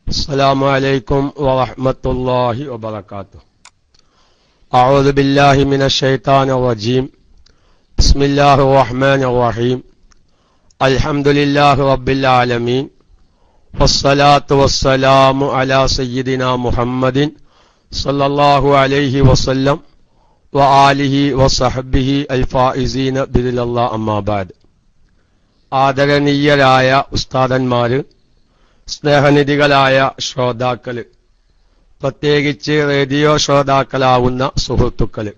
السلام عليكم ورحمة الله وبركاته. أعوذ بالله من الشيطان الرجيم. بسم الله الرحمن الرحيم. الحمد لله رب العالمين، والصلاة والسلام على سيدنا محمد صلى الله عليه وسلم وآله وصحبه الفائزين بذل الله أما بعد. ആദരണീയരായ ഉസ്താദന്മാര്, സ്നേഹനിധികളായ ശ്രോതാക്കള്, പ്രത്യേകിച്ച് റേഡിയോ ശ്രോതാക്കളാവുന്ന സുഹൃത്തുക്കള്,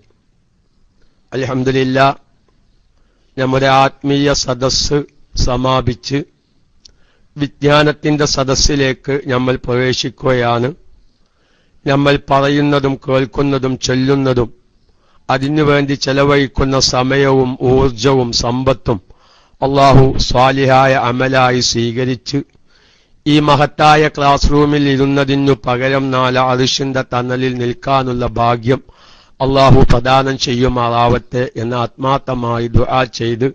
അൽഹംദുലില്ലാ നമ്മുടെ ആത്മീയ സദസ്സ് സമാപിച്ച് വിജ്ഞാനത്തിന്റെ സദസ്സിലേക്ക് നമ്മൾ പ്രവേശിക്കുകയാണ്. നമ്മൾ പറയുന്നതും കേൾക്കുന്നതും ചൊല്ലുന്നതും അതിനുവേണ്ടി ചെലവഴിക്കുന്ന സമയവും ഊർജവും സമ്പത്തും അല്ലാഹു സ്വാലിഹായ അമലായി സ്വീകരിച്ച് ഈ മഹത്തായ ക്ലാസ് റൂമിൽ ഇരുന്നതിനു പകരം നാല് അർശിന്റെ തണലിൽ നിൽക്കാനുള്ള ഭാഗ്യം അല്ലാഹു പ്രദാനം ചെയ്യുമാറാവട്ടെ എന്ന് ആത്മാർത്ഥമായി ദുആ ചെയ്ത്,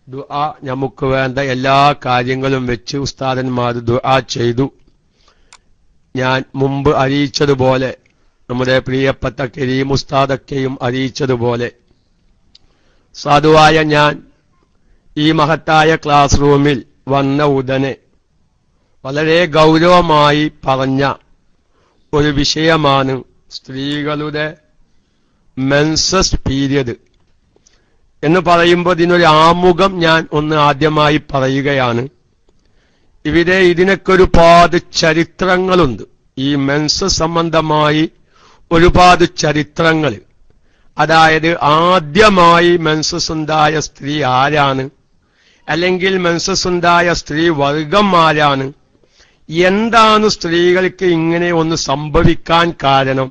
ദുആ നമുക്ക് വേണ്ട എല്ലാ കാര്യങ്ങളും വെച്ച് ഉസ്താദന്മാർ ദുആ ചെയ്തു. ഞാൻ മുമ്പ് അറിയിച്ചതുപോലെ, നമ്മുടെ പ്രിയപ്പെട്ട കരീം ഉസ്താദൊക്കെയും അറിയിച്ചതുപോലെ, സാധുവായ ഞാൻ ഈ മഹത്തായ ക്ലാസ് റൂമിൽ വന്ന ഉടനെ വളരെ ഗൗരവമായി പറഞ്ഞ ഒരു വിഷയമാണ് സ്ത്രീകളുടെ മെൻസസ് പീരിയഡ് എന്ന് പറയുമ്പോൾ ഇതിനൊരു ആമുഖം ഞാൻ ഒന്ന് ആദ്യമായി പറയുകയാണ്. ഇവിടെ ഇതിനൊക്കെ ഒരുപാട് ചരിത്രങ്ങളുണ്ട്. ഈ മെൻസസ് സംബന്ധമായി ഒരുപാട് ചരിത്രങ്ങൾ. അതായത് ആദ്യമായി മെൻസസ് ഉണ്ടായ സ്ത്രീ ആരാണ്, അല്ലെങ്കിൽ മെൻസസ് ഉണ്ടായ സ്ത്രീ വർഗം ആരാണ്, എന്താണ് സ്ത്രീകൾക്ക് ഇങ്ങനെ ഒന്ന് സംഭവിക്കാൻ കാരണം,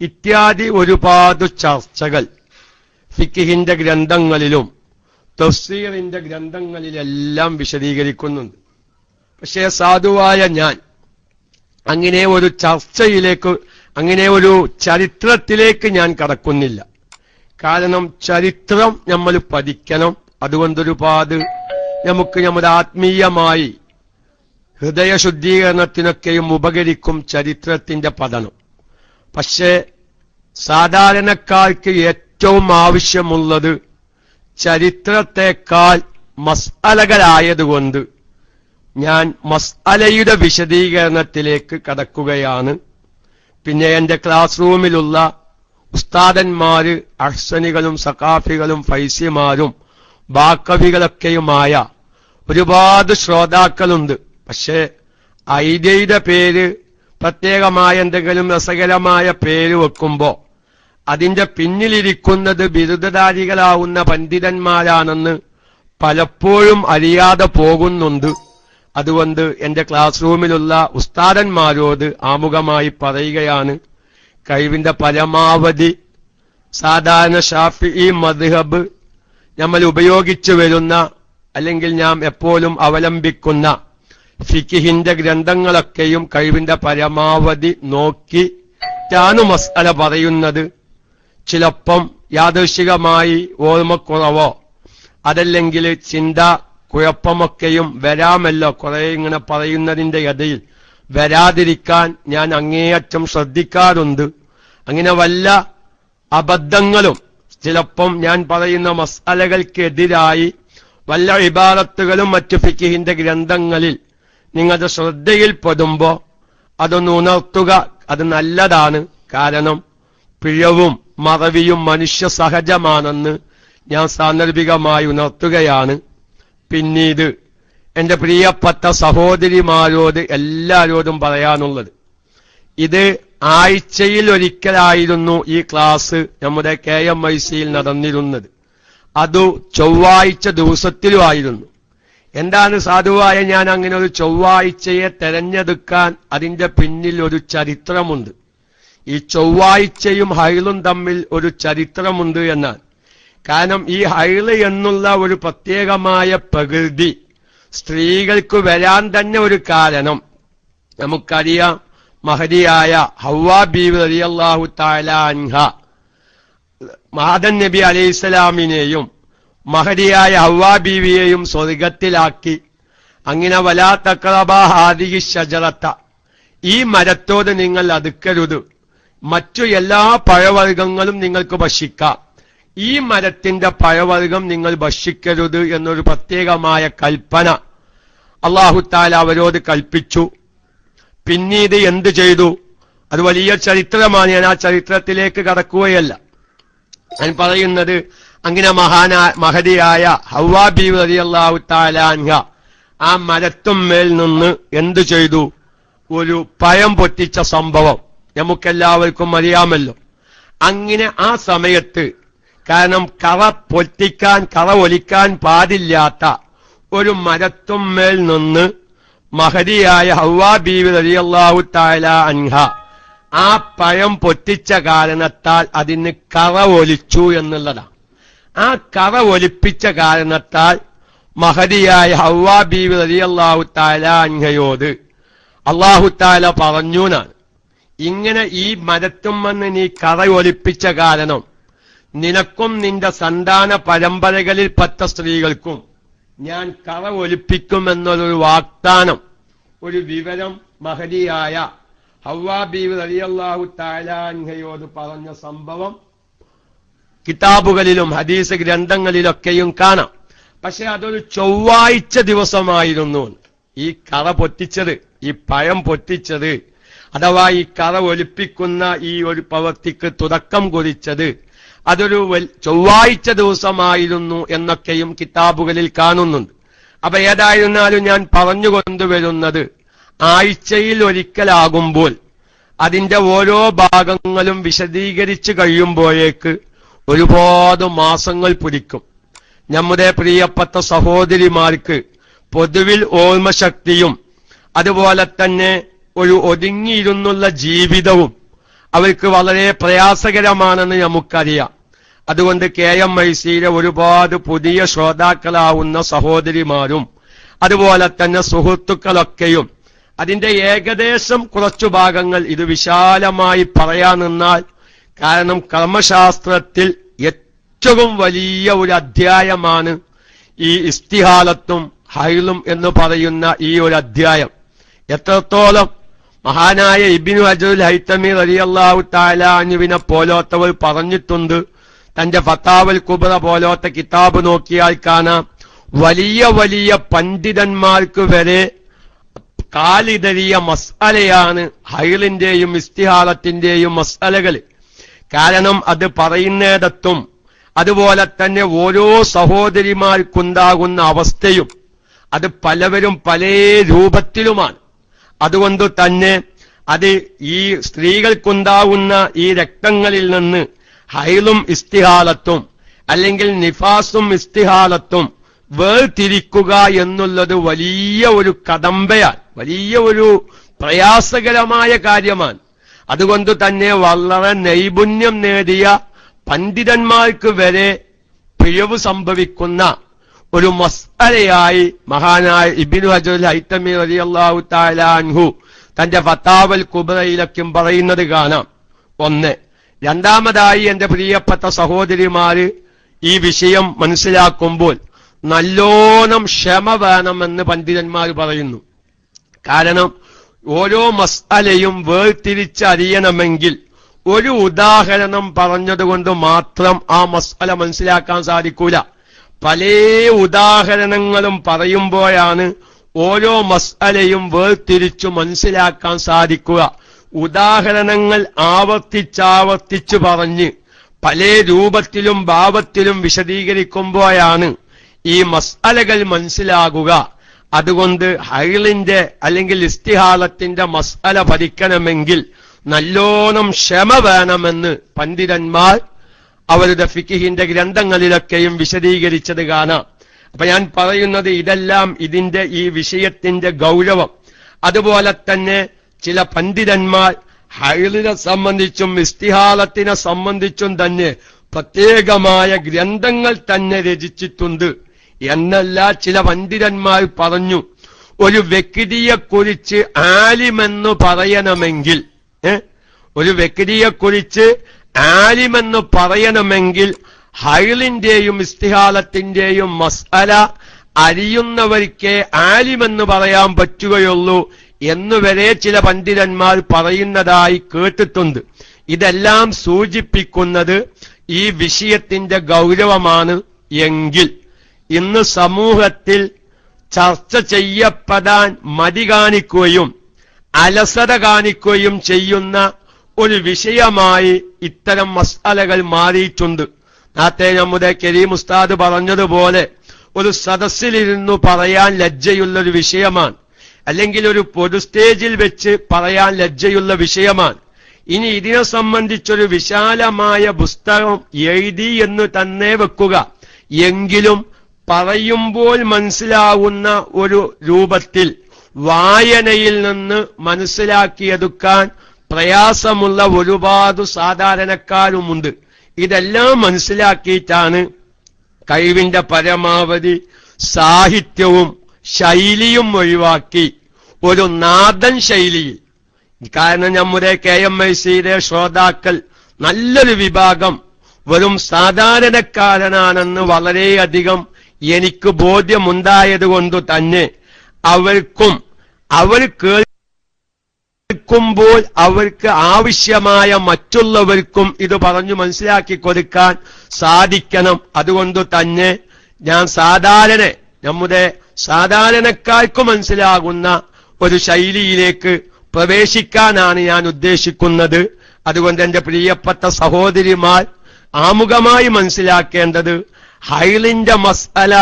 ഇത്യാദി ഒരുപാട് ചർച്ചകൾ ഫിഖിന്റെ ഗ്രന്ഥങ്ങളിലും തഫ്സീറിന്റെ ഗ്രന്ഥങ്ങളിലെല്ലാം വിശദീകരിക്കുന്നുണ്ട്. പക്ഷേ സാധുവായ ഞാൻ അങ്ങനെ ഒരു ചർച്ചയിലേക്ക്, അങ്ങനെ ഒരു ചരിത്രത്തിലേക്ക് ഞാൻ കടക്കുന്നില്ല. കാരണം ചരിത്രം നമ്മൾ പഠിക്കണം. അതുകൊണ്ടൊരുപാട് നമുക്ക് നമ്മുടെ ആത്മീയമായി ഹൃദയശുദ്ധീകരണത്തിനൊക്കെയും ഉപകരിക്കും ചരിത്രത്തിന്റെ പഠനം. പക്ഷേ സാധാരണക്കാർക്ക് ഏറ്റവും ആവശ്യമുള്ളത് ചരിത്രത്തെക്കാൾ മസ്അലകളായതുകൊണ്ട് ഞാൻ മസ്അലയുടെ വിശദീകരണത്തിലേക്ക് കടക്കുകയാണ്. പിന്നെ എന്റെ ക്ലാസ് റൂമിലുള്ള ഉസ്താദന്മാര് അഹ്സനികളും സഖാഫികളും ഫൈസിമാരും ബാക്കവികളൊക്കെയുമായ ഒരുപാട് ശ്രോതാക്കളുണ്ട്. പക്ഷേ ഐഡിയയുടെ പേര്, പ്രത്യേകമായ എന്തെങ്കിലും രസകരമായ പേര് വെക്കുമ്പോ അതിന്റെ പിന്നിലിരിക്കുന്നത് ബിരുദധാരികളാവുന്ന പണ്ഡിതന്മാരാണെന്ന് പലപ്പോഴും അറിയാതെ പോകുന്നുണ്ട്. അതുകൊണ്ട് എന്റെ ക്ലാസ് റൂമിലുള്ള ഉസ്താദന്മാരോട് ആമുഖമായി പറയുകയാണ്, കഴിവിന്റെ പരമാവധി സാധാരണ ഷാഫിഈ മദ്ഹബ് നമ്മൾ ഉപയോഗിച്ചു വരുന്ന, അല്ലെങ്കിൽ ഞാൻ എപ്പോഴും അവലംബിക്കുന്ന ഫിഖിന്റെ ഗ്രന്ഥങ്ങളൊക്കെയും കഴിവിന്റെ പരമാവധി നോക്കിയാണ് മസ്അല പറയുന്നത്. ചിലപ്പം യാദൃശികമായി ഓർമ്മക്കുറവോ അതല്ലെങ്കിൽ ചിന്ത കുഴപ്പമൊക്കെയും വരാമല്ലോ. കുറെ ഇങ്ങനെ പറയുന്നതിന്റെ ഇടയിൽ വരാതിരിക്കാൻ ഞാൻ അങ്ങേയറ്റം ശ്രദ്ധിക്കാറുണ്ട്. അങ്ങനെ വല്ല അബദ്ധങ്ങളും ചിലപ്പം ഞാൻ പറയുന്ന മസ്അലകൾക്കെതിരായി വല്ല ഇബാറത്തുകളും മറ്റു ഫിഖിന്റെ ഗ്രന്ഥങ്ങളിൽ നിങ്ങളുടെ ശ്രദ്ധയിൽപ്പെടുമ്പോ അതൊന്ന് ഉണർത്തുക. അത് നല്ലതാണ്. കാരണം പിഴവും മറവിയും മനുഷ്യ സഹജമാണെന്ന് ഞാൻ സാന്ദർഭികമായി ഉണർത്തുകയാണ്. പിന്നീട് എന്റെ പ്രിയപ്പെട്ട സഹോദരിമാരോട് എല്ലാരോടും പറയാനുള്ളത്, ഇത് ആഴ്ചയിൽ ഒരിക്കലായിരുന്നു ഈ ക്ലാസ് നമ്മുടെ KMIC-യിൽ നടന്നിരുന്നത്. അത് ചൊവ്വാഴ്ച ദിവസത്തിലുമായിരുന്നു. എന്താണ് സാധുവായ ഞാൻ അങ്ങനെ ഒരു ചൊവ്വാഴ്ചയെ തെരഞ്ഞെടുക്കാൻ? അതിന്റെ പിന്നിൽ ഒരു ചരിത്രമുണ്ട്. ഈ ചൊവ്വാഴ്ചയും ഹൈളും തമ്മിൽ ഒരു ചരിത്രമുണ്ട് എന്നാൽ, കാരണം ഈ ഹൈള് എന്നുള്ള ഒരു പ്രത്യേകമായ പ്രകൃതി സ്ത്രീകൾക്ക് വരാൻ തന്നെ ഒരു കാരണം നമുക്കറിയാം. മഹദിയായ ഹവ്വാ ബീവി റളിയല്ലാഹു തആല അൻഹ ആദം നബി അലൈഹിസ്സലാമിനെയും മഹദിയായ ഹവ്വാ ബീവിയെയും സ്വർഗത്തിലാക്കി. അങ്ങനെ വലാ തഖറബാ ഹാദിഹി ഷജറത, ഈ മരത്തോട് നിങ്ങൾ അടുക്കരുത്. മറ്റു എല്ലാ പഴവർഗ്ഗങ്ങളും നിങ്ങൾക്ക് ഭക്ഷിക്കാം, ഈ മരത്തിന്റെ പഴവർഗ്ഗം നിങ്ങൾ ഭക്ഷിക്കരുത് എന്നൊരു പ്രത്യേകമായ കൽപ്പന അല്ലാഹു തആല അവരോട് കൽപ്പിച്ചു. പിന്നീട് എന്തു ചെയ്തു? അത് വലിയ ചരിത്രമാണ്. ഞാൻ ആ ചരിത്രത്തിലേക്ക് കടക്കുകയല്ല. ഞാൻ പറയുന്നത്, അങ്ങനെ മഹതിയായ ഹവ്വാ ബീവി റളിയല്ലാഹു തആല അൻഹ ആ മരത്തുമ്മേൽ നിന്ന് എന്തു ചെയ്തു? ഒരു പഴം പൊട്ടിച്ച സംഭവം നമുക്കെല്ലാവർക്കും അറിയാമല്ലോ. അങ്ങനെ ആ സമയത്ത്, കാരണം കറ ഒലിക്കാൻ പാടില്ലാത്ത ഒരു മരത്തുമ്മേൽ നിന്ന് മഹതിയായ ഹവ്വാ ബീവി റളിയല്ലാഹു തആല അൻഹ ആ പഴം പൊട്ടിച്ച കാരണത്താൽ അതിന് കറ ഒലിച്ചു എന്നുള്ളതാണ്. ആ കറ ഒലിപ്പിച്ച കാരണത്താൽ മഹതിയായ ഹവ്വാ ബീവി റളിയല്ലാഹു തആല അൻഹയോട് അല്ലാഹു തആല പറഞ്ഞു എന്നാണ്, ഇങ്ങനെ ഈ മരത്തുമെന്ന് നീ കറ ഒലിപ്പിച്ച കാരണം നിനക്കും നിന്റെ സന്താന പരമ്പരകളിൽപ്പെട്ട സ്ത്രീകൾക്കും ഞാൻ കറ ഒലിപ്പിക്കുമെന്നൊരു വാഗ്ദാനം, ഒരു വിവരം മഹതിയായ ഹവ്വാ ബീവി റളിയല്ലാഹു തആല അൻഹയോട് പറഞ്ഞ സംഭവം കിതാബുകളിലും ഹദീസ് ഗ്രന്ഥങ്ങളിലൊക്കെയും കാണാം. പക്ഷെ അതൊരു ചൊവ്വാഴ്ച ദിവസമായിരുന്നു ഈ കറ പൊട്ടിച്ചത്, ഈ പഴം പൊട്ടിച്ചത്, അഥവാ ഈ കറ ഒലിപ്പിക്കുന്ന ഈ ഒരു പ്രവൃത്തിക്ക് തുടക്കം കുറിച്ചത് അതൊരു ചൊവ്വാഴ്ച ദിവസമായിരുന്നു എന്നൊക്കെയും കിതാബുകളിൽ കാണുന്നുണ്ട്. അപ്പൊ ഏതായിരുന്നാലും ഞാൻ പറഞ്ഞുകൊണ്ടുവരുന്നത്, ആഴ്ചയിൽ ഒരിക്കലാകുമ്പോൾ അതിന്റെ ഓരോ ഭാഗങ്ങളും വിശദീകരിച്ചു കഴിയുമ്പോഴേക്ക് ഒരുപാട് മാസങ്ങൾ പിടിക്കും. നമ്മുടെ പ്രിയപ്പെട്ട സഹോദരിമാർക്ക് പൊതുവിൽ ഓർമ്മശക്തിയും അതുപോലെ തന്നെ ഒരു ഒതുങ്ങിയിരുന്നുള്ള ജീവിതവും അവർക്ക് വളരെ പ്രയാസകരമാണെന്ന് നമുക്കറിയാം. അതുകൊണ്ട് KMIC-യിലെ ഒരുപാട് പുതിയ ശ്രോതാക്കളാവുന്ന സഹോദരിമാരും അതുപോലെ തന്നെ സുഹൃത്തുക്കളൊക്കെയും അതിന്റെ ഏകദേശം കുറച്ചു ഭാഗങ്ങൾ ഇത് വിശാലമായി പറയാൻ നിന്നാൽ, കാരണം കർമ്മശാസ്ത്രത്തിൽ ഏറ്റവും വലിയ ഒരു അധ്യായമാണ് ഈ ഇസ്തിഹാലത്തും ഹൈലും എന്ന് പറയുന്ന ഈ ഒരു അധ്യായം. എത്രത്തോളം മഹാനായ ഇബ്നു ഹജറുൽ ഹൈതമി റളിയല്ലാഹു തആല അൻഹുവിനെ പോലോത്തവർ പറഞ്ഞിട്ടുണ്ട്. തന്റെ ഫതാവൽ കുബ്ര പോലോത്ത കിതാബ് നോക്കിയാൽ കാണാം, വലിയ വലിയ പണ്ഡിതന്മാർക്ക് വരെ കാലിതരിയ മസ്അലയാണ് ഹൈലിന്റെയും ഇസ്തിഹാലത്തിന്റെയും മസ്അലകൾ. കാരണം അത് പറയുന്നിടത്തും അതുപോലെ തന്നെ ഓരോ സഹോദരിമാർക്കുണ്ടാകുന്ന അവസ്ഥയും അത് പലവരും പല രൂപത്തിലുമാണ്. അതുകൊണ്ട് തന്നെ അത് ഈ സ്ത്രീകൾക്കുണ്ടാവുന്ന ഈ രക്തങ്ങളിൽ നിന്ന് ഹൈലും ഇസ്തിഹാലത്തും അല്ലെങ്കിൽ നിഫാസും ഇസ്തിഹാലത്തും വേർതിരിക്കുക എന്നുള്ളത് വലിയ ഒരു കടമ്പയാണ്, വലിയ ഒരു പ്രയാസകരമായ കാര്യമാണ്. അതുകൊണ്ട് തന്നെ വളരെ നൈപുണ്യം നേടിയ പണ്ഡിതന്മാർക്ക് വരെ പിഴവ് സംഭവിക്കുന്ന ഒരു മസ്അലയായി മഹാനായ ഇബ്നു ഹജറുൽ ഹൈതമി റളിയല്ലാഹു തആല അൻഹു തന്റെ ഫതാവൽ കുബ്രയിലൊക്കെ പറയുന്നത് കാണാം. ഒന്ന്. രണ്ടാമതായി എന്റെ പ്രിയപ്പെട്ട സഹോദരിമാര് ഈ വിഷയം മനസ്സിലാക്കുമ്പോൾ നല്ലോണം ക്ഷമ വേണമെന്ന് പണ്ഡിതന്മാർ പറയുന്നു. കാരണം ഓരോ മസ്അലയും വേർതിരിച്ചറിയണമെങ്കിൽ ഒരു ഉദാഹരണം പറഞ്ഞതുകൊണ്ട് മാത്രം ആ മസ്അല മനസ്സിലാക്കാൻ സാധിക്കൂല. പല ഉദാഹരണങ്ങളും പറയുമ്പോഴാണ് ഓരോ മസ്അലയും വേർതിരിച്ചു മനസ്സിലാക്കാൻ സാധിക്കുക. ഉദാഹരണങ്ങൾ ആവർത്തിച്ചാവർത്തിച്ചു പറഞ്ഞ് പല രൂപത്തിലും ഭാവത്തിലും വിശദീകരിക്കുമ്പോഴാണ് ഈ മസ്അലകൾ മനസ്സിലാകുക. അതുകൊണ്ട് ഹൈലിന്റെ അല്ലെങ്കിൽ ഇസ്തിഹാലത്തിന്റെ മസ്അല പഠിക്കണമെങ്കിൽ നല്ലോണം ക്ഷമ വേണമെന്ന് പണ്ഡിതന്മാർ അവരുടെ ഫിഖിഹിന്റെ ഗ്രന്ഥങ്ങളിലൊക്കെയും വിശദീകരിച്ചത് കാണാം. അപ്പൊ ഞാൻ പറയുന്നത് ഇതെല്ലാം ഇതിന്റെ ഈ വിഷയത്തിന്റെ ഗൗരവം. അതുപോലെ തന്നെ ചില പണ്ഡിതന്മാർ ഹൈലിനെ സംബന്ധിച്ചും ഇസ്തിഹാലത്തിനെ സംബന്ധിച്ചും തന്നെ പ്രത്യേകമായ ഗ്രന്ഥങ്ങൾ തന്നെ രചിച്ചിട്ടുണ്ട് എന്നല്ല ചില പണ്ഡിതന്മാർ പറഞ്ഞു. ഒരു വ്യക്തിയെക്കുറിച്ച് ആലിമെന്ന് പറയണമെങ്കിൽ ഒരു വ്യക്തിയെക്കുറിച്ച് ആലിമെന്ന് പറയണമെങ്കിൽ ഹൈലിന്റെയും ഇസ്തിഹാലത്തിന്റെയും മസ്അല അറിയുന്നവർക്കേ ആലിമെന്ന് പറയാൻ പറ്റുകയുള്ളൂ എന്നുവരെ ചില പണ്ഡിതന്മാർ പറയുന്നതായി കേട്ടിട്ടുണ്ട്. ഇതെല്ലാം സൂചിപ്പിക്കുന്നത് ഈ വിഷയത്തിന്റെ ഗൗരവമാണ് എങ്കിൽ ഇന്ന് സമൂഹത്തിൽ ചർച്ച ചെയ്യപ്പെടാൻ മടി കാണിക്കുകയും അലസത കാണിക്കുകയും ചെയ്യുന്ന ഒരു വിഷയമായി ഇത്തരം മസ്അലകൾ മാറിയിട്ടുണ്ട്. നേരത്തെ നമ്മുടെ കരീം ഉസ്താദ് പറഞ്ഞതുപോലെ ഒരു സദസ്സിലിരുന്നു പറയാൻ ലജ്ജയുള്ളൊരു വിഷയമാണ്, അല്ലെങ്കിൽ ഒരു പൊതു സ്റ്റേജിൽ വെച്ച് പറയാൻ ലജ്ജയുള്ള വിഷയമാണ്. ഇനി ഇതിനെ സംബന്ധിച്ചൊരു വിശാലമായ പുസ്തകം എഴുതി എന്ന് തന്നെ വെക്കുക, എങ്കിലും പറയുമ്പോൾ മനസ്സിലാവുന്ന ഒരു രൂപത്തിൽ വായനയിൽ നിന്ന് മനസ്സിലാക്കിയെടുക്കാൻ പ്രയാസമുള്ള ഒരുപാട് സാധാരണക്കാരുമുണ്ട്. ഇതെല്ലാം മനസ്സിലാക്കിയിട്ടാണ് കഴിവിന്റെ പരമാവധി സാഹിത്യവും ശൈലിയും ഒഴിവാക്കി ഒരു നാദൻ ശൈലിയിൽ, കാരണം നമ്മുടെ KMICയുടെ ശ്രോതാക്കൾ നല്ലൊരു വിഭാഗം വെറും സാധാരണക്കാരനാണെന്ന് വളരെയധികം എനിക്ക് ബോധ്യമുണ്ടായതുകൊണ്ട് തന്നെ അവർ കേൾക്കുമ്പോൾ അവർക്ക് ആവശ്യമായ മറ്റുള്ളവർക്കും ഇത് പറഞ്ഞു മനസ്സിലാക്കി കൊടുക്കാൻ സാധിക്കണം. അതുകൊണ്ട് തന്നെ ഞാൻ നമ്മുടെ സാധാരണക്കാർക്ക് മനസ്സിലാകുന്ന ഒരു ശൈലിയിലേക്ക് പ്രവേശിക്കാനാണ് ഞാൻ ഉദ്ദേശിക്കുന്നത്. അതുകൊണ്ട് എന്റെ പ്രിയപ്പെട്ട സഹോദരിമാർ ആമുഖമായി മനസ്സിലാക്കേണ്ടത്, ഹൈലിന്റെ മസ്അല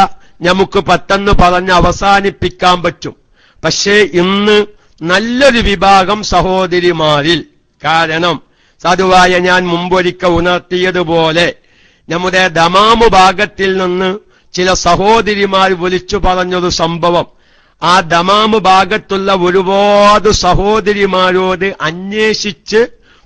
നമുക്ക് പെട്ടെന്ന് പറഞ്ഞ് അവസാനിപ്പിക്കാൻ പറ്റും. പക്ഷേ ഇന്ന് നല്ലൊരു വിഭാഗം സഹോദരിമാരിൽ, കാരണം സാധുവായ ഞാൻ മുമ്പൊരിക്കൽ ഉണർത്തിയതുപോലെ നമ്മുടെ ദമാമു ഭാഗത്തിൽ നിന്ന് ചില സഹോദരിമാർ വിളിച്ചു പറഞ്ഞൊരു സംഭവം, ആ ദമാമു ഭാഗത്തുള്ള ഒരുപാട് സഹോദരിമാരോട് അന്വേഷിച്ച്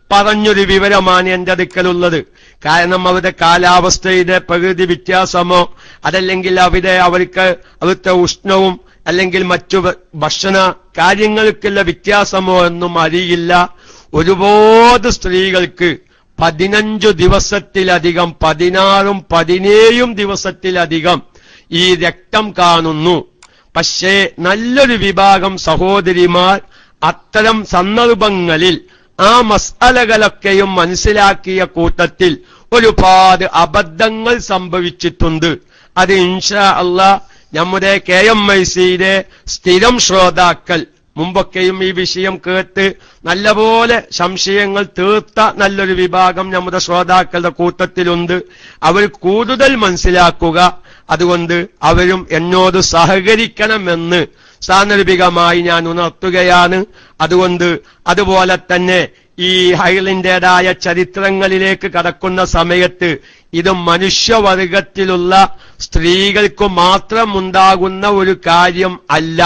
പറഞ്ഞൊരു വിവരമാണ് എന്റെ അടുക്കലുള്ളത്. കാരണം അവരുടെ കാലാവസ്ഥയുടെ പ്രകൃതി വ്യത്യാസമോ അതല്ലെങ്കിൽ അവിടുത്തെ ഉഷ്ണവും അല്ലെങ്കിൽ മറ്റു ഭക്ഷണ കാര്യങ്ങൾക്കുള്ള വ്യത്യാസമോ ഒന്നും അറിയില്ല. ഒരുപാട് സ്ത്രീകൾക്ക് 15 ദിവസത്തിലധികം, 16ഉം 17ഉം ദിവസത്തിലധികം ഈ രക്തം കാണുന്നു. പക്ഷേ നല്ലൊരു വിഭാഗം സഹോദരിമാർ അത്തരം സന്ദർഭങ്ങളിൽ ആ മസ്അലകളൊക്കെയും മനസ്സിലാക്കിയ കൂട്ടത്തിൽ ഒരുപാട് അബദ്ധങ്ങൾ സംഭവിച്ചിട്ടുണ്ട്. അത് ഇൻഷാ അല്ലാഹ് നമ്മുടെ KMICയുടെ സ്ഥിരം ശ്രോതാക്കൾ, മുമ്പൊക്കെയും ഈ വിഷയം കേട്ട് നല്ലപോലെ സംശയങ്ങൾ തീർത്ത നല്ലൊരു വിഭാഗം നമ്മുടെ ശ്രോതാക്കളുടെ കൂട്ടത്തിലുണ്ട്. അവർ കൂടുതൽ മനസ്സിലാക്കുക, അതുകൊണ്ട് അവരും എന്നോട് സഹകരിക്കണമെന്ന് സാന്ദർഭികമായി ഞാൻ ഉണർത്തുകയാണ്. അതുപോലെ തന്നെ ഈ ഹൈലിന്റേതായ ചരിത്രങ്ങളിലേക്ക് കടക്കുന്ന സമയത്ത് ഇത് മനുഷ്യവർഗത്തിലുള്ള സ്ത്രീകൾക്ക് മാത്രം ഉണ്ടാകുന്ന ഒരു കാര്യം അല്ല.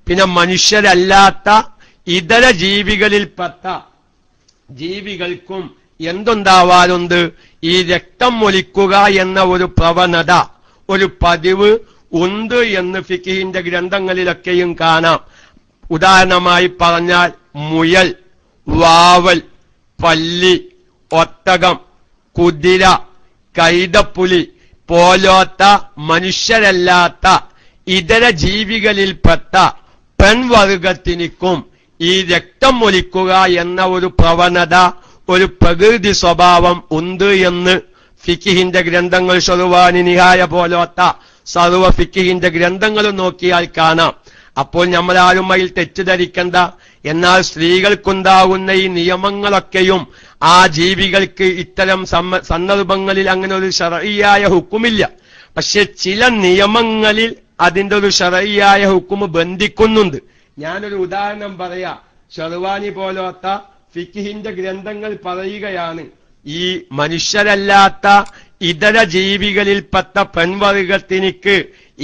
പിന്നെ മനുഷ്യരല്ലാത്ത ഇതര ജീവികളിൽപ്പെട്ട ജീവികൾക്കും എന്തുണ്ടാവാറുണ്ട്? ഈ രക്തം ഒലിക്കുക എന്ന ഒരു പ്രവണത, ഒരു പതിവ് ഉണ്ട് എന്ന് ഫിഖിന്റെ ഗ്രന്ഥങ്ങളിലൊക്കെയും കാണാം. ഉദാഹരണമായി പറഞ്ഞാൽ മുയൽ, വാവൽ, പല്ലി, ഒട്ടകം, കുതിര, കൈതപ്പുലി പോലത്തെ മനുഷ്യരല്ലാത്ത ഇതര ജീവികളിൽപ്പെട്ട പെൺവർഗത്തിനും ഈ രക്തം ഒലിക്കുക എന്ന ഒരു പ്രവണത, ഒരു പ്രകൃതി സ്വഭാവം ഉണ്ട് എന്ന് ഫിഖിന്റെ ഗ്രന്ഥങ്ങൾ, ഷറുവാനി, നിഹായ പോലത്തെ സർവ ഫിഖിന്റെ ഗ്രന്ഥങ്ങൾ നോക്കിയാൽ കാണാം. അപ്പോൾ നമ്മളാരും അതിൽ തെറ്റിദ്ധരിക്കണ്ട. എന്നാൽ സ്ത്രീകൾക്കുണ്ടാകുന്ന ഈ നിയമങ്ങളൊക്കെയും ആ ജീവികൾക്ക് ഇത്തരം സന്ദർഭങ്ങളിൽ അങ്ങനെ ഒരു ശർഈയായ ഹുക്കുമില്ല. പക്ഷെ ചില നിയമങ്ങളിൽ അതിന്റെ ഒരു ശർഈയായ ഹുക്കുമ് ബന്ധിക്കുന്നുണ്ട്. ഞാനൊരു ഉദാഹരണം പറയാം. ഷർവാനി പോലത്തെ ഫിഖിന്റെ ഗ്രന്ഥങ്ങൾ പറയുകയാണ്, ഈ മനുഷ്യരല്ലാത്ത ഇതര ജീവികളിൽപ്പെട്ട പെൺവർഗത്തിനിക്ക്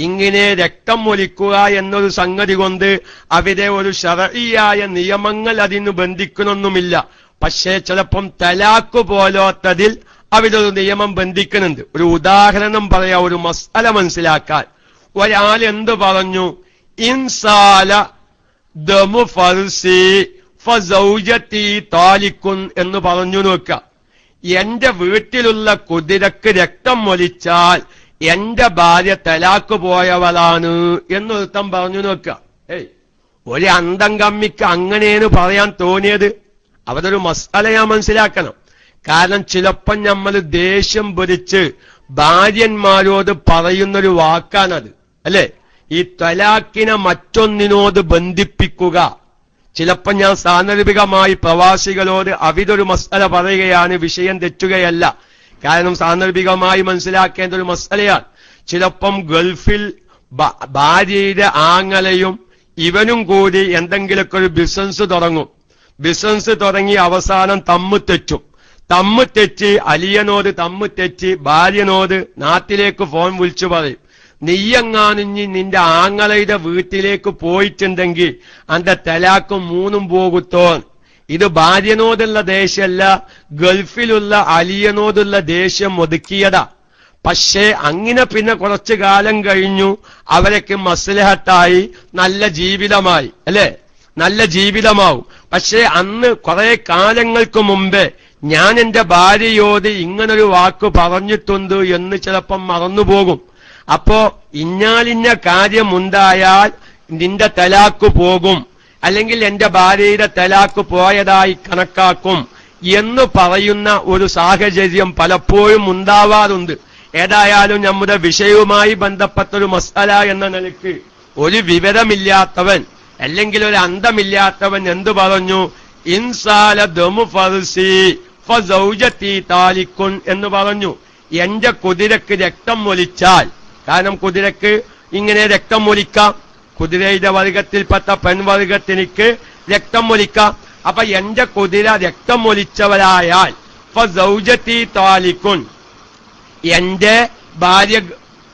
ഇങ്ങനെ രക്തം ഒലിക്കുക എന്നൊരു സംഗതി കൊണ്ട് അവിടെ ഒരു ശർഈയായ നിയമങ്ങൾ അതിന് ബന്ധിക്കണമൊന്നുമില്ല. പക്ഷേ ചിലപ്പം തലാഖ് പോലത്തതിൽ അവിടെ ഒരു നിയമം ബന്ധിക്കുന്നുണ്ട്. ഒരു ഉദാഹരണം പറയാം, ഒരു മസ്അല മനസ്സിലാക്കാൻ. ഒരാൾ എന്ത് പറഞ്ഞു? ഇൻസാല ദമു ഫർസി ഫസൗജതി താലിക്കുൻ എന്ന് പറഞ്ഞു നോക്കുക. എന്റെ വീട്ടിലുള്ള കുതിരക്ക് രക്തം ഒലിച്ചാൽ എന്റെ ഭാര്യ തലാക്ക് പോയവളാണ് എന്നൊരുത്തം പറഞ്ഞു നോക്കുക. ഒരു അന്തം കമ്മിക്ക് അങ്ങനെയാണ് പറയാൻ തോന്നിയത്. അവരൊരു മസാല ഞാൻ മനസ്സിലാക്കണം. കാരണം ചിലപ്പം നമ്മൾ ദേഷ്യം പിടിച്ച് ഭാര്യന്മാരോട് പറയുന്നൊരു വാക്കാണത്, അല്ലെ? ഈ തലാക്കിനെ മറ്റൊന്നിനോട് ബന്ധിപ്പിക്കുക. ചിലപ്പോൾ ഞാൻ സാന്ദർഭികമായി പ്രവാസികളോട് അവിതൊരു മസാല പറയുകയാണ്, വിഷയം തെറ്റുകയല്ല. കാരണം സാന്ദർഭികമായി മനസ്സിലാക്കേണ്ട ഒരു മസാലയാണ്. ചിലപ്പം ഗൾഫിൽ ഭാര്യയുടെ ആങ്ങളയും ഇവനും കൂടി എന്തെങ്കിലുമൊക്കെ ഒരു ബിസിനസ് തുടങ്ങും. ബിസിനസ് തുടങ്ങി അവസാനം തമ്മു തെറ്റി അലിയനോട് തമ്മു തെറ്റി ഭാര്യനോട് നാട്ടിലേക്ക് ഫോൺ വിളിച്ചു പറയും, നീയെങ്ങാനുഞ്ഞി നിന്റെ ആങ്ങളയുടെ വീട്ടിലേക്ക് പോയിട്ടുണ്ടെങ്കിൽ അന്റെ തലാക്കും 3 പോകുത്തോ. ഇത് ഭാര്യനോടുള്ള ദേഷ്യമല്ല, ഗൾഫിലുള്ള അലിയനോടുള്ള ദേഷ്യം ഒതുക്കിയതാ. പക്ഷേ അങ്ങനെ പിന്നെ കുറച്ചു കാലം കഴിഞ്ഞു അവരൊക്കെ മസ്ലഹത്തായി നല്ല ജീവിതമായി, അല്ലെ? നല്ല ജീവിതമാവും. പക്ഷേ അന്ന് കുറെ കാലങ്ങൾക്ക് മുമ്പേ ഞാൻ എന്റെ ഭാര്യയോട് ഇങ്ങനൊരു വാക്ക് പറഞ്ഞിട്ടുണ്ട് എന്ന് ചിലപ്പം മറന്നുപോകും. അപ്പോ ഇന്നാലിന്ന കാര്യമുണ്ടായാൽ നിന്റെ തലാക്ക് പോകും, അല്ലെങ്കിൽ എന്റെ ഭാര്യയുടെ തലാക്ക് പോയതായി കണക്കാക്കും എന്ന് പറയുന്ന ഒരു സാഹചര്യം പലപ്പോഴും ഉണ്ടാവാറുണ്ട്. ഏതായാലും നമ്മുടെ വിഷയവുമായി ബന്ധപ്പെട്ടൊരു മസാല എന്ന നിലയ്ക്ക് ഒരു വിവരമില്ലാത്തവൻ അല്ലെങ്കിൽ ഒരു അന്തമില്ലാത്തവൻ എന്തു പറഞ്ഞു? ഇൻസാല ദമു ഫർസി ഫസൗജതി താലിക്കുൻ എന്ന് പറഞ്ഞു. എന്റെ കുതിരക്ക് രക്തം ഒലിച്ചാൽ, കാരണം കുതിരക്ക് ഇങ്ങനെ രക്തം ഒലിക്കാം, കുതിരയുടെ വർഗത്തിൽപ്പെട്ട പെൺവർഗത്തിനിക്ക് രക്തം ഒലിക്കാം. അപ്പൊ എന്റെ കുതിര രക്തം ഒലിച്ചവരായാൽ ഫസൗജതി താലിക്കുൻ, എന്റെ ഭാര്യ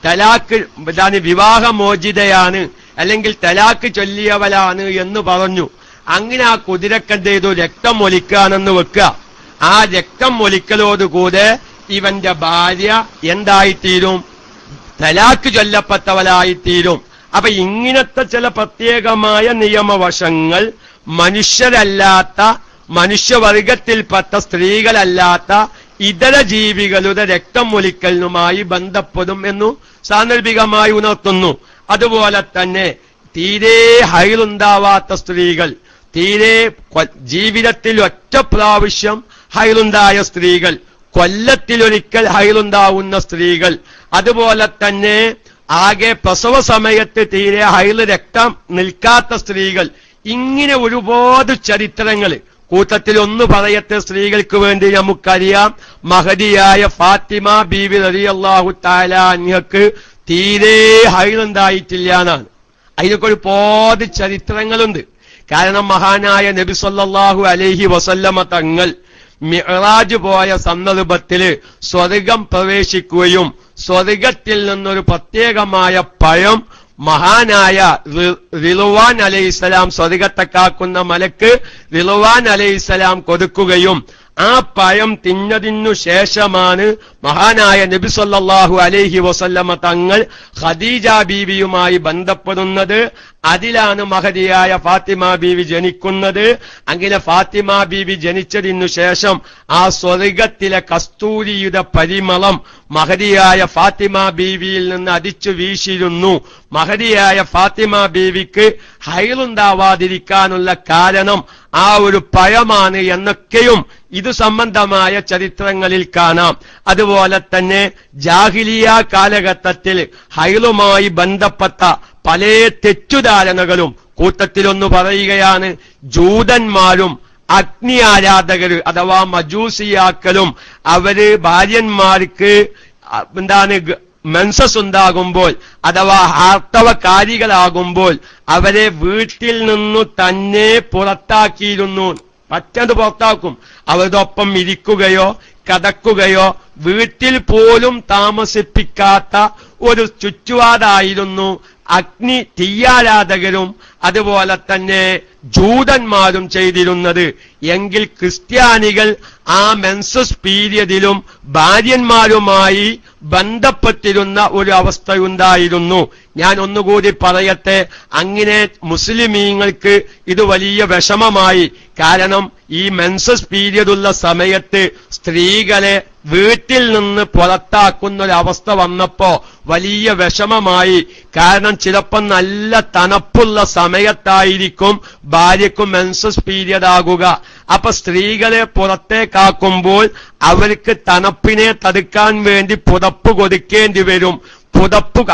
തലാക്ക് വിവാഹമോചിതയാണ് അല്ലെങ്കിൽ തലാക്ക് ചൊല്ലിയവലാണ് എന്ന് പറഞ്ഞു. അങ്ങനെ ആ കുതിരക്കെന്ത് ചെയ്തു? രക്തം ഒലിക്കാനെന്ന് വെക്കുക. ആ രക്തം ഒലിക്കലോടുകൂടെ ഇവന്റെ ഭാര്യ എന്തായിത്തീരും? തലാക്ക് ചൊല്ലപ്പെട്ടവളായിത്തീരും. അപ്പൊ ഇങ്ങനത്തെ ചില പ്രത്യേകമായ നിയമവശങ്ങൾ മനുഷ്യരല്ലാത്ത, മനുഷ്യവർഗത്തിൽപ്പെട്ട സ്ത്രീകളല്ലാത്ത ഇതര ജീവികളുടെ രക്തം ഒലിക്കലിനുമായി ബന്ധപ്പെടും എന്നു സാന്ദർഭികമായി ഉണർത്തുന്നു. അതുപോലെ തന്നെ തീരെ ഹൈറുണ്ടാവാത്ത സ്ത്രീകൾ, തീരെ ജീവിതത്തിൽ ഒറ്റ പ്രാവശ്യം ഹൈറുണ്ടായ സ്ത്രീകൾ, കൊല്ലത്തിലൊരിക്കൽ ഹൈറുണ്ടാവുന്ന സ്ത്രീകൾ, അതുപോലെ തന്നെ ആകെ പ്രസവ സമയത്ത് തീരെ ഹൈറ് രക്തം നിൽക്കാത്ത സ്ത്രീകൾ, ഇങ്ങനെ ഒരുപാട് ചരിത്രങ്ങൾ. കൂട്ടത്തിൽ ഒന്ന് പറയത്തെ സ്ത്രീകൾക്ക് വേണ്ടി നമുക്കറിയാം, മഹദിയായ ഫാത്തിമ ബീവി റളിയല്ലാഹു തആല അൻഹക്ക് തീരെ ഹൈറുണ്ടായിട്ടില്ല എന്നാണ്. അതിനൊക്കെ ഒരുപാട് ചരിത്രങ്ങളുണ്ട്. കാരണം മഹാനായ നബി സല്ലല്ലാഹു അലൈഹി വസല്ലമ തങ്ങൾ മിഅ്റാജ് പോയ സന്ദർഭത്തില് സ്വർഗം പ്രവേശിക്കുകയും സ്വർഗത്തിൽ നിന്നൊരു പ്രത്യേകമായ പഴം മഹാനായ റിളുവാൻ അലൈഹിസ്സലാം, സ്വർഗത്തെ കാക്കുന്ന മലക്ക് റിളുവാൻ അലൈഹിസ്സലാം കൊടുക്കുകയും ആ പഴം തിന്നതിനു ശേഷമാണ് മഹാനായ നബി സല്ലല്ലാഹു അലൈഹി വസല്ലമ തങ്ങൾ ഖദീജ ബീവിയുമായി ബന്ധപ്പെടുന്നത്. അതിലാണ് മഹദിയായ ഫാത്തിമ ബീവി ജനിക്കുന്നത്. അങ്ങനെ ഫാത്തിമ ബീവി ജനിച്ചതിനു ശേഷം ആ സ്വർഗത്തിലെ കസ്തൂരിയുടെ പരിമളം മഹദിയായ ഫാത്തിമ ബീവിയിൽ നിന്ന് അടിച്ചു വീശിയിരുന്നു. മഹദിയായ ഫാത്തിമ ബീവിക്ക് ഹൈറുണ്ടാവാതിരിക്കാനുള്ള കാരണം ആ ഒരു പഴമാണ് എന്നൊക്കെയും ഇത് സംബന്ധമായ ചരിത്രങ്ങളിൽ കാണാം. അതുപോലെ തന്നെ ജാഹിലിയ കാലഘട്ടത്തിൽ ഹൈറുമായി ബന്ധപ്പെട്ട പല തെറ്റുധാരണകളും കൂട്ടത്തിലൊന്നു പറയുകയാണ്. ജൂതന്മാരും അഗ്നി ആരാധകര് അഥവാ മജൂസിയാക്കളും അവര് ഭാര്യന്മാർക്ക് മെൻസസ് ഉണ്ടാകുമ്പോൾ അഥവാ ആർത്തവകാരികളാകുമ്പോൾ അവരെ വീട്ടിൽ നിന്നു തന്നെ പുറത്താക്കിയിരുന്നു. പറ്റത് പുറത്താക്കും. അവരുടെ ഒപ്പം ഇരിക്കുകയോ കടക്കുകയോ വീട്ടിൽ പോലും താമസിപ്പിക്കാത്ത ഒരു ചുറ്റുപാടായിരുന്നു തീയാരാധകരും അതുപോലെ തന്നെ ജൂതന്മാരും ചെയ്തിരുന്നത്. എങ്കിൽ ക്രിസ്ത്യാനികൾ ആ മെൻസസ് പീരിയഡിലും ഭാര്യന്മാരുമായി ബന്ധപ്പെട്ടിരുന്ന ഒരു അവസ്ഥയുണ്ടായിരുന്നു. ഞാൻ ഒന്നുകൂടി പറയട്ടെ, അങ്ങനെ മുസ്ലിമീങ്ങൾക്ക് ഇത് വലിയ വിഷമമായി. കാരണം ഈ മെൻസസ് പീരിയഡുള്ള സമയത്ത് സ്ത്രീകളെ വീട്ടിൽ നിന്ന് പുറത്താക്കുന്ന ഒരവസ്ഥ വന്നപ്പോ വലിയ വിഷമമായി. കാരണം ചിലപ്പോൾ നല്ല തണുപ്പുള്ള സമയത്തായിരിക്കും ഭാര്യക്കും മെൻസസ് പീരിയഡ് ആകുക. അപ്പൊ സ്ത്രീകളെ പുറത്തേക്കാക്കുമ്പോൾ അവർക്ക് തണുപ്പിനെ തടുക്കാൻ വേണ്ടി പുതപ്പ് കൊടുക്കേണ്ടി വരും.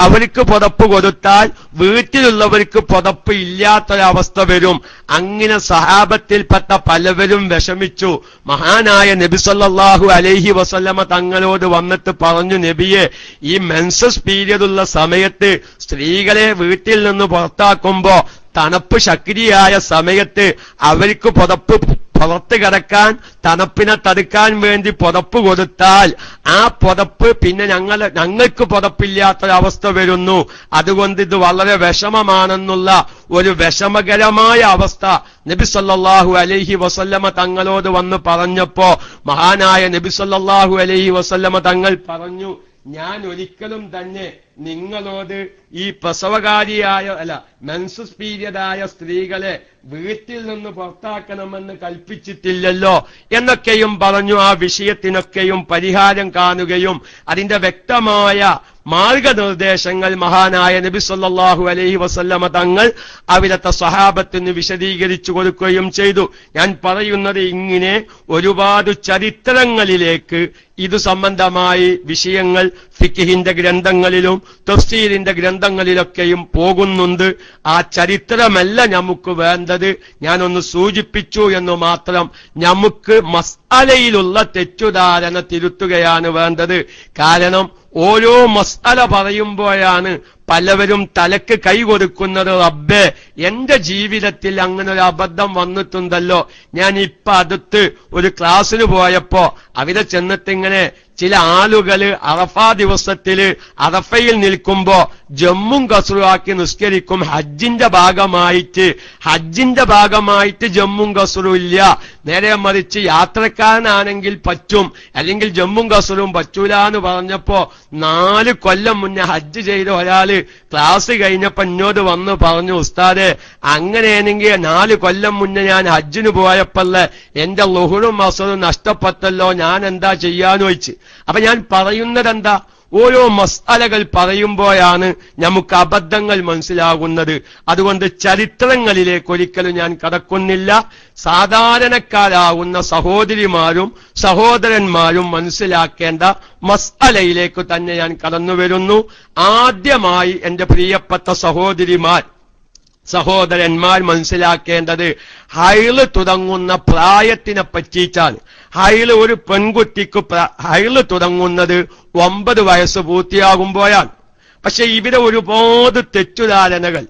അവർക്ക് പുതപ്പ് കൊടുത്താൽ വീട്ടിലുള്ളവർക്ക് പുതപ്പ് ഇല്ലാത്തൊരവസ്ഥ വരും. അങ്ങനെ സഹാബത്തിൽപ്പെട്ട പലവരും വിഷമിച്ചു. മഹാനായ നബി സല്ലല്ലാഹു അലൈഹി വസല്ലമ തങ്ങളോട് വന്നിട്ട് പറഞ്ഞു, നബിയെ, ഈ മെൻസസ് പീരിയഡുള്ള സമയത്ത് സ്ത്രീകളെ വീട്ടിൽ നിന്ന് പുറത്താക്കുമ്പോ തണുപ്പ് ശക്തിയായ സമയത്ത് അവർക്ക് പുറത്ത് കിടക്കാൻ തണുപ്പിനെ തടുക്കാൻ വേണ്ടി പുതപ്പ് കൊടുത്താൽ ആ പുതപ്പ് പിന്നെ ഞങ്ങൾക്ക് പുതപ്പില്ലാത്തൊരവസ്ഥ വരുന്നു. അതുകൊണ്ട് ഇത് വളരെ വിഷമമാണെന്നുള്ള ഒരു വിഷമകരമായ അവസ്ഥ നബി സല്ലല്ലാഹു അലൈഹി വസല്ലമ തങ്ങളോട് വന്ന് പറഞ്ഞപ്പോ മഹാനായ നബി സല്ലല്ലാഹു അലൈഹി വസല്ലമ തങ്ങൾ പറഞ്ഞു, ഞാൻ ഒരിക്കലും തന്നെ നിങ്ങളോട് ഈ മെൻസസ് പീരിയഡായ സ്ത്രീകളെ വീട്ടിൽ നിന്ന് പുറത്താക്കണമെന്ന് കൽപ്പിച്ചിട്ടില്ലല്ലോ എന്നൊക്കെയും പറഞ്ഞു. ആ വിഷയത്തിനൊക്കെയും പരിഹാരം കാണുകയും അതിന്റെ വ്യക്തമായ മാർഗനിർദ്ദേശങ്ങൾ മഹാനായ നബി സല്ലല്ലാഹു അലൈഹി വസല്ലമ തങ്ങൾ അവിടുത്തെ സ്വഹാബത്തിന് വിശദീകരിച്ചു കൊടുക്കുകയും ചെയ്തു. ഞാൻ പറയുന്നത് ഇങ്ങനെ ഒരുപാട് ചരിത്രങ്ങളിലേക്ക് ഇത് സംബന്ധമായി വിഷയങ്ങൾ ഫിഖ്ഹിന്റെ ഗ്രന്ഥങ്ങളിലും തഫ്സീറിന്റെ ഗ്രന്ഥങ്ങളിലൊക്കെയും പോകുന്നുണ്ട്. ആ ചരിത്രമല്ല നമുക്ക് വേണ്ടത്, ഞാനൊന്ന് സൂചിപ്പിച്ചു എന്ന് മാത്രം. നമുക്ക് മസ്അലയിലുള്ള തെറ്റുധാരണ തിരുത്തുകയാണ് വേണ്ടത്. കാരണം ഓരോ മസ്അല പറയുമ്പോഴാണ് പലവരും തലക്ക് കൈ കൊടുക്കുന്നത്. റബ്ബേ, എന്റെ ജീവിതത്തിൽ അങ്ങനെ ഒരു അബദ്ധം വന്നിട്ടുണ്ടല്ലോ. ഞാൻ ഇപ്പൊ അടുത്ത് ഒരു ക്ലാസ്സിന് പോയപ്പോ അവിടെ ചെന്നിട്ടിങ്ങനെ ചില ആളുകള് അറഫാ ദിവസത്തില് അറഫയിൽ നിൽക്കുമ്പോ ജമ്മും കസ്റുവാക്കി നിസ്കരിക്കും. ഹജ്ജിന്റെ ഭാഗമായിട്ട് ജമ്മും കസ്റും ഇല്ല. നേരെ മറിച്ച് യാത്രക്കാരനാണെങ്കിൽ പറ്റും, അല്ലെങ്കിൽ ജമ്മും കസ്റും പറ്റൂല എന്ന് പറഞ്ഞപ്പോ 4 കൊല്ലം മുന്നേ ഹജ്ജ് ചെയ്ത ഒരാള് ക്ലാസ് കഴിഞ്ഞപ്പോ എന്നോട് വന്ന് പറഞ്ഞു, ഉസ്താദെ, അങ്ങനെയാണെങ്കിൽ 4 കൊല്ലം മുന്നേ ഞാൻ ഹജ്ജിന് പോയപ്പോഴേ എന്റെ ളുഹുറും അസ്റും നഷ്ടപ്പെട്ടല്ലോ, ഞാൻ എന്താ ചെയ്യാന്ന് ചോദിച്ച്. അപ്പൊ ഞാൻ പറയുന്നത് എന്താ, ഓരോ മസ്അലകൾ പറയുമ്പോഴാണ് നമുക്ക് അബദ്ധങ്ങൾ മനസ്സിലാകുന്നത്. അതുകൊണ്ട് ചരിത്രങ്ങളിലേക്ക് ഒരിക്കലും ഞാൻ കടക്കുന്നില്ല. സാധാരണക്കാരാകുന്ന സഹോദരിമാരും സഹോദരന്മാരും മനസ്സിലാക്കേണ്ട മസ്അലയിലേക്ക് തന്നെ ഞാൻ കടന്നു വരുന്നു. ആദ്യമായി എന്റെ പ്രിയപ്പെട്ട സഹോദരന്മാർ മനസ്സിലാക്കേണ്ടത് ഹൈള് തുടങ്ങുന്ന പ്രായത്തിനെ പറ്റിയിട്ടാണ്. ഒരു പെൺകുട്ടിക്ക് ഹൈള് തുടങ്ങുന്നത് 9 വയസ്സ് പൂർത്തിയാകുമ്പോഴാണ്. പക്ഷെ ഇവിടെ ഒരുപാട് തെറ്റുധാരണകൾ,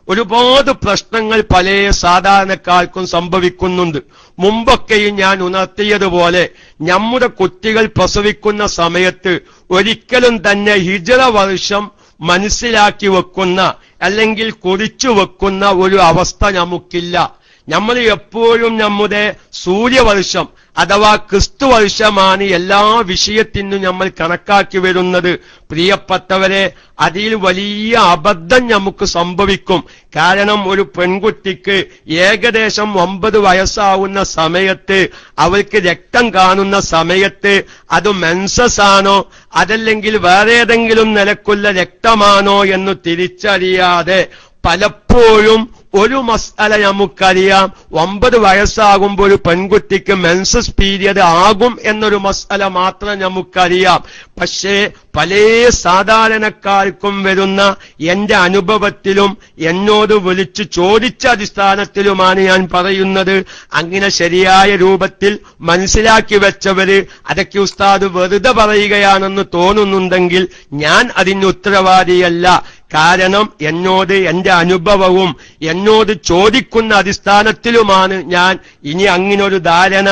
ഒരുപാട് പ്രശ്നങ്ങൾ പല സാധാരണക്കാർക്കും സംഭവിക്കുന്നുണ്ട്. മുമ്പൊക്കെയും ഞാൻ ഉണർത്തിയതുപോലെ നമ്മുടെ കുട്ടികൾ പ്രസവിക്കുന്ന സമയത്ത് ഒരിക്കലും തന്നെ ഹിജ്റ വർഷം മനസ്സിലാക്കി വെക്കുന്ന അല്ലെങ്കിൽ കുറിച്ചു വെക്കുന്ന ഒരു അവസ്ഥ നമുക്കില്ല. നമ്മൾ എപ്പോഴും നമ്മുടെ സൂര്യവർഷം അഥവാ ക്രിസ്തു വർഷമാണ് എല്ലാ വിഷയത്തിനും നമ്മൾ കണക്കാക്കി വരുന്നത്. പ്രിയപ്പെട്ടവരെ, അതിൽ വലിയ അബദ്ധം നമുക്ക് സംഭവിക്കും. കാരണം ഒരു പെൺകുട്ടിക്ക് ഏകദേശം 9 വയസ്സാവുന്ന സമയത്ത് അവൾക്ക് രക്തം കാണുന്ന സമയത്ത് അത് മെൻസസ് ആണോ അതല്ലെങ്കിൽ വേറെ ഏതെങ്കിലും നിലക്കുള്ള രക്തമാണോ എന്ന് തിരിച്ചറിയാതെ പലപ്പോഴും ഒരു മസ്അല നമുക്കറിയാം, 9 വയസ്സാകുമ്പോൾ ഒരു പെൺകുട്ടിക്ക് മെൻസസ് പീരിയഡ് ആകും എന്നൊരു മസ്അല മാത്രം നമുക്കറിയാം. പക്ഷേ പല സാധാരണക്കാർക്കും വരുന്ന എന്റെ അനുഭവത്തിലും എന്നോട് വിളിച്ചു ചോദിച്ച അടിസ്ഥാനത്തിലുമാണ് ഞാൻ പറയുന്നത്. അങ്ങനെ ശരിയായ രൂപത്തിൽ മനസ്സിലാക്കി വെച്ചവര് അതൊക്കെ ഉസ്താദ് വെറുതെ പറയുകയാണെന്ന് തോന്നുന്നുണ്ടെങ്കിൽ ഞാൻ അതിന് ഉത്തരവാദിയല്ല. കാരണം എന്നോട് എന്റെ അനുഭവവും എന്നോട് ചോദിക്കുന്ന അടിസ്ഥാനത്തിലുമാണ് ഞാൻ. ഇനി അങ്ങനൊരു ധാരണ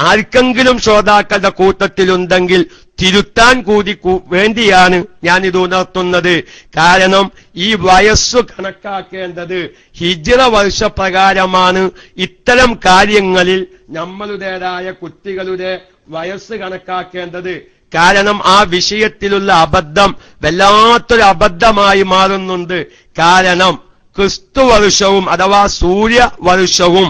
ആർക്കെങ്കിലും ശ്രോതാക്കളുടെ കൂട്ടത്തിലുണ്ടെങ്കിൽ തിരുത്താൻ കൂടി വേണ്ടിയാണ് ഞാനിത് ഉണർത്തുന്നത്. കാരണം ഈ വയസ്സു കണക്കാക്കേണ്ടത് ഹിജ്റ വർഷപ്രകാരമാണ്. ഇത്തരം കാര്യങ്ങളിൽ നമ്മളുടേതായ കുട്ടികളുടെ വയസ്സ് കണക്കാക്കേണ്ടത്. കാരണം ആ വിഷയത്തിലുള്ള അബദ്ധം വല്ലാത്തൊരു അബദ്ധമായി മാറുന്നുണ്ട്. കാരണം ക്രിസ്തുവർഷവും അഥവാ സൂര്യവർഷവും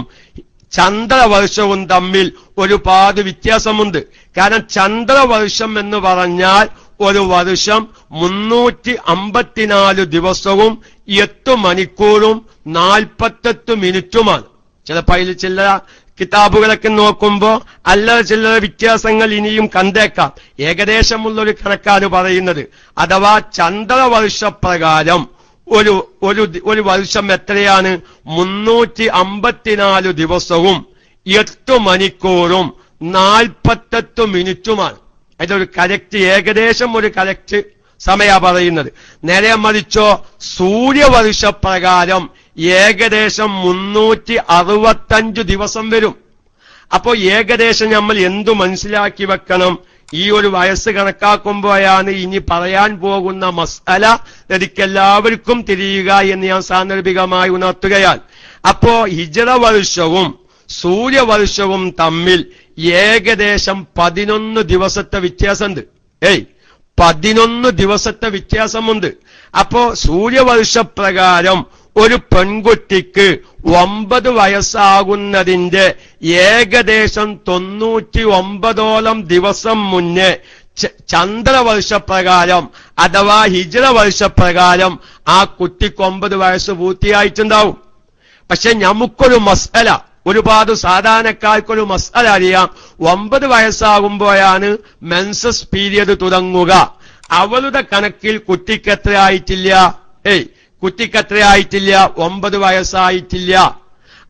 ചന്ദ്രവർഷവും തമ്മിൽ ഒരുപാട് വ്യത്യാസമുണ്ട്. കാരണം ചന്ദ്രവർഷം എന്ന് പറഞ്ഞാൽ ഒരു വർഷം 354 ദിവസവും 8 മണിക്കൂറും 48 മിനിറ്റുമാണ്. ചിലപ്പോൾ അതിൽ ചില കിതാബുകളൊക്കെ നോക്കുമ്പോ അല്ലാതെ ചില വ്യത്യാസങ്ങൾ ഇനിയും കണ്ടേക്കാം. ഏകദേശമുള്ളൊരു കണക്കാണ് പറയുന്നത്. അഥവാ ചന്ദ്രവർഷപ്രകാരം ഒരു വർഷം എത്രയാണ്? 354 ദിവസവും 8 മണിക്കൂറും 48 മിനിറ്റുമാണ്. അതിലൊരു കറക്റ്റ് ഏകദേശം ഒരു കറക്റ്റ് സമയ പറയുന്നത്. നേരെ മറിച്ചോ സൂര്യവർഷപ്രകാരം ഏകദേശം 365 ദിവസം വരും. അപ്പോ ഏകദേശം നമ്മൾ എന്തു മനസ്സിലാക്കി വെക്കണം? ഈ ഒരു വയസ്സ് കണക്കാക്കുമ്പോഴാണ് ഇനി പറയാൻ പോകുന്ന മസ്അല എനിക്കെല്ലാവർക്കും തിരിയുക എന്ന് ഞാൻ സാന്ദർഭികമായി ഉണർത്തുകയാണ്. അപ്പോ ഹിജ്റ വർഷവും സൂര്യവർഷവും തമ്മിൽ ഏകദേശം 11 ദിവസത്തെ വ്യത്യാസമുണ്ട്. 11 ദിവസത്തെ വ്യത്യാസമുണ്ട്. അപ്പോ സൂര്യവർഷപ്രകാരം ഒരു പെൺകുട്ടിക്ക് 9 വയസ്സാകുന്നതിന്റെ ഏകദേശം 99ഓളം ദിവസം മുന്നേ ചന്ദ്രവർഷപ്രകാരം അഥവാ ഹിജ്റ വർഷപ്രകാരം ആ കുട്ടിക്ക് 9 വയസ്സ് പൂർത്തിയായിട്ടുണ്ടാവും. പക്ഷെ നമുക്കൊരു മസ്അല, ഒരുപാട് സാധാരണക്കാർക്കൊരു മസ്അല അറിയാം. 9 വയസ്സാകുമ്പോഴാണ് മെൻസസ് പീരിയഡ് തുടങ്ങുക. അവളുടെ കണക്കിൽ കുട്ടിക്ക് എത്രയായിട്ടില്ല? കുട്ടിക്ക് എത്രയായിട്ടില്ല? 9 വയസ്സായിട്ടില്ല.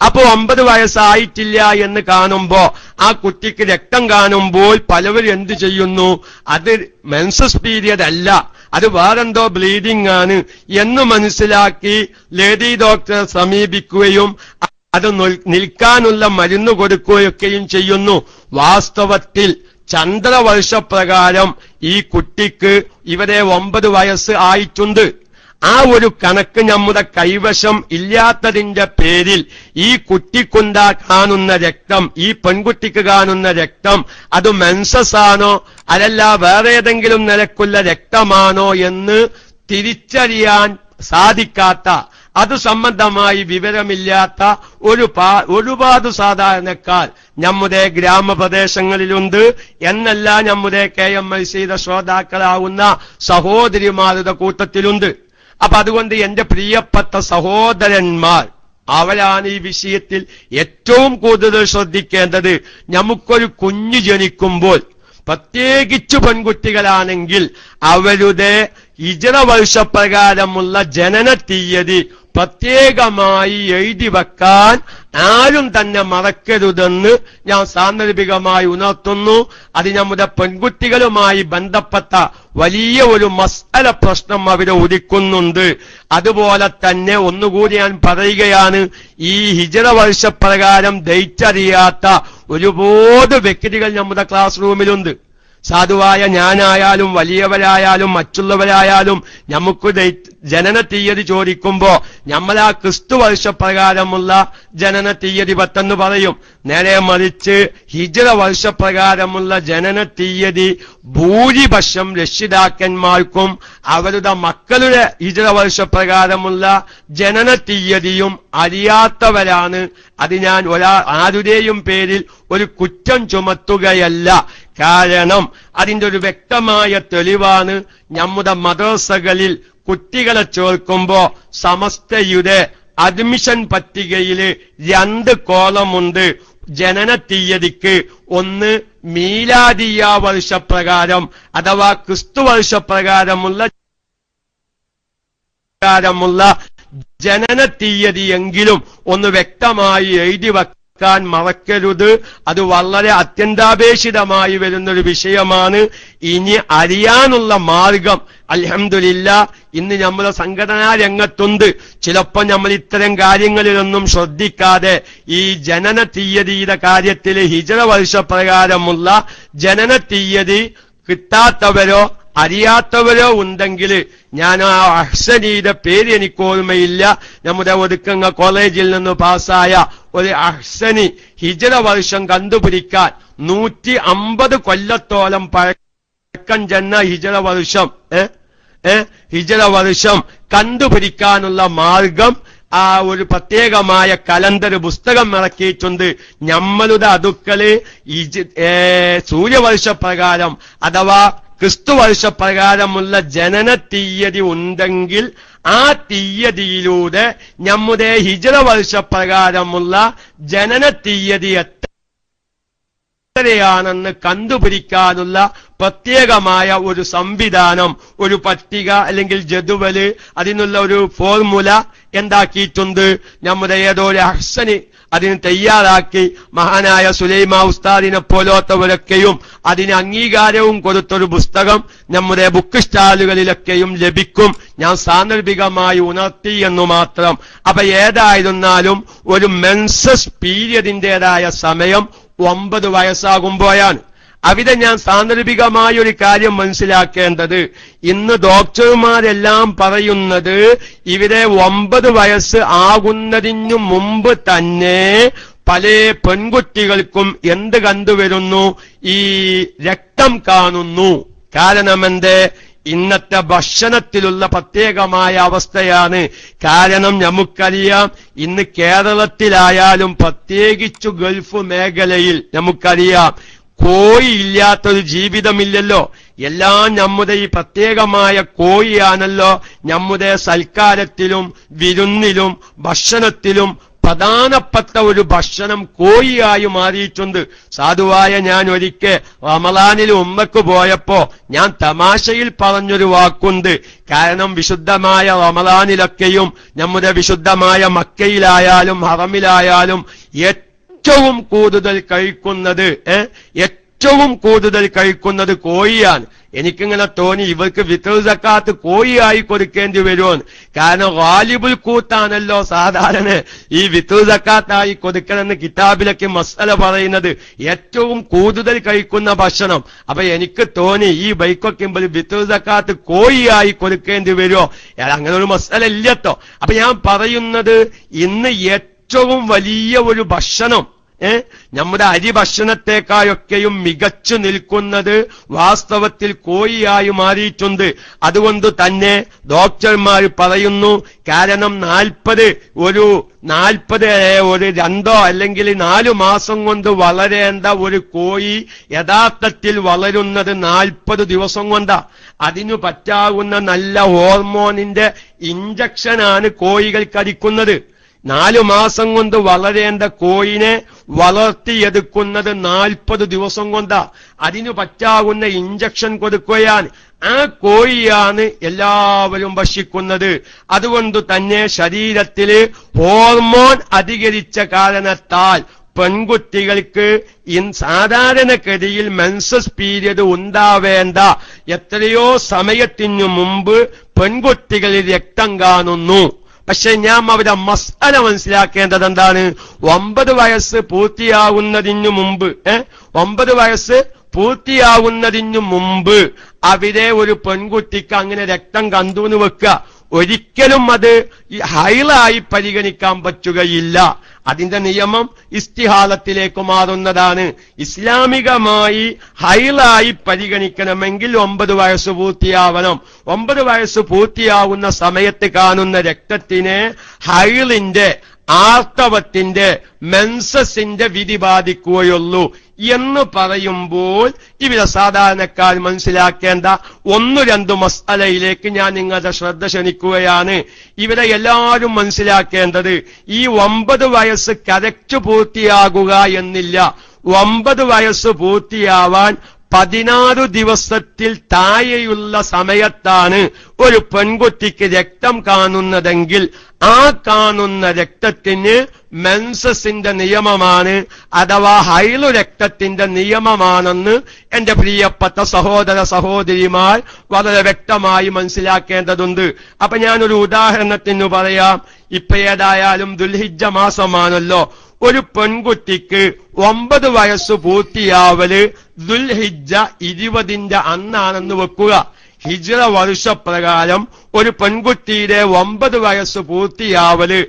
അപ്പോ 9 വയസ്സായിട്ടില്ല എന്ന് കാണുമ്പോ ആ കുട്ടിക്ക് രക്തം കാണുമ്പോൾ പലവരും എന്ത് ചെയ്യുന്നു? അത് മെൻസസ് പീരിയഡ് അല്ല, അത് വേറെന്തോ ബ്ലീഡിംഗ് ആണ് എന്ന് മനസ്സിലാക്കി ലേഡി ഡോക്ടറെ സമീപിക്കുകയും അത് നിൽക്കാനുള്ള മരുന്ന് കൊടുക്കുകയൊക്കെയും ചെയ്യുന്നു. വാസ്തവത്തിൽ ചന്ദ്രവർഷപ്രകാരം ഈ കുട്ടിക്ക് ഇവിടെ 9 വയസ്സ് ആയിട്ടുണ്ട്. ആ ഒരു കണക്ക് നമ്മുടെ കൈവശം ഇല്ലാത്തതിന്റെ പേരിൽ ഈ കുട്ടിക്കുണ്ടാ കാണുന്ന രക്തം, ഈ പെൺകുട്ടിക്ക് കാണുന്ന രക്തം അത് മെൻസസ് ആണോ അതല്ല വേറെ ഏതെങ്കിലും നിലക്കുള്ള രക്തമാണോ എന്ന് തിരിച്ചറിയാൻ സാധിക്കാത്ത, അത് സംബന്ധമായി വിവരമില്ലാത്ത ഒരുപാട് സാധാരണക്കാർ നമ്മുടെ ഗ്രാമപ്രദേശങ്ങളിലുണ്ട് എന്നല്ല നമ്മുടെ KMICയുടെ ശ്രോതാക്കളാവുന്ന സഹോദരിമാരുടെ കൂട്ടത്തിലുണ്ട്. അപ്പൊ അതുകൊണ്ട് എന്റെ പ്രിയപ്പെട്ട സഹോദരന്മാർ, അവരാണ് ഈ വിഷയത്തിൽ ഏറ്റവും കൂടുതൽ ശ്രദ്ധിക്കേണ്ടത്. നമുക്കൊരു കുഞ്ഞു ജനിക്കുമ്പോൾ, പ്രത്യേകിച്ചു പെൺകുട്ടികളാണെങ്കിൽ അവരുടെ ഹിജ്റ വർഷപ്രകാരമുള്ള ജനന തീയതി പ്രത്യേകമായി എഴുതി വെക്കാൻ ആരും തന്നെ മറക്കരുതെന്ന് ഞാൻ സാന്ദർഭികമായി ഉണർത്തുന്നു. അത് നമ്മുടെ പെൺകുട്ടികളുമായി ബന്ധപ്പെട്ട വലിയ ഒരു മസ്അല പ്രശ്നം അവരെ ഉദിക്കുന്നുണ്ട്. അതുപോലെ തന്നെ ഒന്നുകൂടി ഞാൻ പറയുകയാണ്, ഈ ഹിജ്റ വർഷപ്രകാരം ദയിച്ചറിയാത്ത ഒരുപാട് വ്യക്തികൾ നമ്മുടെ ക്ലാസ് റൂമിലുണ്ട്. സാധുവായ ഞാനായാലും വലിയവരായാലും മറ്റുള്ളവരായാലും നമുക്ക് ജനന തീയതി ചോദിക്കുമ്പോ നമ്മൾ ആ ക്രിസ്തു വർഷപ്രകാരമുള്ള ജനന തീയതി 10 പറയും. നേരെ മറിച്ച് ഹിജ്റ വർഷപ്രകാരമുള്ള ജനന തീയതി ഭൂരിപക്ഷം രക്ഷിതാക്കന്മാർക്കും അവരുടെ മക്കളുടെ ഹിജ്റ വർഷപ്രകാരമുള്ള ജനന തീയതിയും അറിയാത്തവരാണ്. അത് ഞാൻ ആരുടെയും പേരിൽ ഒരു കുറ്റം ചുമത്തുകയല്ല. കാരണം അതിന്റെ ഒരു വ്യക്തമായ തെളിവാണ് നമ്മുടെ മദ്രസകളിൽ കുട്ടികളെ ചേർക്കുമ്പോ സമസ്തയുടെ അഡ്മിഷൻ പട്ടികയില് 2 കോളമുണ്ട്. ജനന തീയതിക്ക് ഒന്ന് മീലാദിയ വർഷപ്രകാരം അഥവാ ക്രിസ്തു വർഷപ്രകാരമുള്ള ജനന തീയതിയെങ്കിലും ഒന്ന് വ്യക്തമായി എഴുതി വെക്കാൻ മറക്കരുത്. അത് വളരെ അത്യന്താപേക്ഷിതമായി വരുന്നൊരു വിഷയമാണ്. ഇനി അറിയാനുള്ള മാർഗം അൽഹംദുലില്ലാഹ് ഇന്ന് നമ്മുടെ സംഘടനാ രംഗത്തുണ്ട്. ചിലപ്പോൾ നമ്മൾ ഇത്തരം കാര്യങ്ങളിലൊന്നും ശ്രദ്ധിക്കാതെ ഈ ജനന തീയതിയുടെ കാര്യത്തിൽ ഹിജ്റ വർഷപ്രകാരമുള്ള ജനന തീയതി കിട്ടാത്തവരോ അറിയാത്തവരോ ഉണ്ടെങ്കിൽ, ഞാൻ ആ അഹ്സനിയുടെ പേര് എനിക്ക് ഓർമ്മയില്ല, നമ്മുടെ ഒതുക്കങ്ങ കോളേജിൽ നിന്ന് പാസ്സായ ഒരു അഹ്സനി ഹിജ്റ വർഷം കണ്ടുപിടിക്കാൻ 150 കൊല്ലത്തോളം പഴക്കം ചെന്ന ഹിജ്റ വർഷം കണ്ടുപിടിക്കാനുള്ള മാർഗം ആ ഒരു പ്രത്യേകമായ കലണ്ടർ പുസ്തകം ഇറക്കിയിട്ടുണ്ട്. നമ്മളുടെ അടുക്കള് സൂര്യവർഷപ്രകാരം അഥവാ ക്രിസ്തുവർഷപ്രകാരമുള്ള ജനന തീയതി ഉണ്ടെങ്കിൽ ആ തീയതിയിലൂടെ നമ്മുടെ ഹിജ്റ വർഷപ്രകാരമുള്ള ജനന തീയതി എത്രയാണെന്ന് കണ്ടുപിടിക്കാനുള്ള പ്രത്യേകമായ ഒരു സംവിധാനം, ഒരു പട്ടിക അല്ലെങ്കിൽ ജദുവല്, അതിനുള്ള ഒരു ഫോർമുല എന്താക്കിയിട്ടുണ്ട്. നമ്മുടെ ഏതോ ഒരു അഹ്സനി അതിന് തയ്യാറാക്കി മഹാനായ സുലൈമാ ഉസ്താദിനെ പോലത്തവരൊക്കെയും അതിന് അംഗീകാരവും കൊടുത്തൊരു പുസ്തകം നമ്മുടെ ബുക്ക് സ്റ്റാളുകളിലൊക്കെയും ലഭിക്കും. ഞാൻ സാന്ദർഭികമായി ഉണർത്തി എന്നു മാത്രം. അപ്പൊ ഏതായിരുന്നാലും ഒരു മെൻസസ് പീരിയഡിന്റേതായ സമയം 9 വയസ്സാകുമ്പോഴാണ്. അവിടെ ഞാൻ സാന്ദർഭികമായ ഒരു കാര്യം മനസ്സിലാക്കേണ്ടത്, ഇന്ന് ഡോക്ടർമാരെല്ലാം പറയുന്നത് ഇവിടെ 9 വയസ്സ് ആകുന്നതിനു മുമ്പ് തന്നെ പല പെൺകുട്ടികൾക്കും എന്ത് കണ്ടുവരുന്നു, ഈ രക്തം കാണുന്നു. കാരണമെന്ത്? ഇന്നത്തെ ഭക്ഷണത്തിലുള്ള പ്രത്യേകമായ അവസ്ഥയാണ്. കാരണം നമുക്കറിയാം, ഇന്ന് കേരളത്തിലായാലും പ്രത്യേകിച്ചു ഗൾഫ് മേഖലയിൽ നമുക്കറിയാം, കോഴിയില്ലാത്തൊരു ജീവിതമില്ലല്ലോ. എല്ലാം നമ്മുടെ ഈ പ്രത്യേകമായ കോഴിയാണല്ലോ നമ്മുടെ സൽക്കാരത്തിലും വിരുന്നിലും ഭക്ഷണത്തിലും പ്രധാനപ്പെട്ട ഒരു ഭക്ഷണം കോഴിയായി മാറിയിട്ടുണ്ട്. സാധുവായ ഞാൻ ഒരിക്കൽ റമളാനിൽ ഉമ്മക്ക് പോയപ്പോ ഞാൻ തമാശയിൽ പറഞ്ഞൊരു വാക്കുണ്ട്. കാരണം വിശുദ്ധമായ റമളാനിലൊക്കെയും നമ്മുടെ വിശുദ്ധമായ മക്കയിലായാലും ഹറമിലായാലും ഏറ്റവും കൂടുതൽ കഴിക്കുന്നത് കോഴിയാണ്. എനിക്കിങ്ങനെ തോന്നി ഇവർക്ക് ഫിത്ർ സക്കാത്ത് കോഴിയായി കൊടുക്കേണ്ടി വരുമെന്ന്. കാരണം ഗാലിബുൽ കൂത്താണല്ലോ സാധാരണ ഈ ഫിത്ർ സക്കാത്തായി കൊടുക്കണമെന്ന് കിതാബിലൊക്കെ മസ്അല പറയുന്നത്, ഏറ്റവും കൂടുതൽ കഴിക്കുന്ന ഭക്ഷണം. അപ്പൊ എനിക്ക് തോന്നി ഈ ബൈക്കൊക്കെ ഫിത്ർ സക്കാത്ത് കോഴിയായി കൊടുക്കേണ്ടി വരുമോ? അങ്ങനെ ഒരു മസ്അല ഇല്ലട്ടോ. അപ്പൊ ഞാൻ പറയുന്നത്, ഇന്ന് ഏറ്റവും വലിയ ഒരു ഭക്ഷണം നമ്മുടെ അരി ഭക്ഷണത്തെക്കായൊക്കെയും മികച്ചു നിൽക്കുന്നത് വാസ്തവത്തിൽ കോഴിയായി മാറിയിട്ടുണ്ട്. അതുകൊണ്ട് തന്നെ ഡോക്ടർമാർ പറയുന്നു, കാരണം 40 ഒരു 2 അല്ലെങ്കിൽ 4 മാസം കൊണ്ട് വളരേണ്ട ഒരു കോഴി യഥാർത്ഥത്തിൽ വളരുന്നത് 40 ദിവസം കൊണ്ടാ. അതിനു പറ്റാവുന്ന നല്ല ഹോർമോണിന്റെ ഇഞ്ചക്ഷനാണ് കോഴികൾക്ക് അടിക്കുന്നത്. 4 മാസം കൊണ്ട് വളരേണ്ട കോഴിനെ വളർത്തിയെടുക്കുന്നത് 40 ദിവസം കൊണ്ടാ. അതിനു പറ്റാവുന്ന ഇഞ്ചക്ഷൻ കൊടുക്കുകയാണ്. ആ കോഴിയാണ് എല്ലാവരും ഭക്ഷിക്കുന്നത്. അതുകൊണ്ട് തന്നെ ശരീരത്തില് ഹോർമോൺ അധികരിച്ച കാരണത്താൽ പെൺകുട്ടികൾക്ക് സാധാരണഗതിയിൽ മെൻസസ് പീരിയഡ് ഉണ്ടാവേണ്ട എത്രയോ സമയത്തിനു മുമ്പ് പെൺകുട്ടികളിൽ രക്തം കാണുന്നു. പക്ഷെ ഞാൻ അവരുടെ മസ്അല മനസ്സിലാക്കേണ്ടത് എന്താണ്? 9 വയസ്സ് പൂർത്തിയാവുന്നതിനു മുമ്പ് അവിടെ ഒരു പെൺകുട്ടിക്ക് അങ്ങനെ രക്തം കണ്ടു എന്ന് വെക്കുക, ഒരിക്കലും അത് ഹൈളായി പരിഗണിക്കാൻ പറ്റുകയില്ല. അതിന്റെ നിയമം ഇസ്തിഹാലത്തിലേക്ക് മാറുന്നതാണ്. ഇസ്ലാമികമായി ഹൈളായി പരിഗണിക്കണമെങ്കിൽ 9 വയസ്സ് പൂർത്തിയാവണം. 9 വയസ്സ് പൂർത്തിയാവുന്ന സമയത്ത് കാണുന്ന രക്തത്തിന് ഹൈളിന്റെ, ആർത്തവത്തിന്റെ, മെൻസസിന്റെ വിധി ബാധിക്കുകയുള്ളൂ എന്ന് പറയുമ്പോൾ ഇവിടെ സാധാരണക്കാർ മനസ്സിലാക്കേണ്ട 1-2 മസ്അലയിലേക്ക് ഞാൻ നിങ്ങളുടെ ശ്രദ്ധ ക്ഷണിക്കുകയാണ്. ഇവിടെ എല്ലാവരും മനസ്സിലാക്കേണ്ടത്, ഈ 9 വയസ്സ് കറക്റ്റ് പൂർത്തിയാകുക എന്നില്ല. 9 വയസ്സ് പൂർത്തിയാവാൻ 16 ദിവസത്തിൽ താഴെയുള്ള സമയത്താണ് ഒരു പെൺകുട്ടിക്ക് രക്തം കാണുന്നതെങ്കിൽ ആ കാണുന്ന രക്തത്തിന് മെൻസസിന്റെ നിയമമാണ്, അഥവാ ഹൈളു രക്തത്തിന്റെ നിയമമാണെന്ന് എന്റെ പ്രിയപ്പെട്ട സഹോദര സഹോദരിമാർ വളരെ വ്യക്തമായി മനസ്സിലാക്കേണ്ടതുണ്ട്. അപ്പൊ ഞാനൊരു ഉദാഹരണത്തിന് പറയാം. ഇപ്പൊ ഏതായാലും ദുൽഹിജ്ജ മാസമാണല്ലോ. ഒരു പെൺകുട്ടിക്ക് 9 വയസ്സ് പൂർത്തിയാവല് ദുൽഹിജ്ജ 20 അന്നാണെന്ന് വെക്കുക. ഹിജ്റ വർഷപ്രകാരം ഒരു പെൺകുട്ടിയുടെ 9 വയസ്സ് പൂർത്തിയാവല്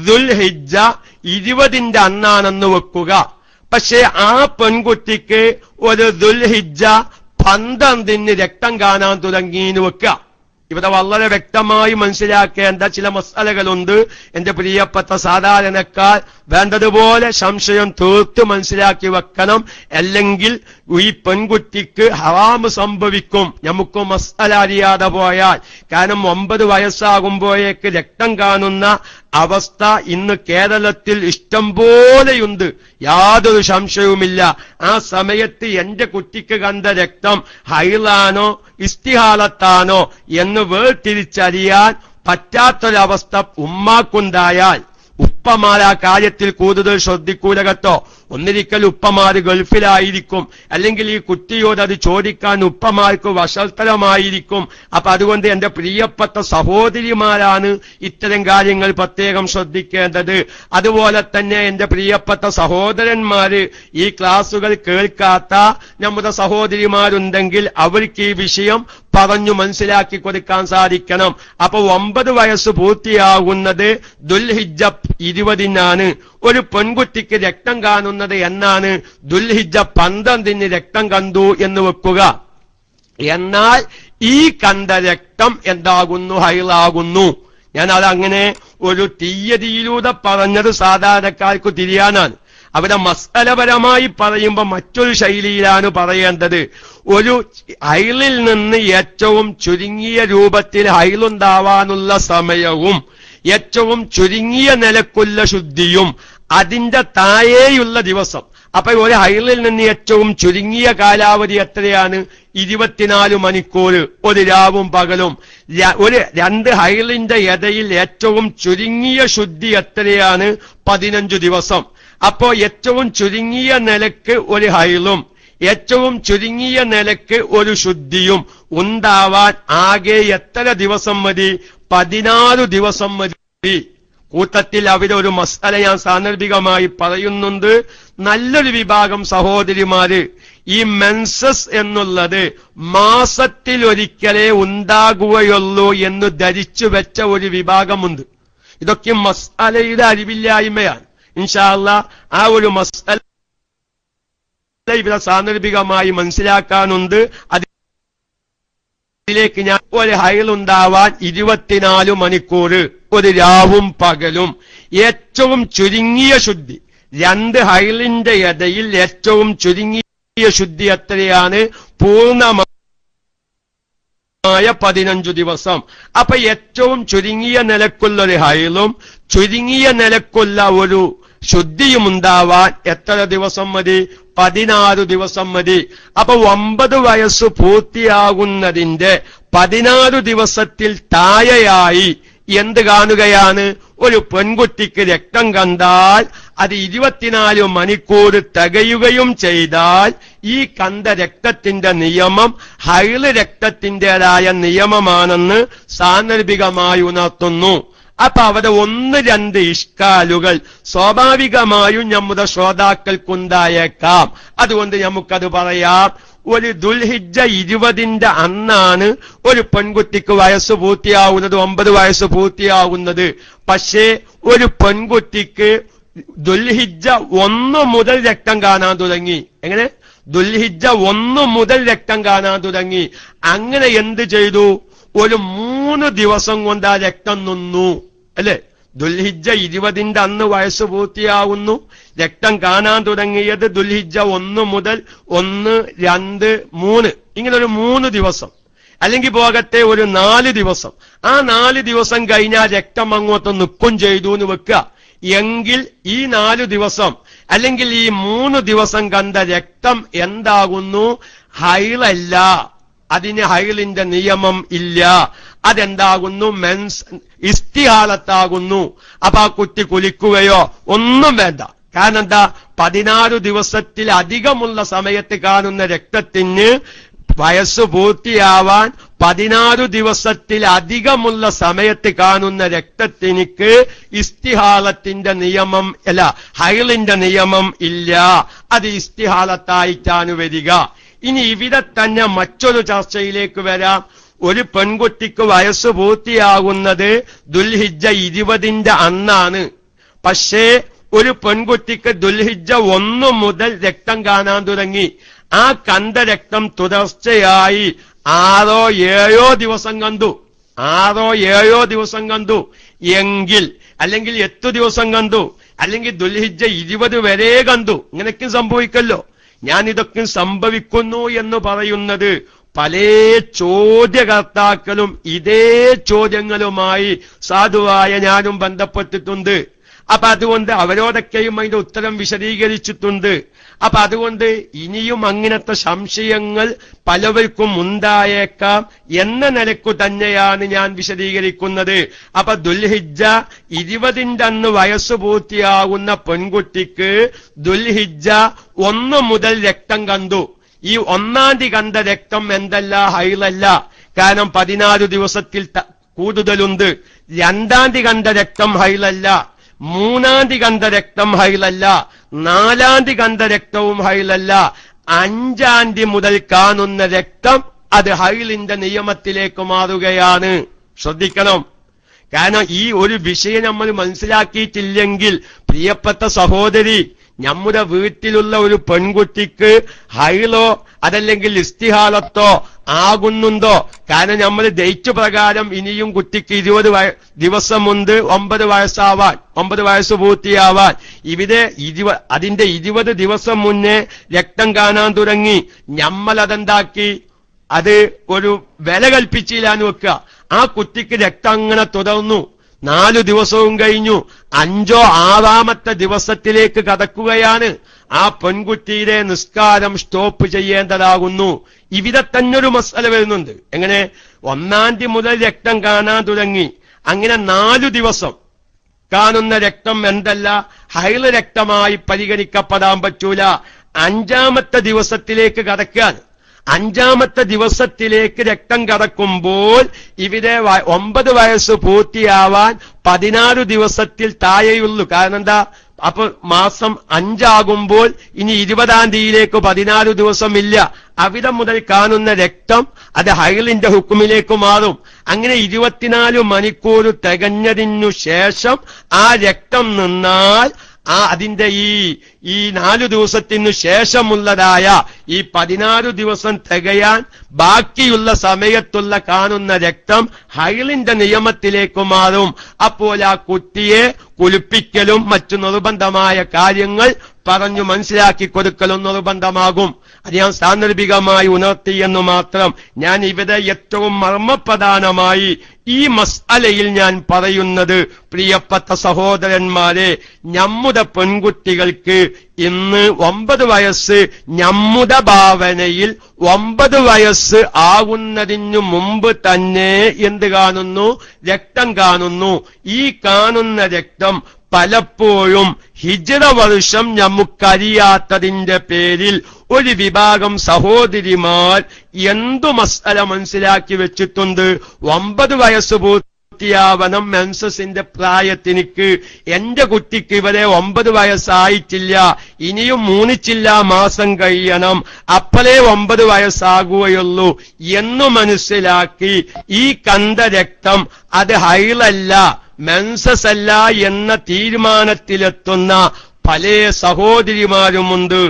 ദുൽഹിജ്ജ 20 അന്നാണെന്ന് വെക്കുക. പക്ഷെ ആ പെൺകുട്ടിക്ക് ഒരു ദുൽഹിജ്ജ 12 രക്തം കാണാൻ തുടങ്ങിയെന്ന് വെക്കുക. ഇവിടെ വളരെ വ്യക്തമായി മനസ്സിലാക്കേണ്ട ചില മസാലകളുണ്ട്. എന്റെ പ്രിയപ്പെട്ട സാധാരണക്കാർ വേണ്ടതുപോലെ സംശയം തീർത്ത് മനസ്സിലാക്കി വെക്കണം. അല്ലെങ്കിൽ ഈ പെൺകുട്ടിക്ക് ഹറാമ് സംഭവിക്കും, നമുക്ക് മസാല അറിയാതെ പോയാൽ. കാരണം 9 വയസ്സാകുമ്പോഴേക്ക് രക്തം കാണുന്ന അവസ്ഥ ഇന്ന് കേരളത്തിൽ ഇഷ്ടം പോലെയുണ്ട്, യാതൊരു സംശയവുമില്ല. ആ സമയത്ത് എന്റെ കുട്ടിക്ക് കണ്ട രക്തം ഹൈലാനോ ഇസ്തിഹാലത്താണോ എന്ന് വേർതിരിച്ചറിയാൻ പറ്റാത്തൊരവസ്ഥ ഉമ്മാക്കുണ്ടായാൽ ഉപ്പമാർ ആ കാര്യത്തിൽ കൂടുതൽ ശ്രദ്ധിക്കൂല കേട്ടോ. ഒന്നിരിക്കൽ ഉപ്പമാര് ഗൾഫിലായിരിക്കും, അല്ലെങ്കിൽ ഈ കുട്ടിയോട് അത് ചോദിക്കാൻ ഉപ്പമാർക്ക് വഷൾത്തരമായിരിക്കും. അപ്പൊ അതുകൊണ്ട് എന്റെ പ്രിയപ്പെട്ട സഹോദരിമാരാണ് ഇത്തരം കാര്യങ്ങൾ പ്രത്യേകം ശ്രദ്ധിക്കേണ്ടത്. അതുപോലെ തന്നെ എന്റെ പ്രിയപ്പെട്ട സഹോദരന്മാര്, ഈ ക്ലാസുകൾ കേൾക്കാത്ത നമ്മുടെ സഹോദരിമാരുണ്ടെങ്കിൽ അവർക്ക് ഈ വിഷയം പറഞ്ഞു മനസ്സിലാക്കി കൊടുക്കാൻ സാധിക്കണം. അപ്പൊ 9 വയസ്സ് പൂർത്തിയാകുന്നത് ദുൽഹിജ്ജ 20 ഒരു പെൺകുട്ടിക്ക് രക്തം കാണുന്നത് എന്നാണ്? ദുൽഹിജ്ജ 12 രക്തം കണ്ടു എന്ന് വെക്കുക. എന്നാൽ ഈ കണ്ട രക്തം എന്താകുന്നു? ഹൈലാകുന്നു. ഞാൻ അതങ്ങനെ ഒരു തീയതിയിലൂടെ പറഞ്ഞത് സാധാരണക്കാർക്ക് തിരിയാനാണ്. അവിടെ മസ്അലപരമായി പറയുമ്പോൾ മറ്റൊരു ശൈലിയിലാണ് പറയേണ്ടത്. ഒരു ഹൈലിൽ നിന്ന് ഏറ്റവും ചുരുങ്ങിയ രൂപത്തിൽ ഹൈലുണ്ടാവാനുള്ള സമയവും ഏറ്റവും ചുരുങ്ങിയ നിലക്കുള്ള ശുദ്ധിയും അതിന്റെ താഴെയുള്ള ദിവസം. അപ്പൊ ഒരു ഹൈലിൽ നിന്ന് ഏറ്റവും ചുരുങ്ങിയ കാലാവധി എത്രയാണ്? 24 മണിക്കൂർ, ഒരു രാവും പകലും. ഒരു 2 ഹൈലിന്റെ ഇടയിൽ ഏറ്റവും ചുരുങ്ങിയ ശുദ്ധി എത്രയാണ്? 15 ദിവസം. അപ്പോ ഏറ്റവും ചുരുങ്ങിയ നിലക്ക് ഒരു ഹൈലും ഏറ്റവും ചുരുങ്ങിയ നിലക്ക് ഒരു ശുദ്ധിയും ഉണ്ടാവാൻ ആകെ എത്ര ദിവസം മതി? 16 ദിവസം മതി. കൂട്ടത്തിൽ അവിടെ ഒരു മസാല ഞാൻ സാന്ദർഭികമായി പറയുന്നുണ്ട്. നല്ലൊരു വിഭാഗം സഹോദരിമാര് ഈ മെൻസസ് എന്നുള്ളത് മാസത്തിലൊരിക്കലേ ഉണ്ടാകുകയുള്ളൂ എന്ന് ധരിച്ചു വെച്ച ഒരു വിഭാഗമുണ്ട്. ഇതൊക്കെ മസാലയുടെ അറിവില്ലായ്മയാണ്. ഇൻഷാ അല്ലാഹ് ആ ഒരു മസാല ഇവിടെ സാന്ദർഭികമായി മനസ്സിലാക്കാനുണ്ട്. അതിലേക്ക് ഞാൻ ഒരു ഹൈലുണ്ടാവാൻ 24 മണിക്കൂർ, ഒരു രാവും പകലും, ഏറ്റവും ചുരുങ്ങിയ ശുദ്ധി 2 ഹൈലിന്റെ ഇടയിൽ ഏറ്റവും ചുരുങ്ങിയ ശുദ്ധി എത്രയാണ്? പൂർണ്ണമായ 15 ദിവസം. അപ്പൊ ഏറ്റവും ചുരുങ്ങിയ നിലക്കുള്ള ഒരു ഹൈലും ചുരുങ്ങിയ നിലക്കുള്ള ഒരു ശുദ്ധിയും ഉണ്ടാവാൻ എത്ര ദിവസം മതി? 16 ദിവസം മതി. അപ്പൊ 9 വയസ്സ് പൂർത്തിയാകുന്നതിന്റെ 16 ദിവസത്തിൽ താഴെയായി എന്ത് കാണുകയാണ്? ഒരു പെൺകുട്ടിക്ക് രക്തം കണ്ടാൽ അത് 24 മണിക്കൂർ തികയുകയും ചെയ്താൽ ഈ കണ്ട രക്തത്തിന്റെ നിയമം ഹൈള് രക്തത്തിൻ്റെതായ നിയമമാണെന്ന് സാന്ദർഭികമായി ഉണർത്തുന്നു. അപ്പൊ അവിടെ 1-2 ഇഷ്കാലുകൾ സ്വാഭാവികമായും നമ്മുടെ ശ്രോതാക്കൾക്കുണ്ടായേക്കാം. അതുകൊണ്ട് നമുക്കത് പറയാം. ഒരു ദുൽഹിജ്ജ 20 അന്നാണ് ഒരു പെൺകുട്ടിക്ക് വയസ്സ് പൂർത്തിയാവുന്നത്, 9 വയസ്സ് പൂർത്തിയാവുന്നത്. പക്ഷേ ഒരു പെൺകുട്ടിക്ക് ദുൽഹിജ്ജ 1 മുതൽ രക്തം കാണാൻ തുടങ്ങി. എങ്ങനെ? ദുൽഹിജ്ജ 1 മുതൽ രക്തം കാണാൻ തുടങ്ങി. അങ്ങനെ എന്ത് ചെയ്തു? ഒരു 3 ദിവസം കൊണ്ട് ആ രക്തം നിന്നു, അല്ലെ? ദുൽഹിജ്ജ 20 അന്ന് വയസ്സ് പൂർത്തിയാവുന്നു. രക്തം കാണാൻ തുടങ്ങിയത് ദുൽഹിജ്ജ 1 മുതൽ 1, 2, 3 ഇങ്ങനെ ഒരു 3 ദിവസം, അല്ലെങ്കിൽ പോകട്ടെ ഒരു 4 ദിവസം. ആ 4 ദിവസം കഴിഞ്ഞാൽ രക്തം അങ്ങോട്ട് നിൽക്കും ചെയ്തു എന്ന് വെക്കുക. എങ്കിൽ ഈ 4 ദിവസം അല്ലെങ്കിൽ ഈ 3 ദിവസം കണ്ട രക്തം എന്താകുന്നു? ഹൈളല്ല. അതിന് ഹൈളിന്റെ നിയമം ഇല്ല. അതെന്താകുന്നു? ഇസ്തിഹാലത്താകുന്നു. അപ്പൊ ആ കുട്ടി കുലിക്കുകയോ ഒന്നും വേണ്ട. കാരണം എന്താ? 16 ദിവസത്തിൽ അധികമുള്ള സമയത്ത് കാണുന്ന രക്തത്തിന് വയസ്സ് പൂർത്തിയാവാൻ 16 ദിവസത്തിലധികമുള്ള സമയത്ത് കാണുന്ന രക്തത്തിനിക്ക് ഇസ്തിഹാലത്തിന്റെ നിയമം ഹൈളിന്റെ നിയമം ഇല്ല. അത് ഇസ്തിഹാലത്തായിട്ടാണ് വരിക. ഇനി ഇവിടെ തന്നെ മറ്റൊരു ചർച്ചയിലേക്ക് വരാം. ഒരു പെൺകുട്ടിക്ക് വയസ്സ് പൂർത്തിയാകുന്നത് ദുൽഹിജ്ജ 20 അന്നാണ്. പക്ഷേ ഒരു പെൺകുട്ടിക്ക് ദുൽഹിജ്ജ 1 മുതൽ രക്തം കാണാൻ തുടങ്ങി. ആ കണ്ട രക്തം തുടർച്ചയായി 6-7 ദിവസം കണ്ടു. 6-7 ദിവസം കണ്ടു എങ്കിൽ, അല്ലെങ്കിൽ 8 ദിവസം കണ്ടു, അല്ലെങ്കിൽ ദുൽഹിജ്ജ 20 വരെ കണ്ടു. ഇങ്ങനെയൊക്കെ സംഭവിക്കല്ലോ. ഞാൻ ഇതൊക്കെ സംഭവിക്കുന്നു എന്ന് പറയുന്നത് പല ചോദ്യകർത്താക്കളും ഇതേ ചോദ്യങ്ങളുമായി സാധുവായ ഞാനും ബന്ധപ്പെട്ടിട്ടുണ്ട്. അപ്പൊ അതുകൊണ്ട് അവരോടൊക്കെയും അതിന്റെ ഉത്തരം വിശദീകരിച്ചിട്ടുണ്ട്. അപ്പൊ അതുകൊണ്ട് ഇനിയും അങ്ങനത്തെ സംശയങ്ങൾ പലവർക്കും ഉണ്ടായേക്കാം എന്ന നിലക്കു തന്നെയാണ് ഞാൻ വിശദീകരിക്കുന്നത്. അപ്പൊ ദുൽഹിജ്ജ 20 അന്ന് വയസ്സ് പൂർത്തിയാകുന്ന പെൺകുട്ടിക്ക് ദുൽഹിജ്ജ 1 മുതൽ രക്തം കണ്ടു. ഈ 1-ാം തീയതി കണ്ട രക്തം എന്തല്ല, ഹൈളല്ല. കാരണം 16 ദിവസത്തിൽ കൂടുതലുണ്ട്. 2-ാം തീയതി കണ്ട രക്തം ഹൈളല്ല. 3-ാം തീയതി കണ്ട രക്തം ഹൈളല്ല. 4-ാം തീയതി കണ്ട രക്തവും ഹൈളല്ല. 5-ാം തീയതി മുതൽ കാണുന്ന രക്തം അത് ഹൈളിന്റെ നിയമത്തിലേക്ക് മാറുകയാണ്. ശ്രദ്ധിക്കണം. കാരണം ഈ ഒരു വിഷയം നമ്മൾ മനസ്സിലാക്കിയിട്ടില്ലെങ്കിൽ, പ്രിയപ്പെട്ട സഹോദരി, നമ്മുടെ വീട്ടിലുള്ള ഒരു പെൺകുട്ടിക്ക് ഹൈളോ അതല്ലെങ്കിൽ ഇസ്തിഹാലത്തോ ആകുന്നുണ്ടോ? കാരണം നമ്മൾ ഡേറ്റ് പ്രകാരം ഇനിയും കുട്ടിക്ക് 20 ദിവസമുണ്ട് 9 വയസ്സാവാൻ, 9 വയസ്സ് പൂർത്തിയാവാൻ. ഇവിടെ അതിന്റെ 20 ദിവസം മുന്നേ രക്തം കാണാൻ തുടങ്ങി. നമ്മൾ അതെന്താക്കി, അത് ഒരു വില കൽപ്പിച്ചില്ലാന്ന് വെക്കുക. ആ കുട്ടിക്ക് രക്തം അങ്ങനെ തുടർന്നു. 4 ദിവസവും കഴിഞ്ഞു. 5-ഓ 6-ാമത്തെ ദിവസത്തിലേക്ക് കടക്കുകയാണ്. ആ പെൺകുട്ടിയുടെ നിസ്കാരം സ്റ്റോപ്പ് ചെയ്യേണ്ടതാകുന്നു. ഇവിടെ തന്നെ ഒരു മസല വരുന്നുണ്ട്. എങ്ങനെ? 1-ാം തീയതി മുതൽ രക്തം കാണാൻ തുടങ്ങി. അങ്ങനെ 4 ദിവസം കാണുന്ന രക്തം എന്തല്ല, ഹൈള് രക്തമായി പരിഗണിക്കപ്പെടാൻ പറ്റൂല. 5-ാമത്തെ ദിവസത്തിലേക്ക് കടക്കാൻ, 5-ാമത്തെ ദിവസത്തിലേക്ക് രക്തം കടക്കുമ്പോൾ ഇവിടെ 9 വയസ്സ് പൂർത്തിയാവാൻ 16 ദിവസത്തിൽ താഴെയുള്ളൂ. കാരണം എന്താ? അപ്പൊ മാസം 5 ആകുമ്പോൾ ഇനി 20-ാം തീയതിയിലേക്ക് 16 ദിവസമില്ല. അവിടെ മുതൽ കാണുന്ന രക്തം അത് ഹൈളിന്റെ ഹുക്കുമിലേക്ക് മാറും. അങ്ങനെ 24 മണിക്കൂർ തികഞ്ഞതിനു ശേഷം ആ രക്തം നിന്നാൽ അതിന്റെ ഈ 4 ദിവസത്തിനു ശേഷമുള്ളതായ ഈ 16 ദിവസം തികയാൻ ബാക്കിയുള്ള സമയത്തുള്ള കാണുന്ന രക്തം ഹൈളിന്റെ നിയമത്തിലേക്ക് മാറും. അപ്പോൾ ആ കുട്ടിയെ കുളിപ്പിക്കലും മറ്റു നിർബന്ധമായ കാര്യങ്ങൾ പറഞ്ഞു മനസ്സിലാക്കി കൊടുക്കലും നിർബന്ധമാകും. അത് ഞാൻ സാന്ദർഭികമായി ഉണർത്തിയെന്നു മാത്രം. ഞാൻ ഇവിടെ ഏറ്റവും മർമ്മപ്രധാനമായി ഈ മസ്അലയിൽ ഞാൻ പറയുന്നത്, പ്രിയപ്പെട്ട സഹോദരന്മാരെ, നമ്മുടെ പെൺകുട്ടികൾക്ക് ഇന്ന് 9 വയസ്സ്, നമ്മുടെ ഭാവനയിൽ 9 വയസ്സ് ആകുന്നതിനു മുമ്പ് തന്നെ എന്ത് കാണുന്നു? രക്തം കാണുന്നു. ഈ കാണുന്ന രക്തം പലപ്പോഴും ഹിജ്റ വർഷം നമുക്കറിയാത്തതിന്റെ പേരിൽ ഒരു വിഭാഗം സഹോദരിമാർ എന്തു മസ്അല മനസ്സിലാക്കി വെച്ചിട്ടുണ്ട്. 9 വയസ്സ് പൂർത്തിയാവണം മെൻസസിന്റെ പ്രായത്തിനിക്ക്. എന്റെ കുട്ടിക്ക് ഇവരെ 9 വയസ്സായിട്ടില്ല, ഇനിയും 3 മാസം കഴിയണം, അപ്പോഴേ 9 വയസ്സാകുകയുള്ളൂ എന്നു മനസ്സിലാക്കി ഈ കണ്ട രക്തം അത് ഹൈളല്ല, മെൻസസ് അല്ല എന്ന തീരുമാനത്തിലെത്തുന്ന പല സഹോദരിമാരുമുണ്ട്.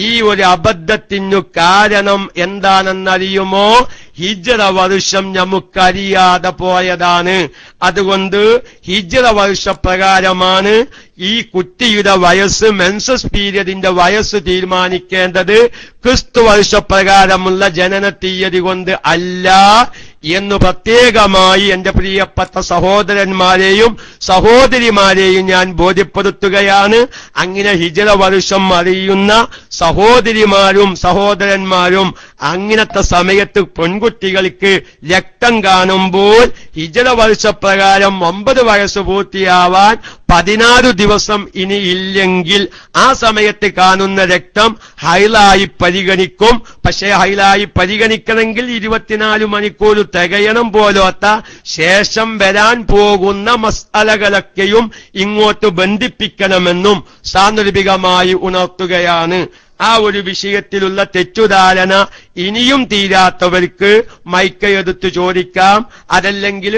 ഈ ഒരു അബദ്ധത്തിനു കാരണം എന്താണെന്നറിയുമോ? ഹിജ്റ വർഷം നമുക്കറിയാതെ പോയതാണ്. അതുകൊണ്ട് ഹിജ്റ വർഷപ്രകാരമാണ് ഈ കുട്ടിയുടെ വയസ്സ്, മെൻസസ് പീരിയഡിന്റെ വയസ്സ് തീരുമാനിക്കേണ്ടത്. ക്രിസ്തു വർഷപ്രകാരമുള്ള ജനന തീയതി കൊണ്ട് അല്ല എന്ന് പ്രത്യേകമായി എന്റെ പ്രിയപ്പെട്ട സഹോദരന്മാരെയും സഹോദരിമാരെയും ഞാൻ ബോധ്യപ്പെടുത്തുകയാണ്. അങ്ങനെ ഹിജ്റ വർഷം അറിയുന്ന സഹോദരിമാരും സഹോദരന്മാരും അങ്ങനത്തെ സമയത്ത് പെൺകുട്ടികൾക്ക് രക്തം കാണുമ്പോൾ ഹിജ്റ വർഷപ്രകാരം 9 വയസ്സ് പൂർത്തിയാവാൻ 16 ദിവസം ഇനി ഇല്ലെങ്കിൽ ആ സമയത്ത് കാണുന്ന രക്തം ഹൈളായി പരിഗണിക്കും. പക്ഷേ ഹൈലായി പരിഗണിക്കണമെങ്കിൽ 24 മണിക്കൂർ തികയണം പോലോത്ത ശേഷം വരാൻ പോകുന്ന മസ്അലകളൊക്കെയും ഇങ്ങോട്ട് ബന്ധിപ്പിക്കണമെന്നും സാന്ദർഭികമായി ഉണർത്തുകയാണ്. ആ ഒരു വിഷയത്തിലുള്ള തെറ്റുധാരണ ഇനിയും തീരാത്തവർക്ക് മൈക്കെടുത്ത് ചോദിക്കാം, അതല്ലെങ്കിൽ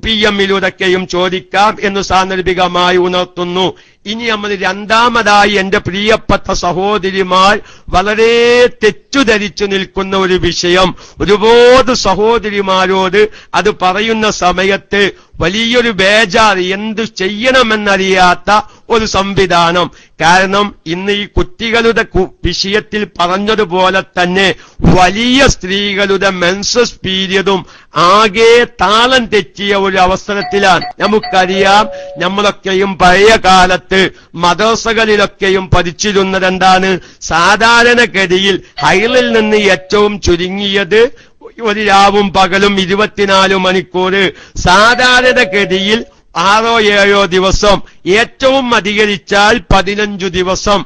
PM-ലൂടെയൊക്കെയും ചോദിക്കാം എന്ന് സാന്ദർഭികമായി ഉണർത്തുന്നു. ഇനി നമ്മൾ രണ്ടാമതായി എന്റെ പ്രിയപ്പെട്ട സഹോദരിമാർ വളരെ തെറ്റുധരിച്ചു നിൽക്കുന്ന ഒരു വിഷയം, ഒരുപാട് സഹോദരിമാരോട് അത് പറയുന്ന സമയത്ത് വലിയൊരു ബേജാർ, എന്തു ചെയ്യണമെന്നറിയാത്ത ഒരു സംവിധാനം. കാരണം ഇന്ന് ഈ കുട്ടികളുടെ വിഷയത്തിൽ പറഞ്ഞതുപോലെ തന്നെ വലിയ സ്ത്രീകളുടെ മെൻസസ് പീരിയഡും ആകെ താളം തെറ്റിയ ഒരു അവസരത്തിലാണ്. നമുക്കറിയാം, നമ്മളൊക്കെയും പഴയ കാലത്ത് മദ്രസകളിലൊക്കെയും പഠിച്ചിരുന്നത് എന്താണ്? സാധാരണഗതിയിൽ ഹൈറിൽ നിന്ന് ഏറ്റവും ചുരുങ്ങിയത് ഒരു രാവും പകലും 24 മണിക്കൂർ, സാധാരണഗതിയിൽ 6-7 ദിവസം, ഏറ്റവും അധികരിച്ചാൽ 15 ദിവസം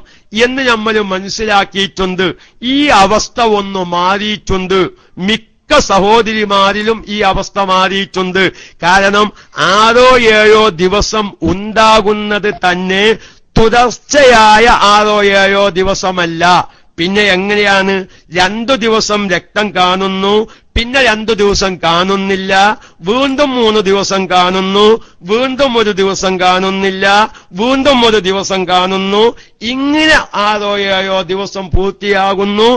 എന്ന് നമ്മൾ മനസ്സിലാക്കിയിട്ടുണ്ട്. ഈ അവസ്ഥ ഒന്ന് മാറിയിട്ടുണ്ട്. മിക്ക സഹോദരിമാരിലും ഈ അവസ്ഥ മാറിയിട്ടുണ്ട്. കാരണം 6-7 ദിവസം ഉണ്ടാകുന്നത് തന്നെ തുടർച്ചയായ 6-7 ദിവസമല്ല. പിന്നെ എങ്ങനെയാണ്? 2 ദിവസം രക്തം കാണുന്നു, പിന്നെ 2 ദിവസം കാണുന്നില്ല, വീണ്ടും 3 ദിവസം കാണുന്നു, വീണ്ടും 1 ദിവസം കാണുന്നില്ല, വീണ്ടും 1 ദിവസം കാണുന്നു. ഇങ്ങനെ 6-7 ദിവസം പൂർത്തിയാകുന്നു.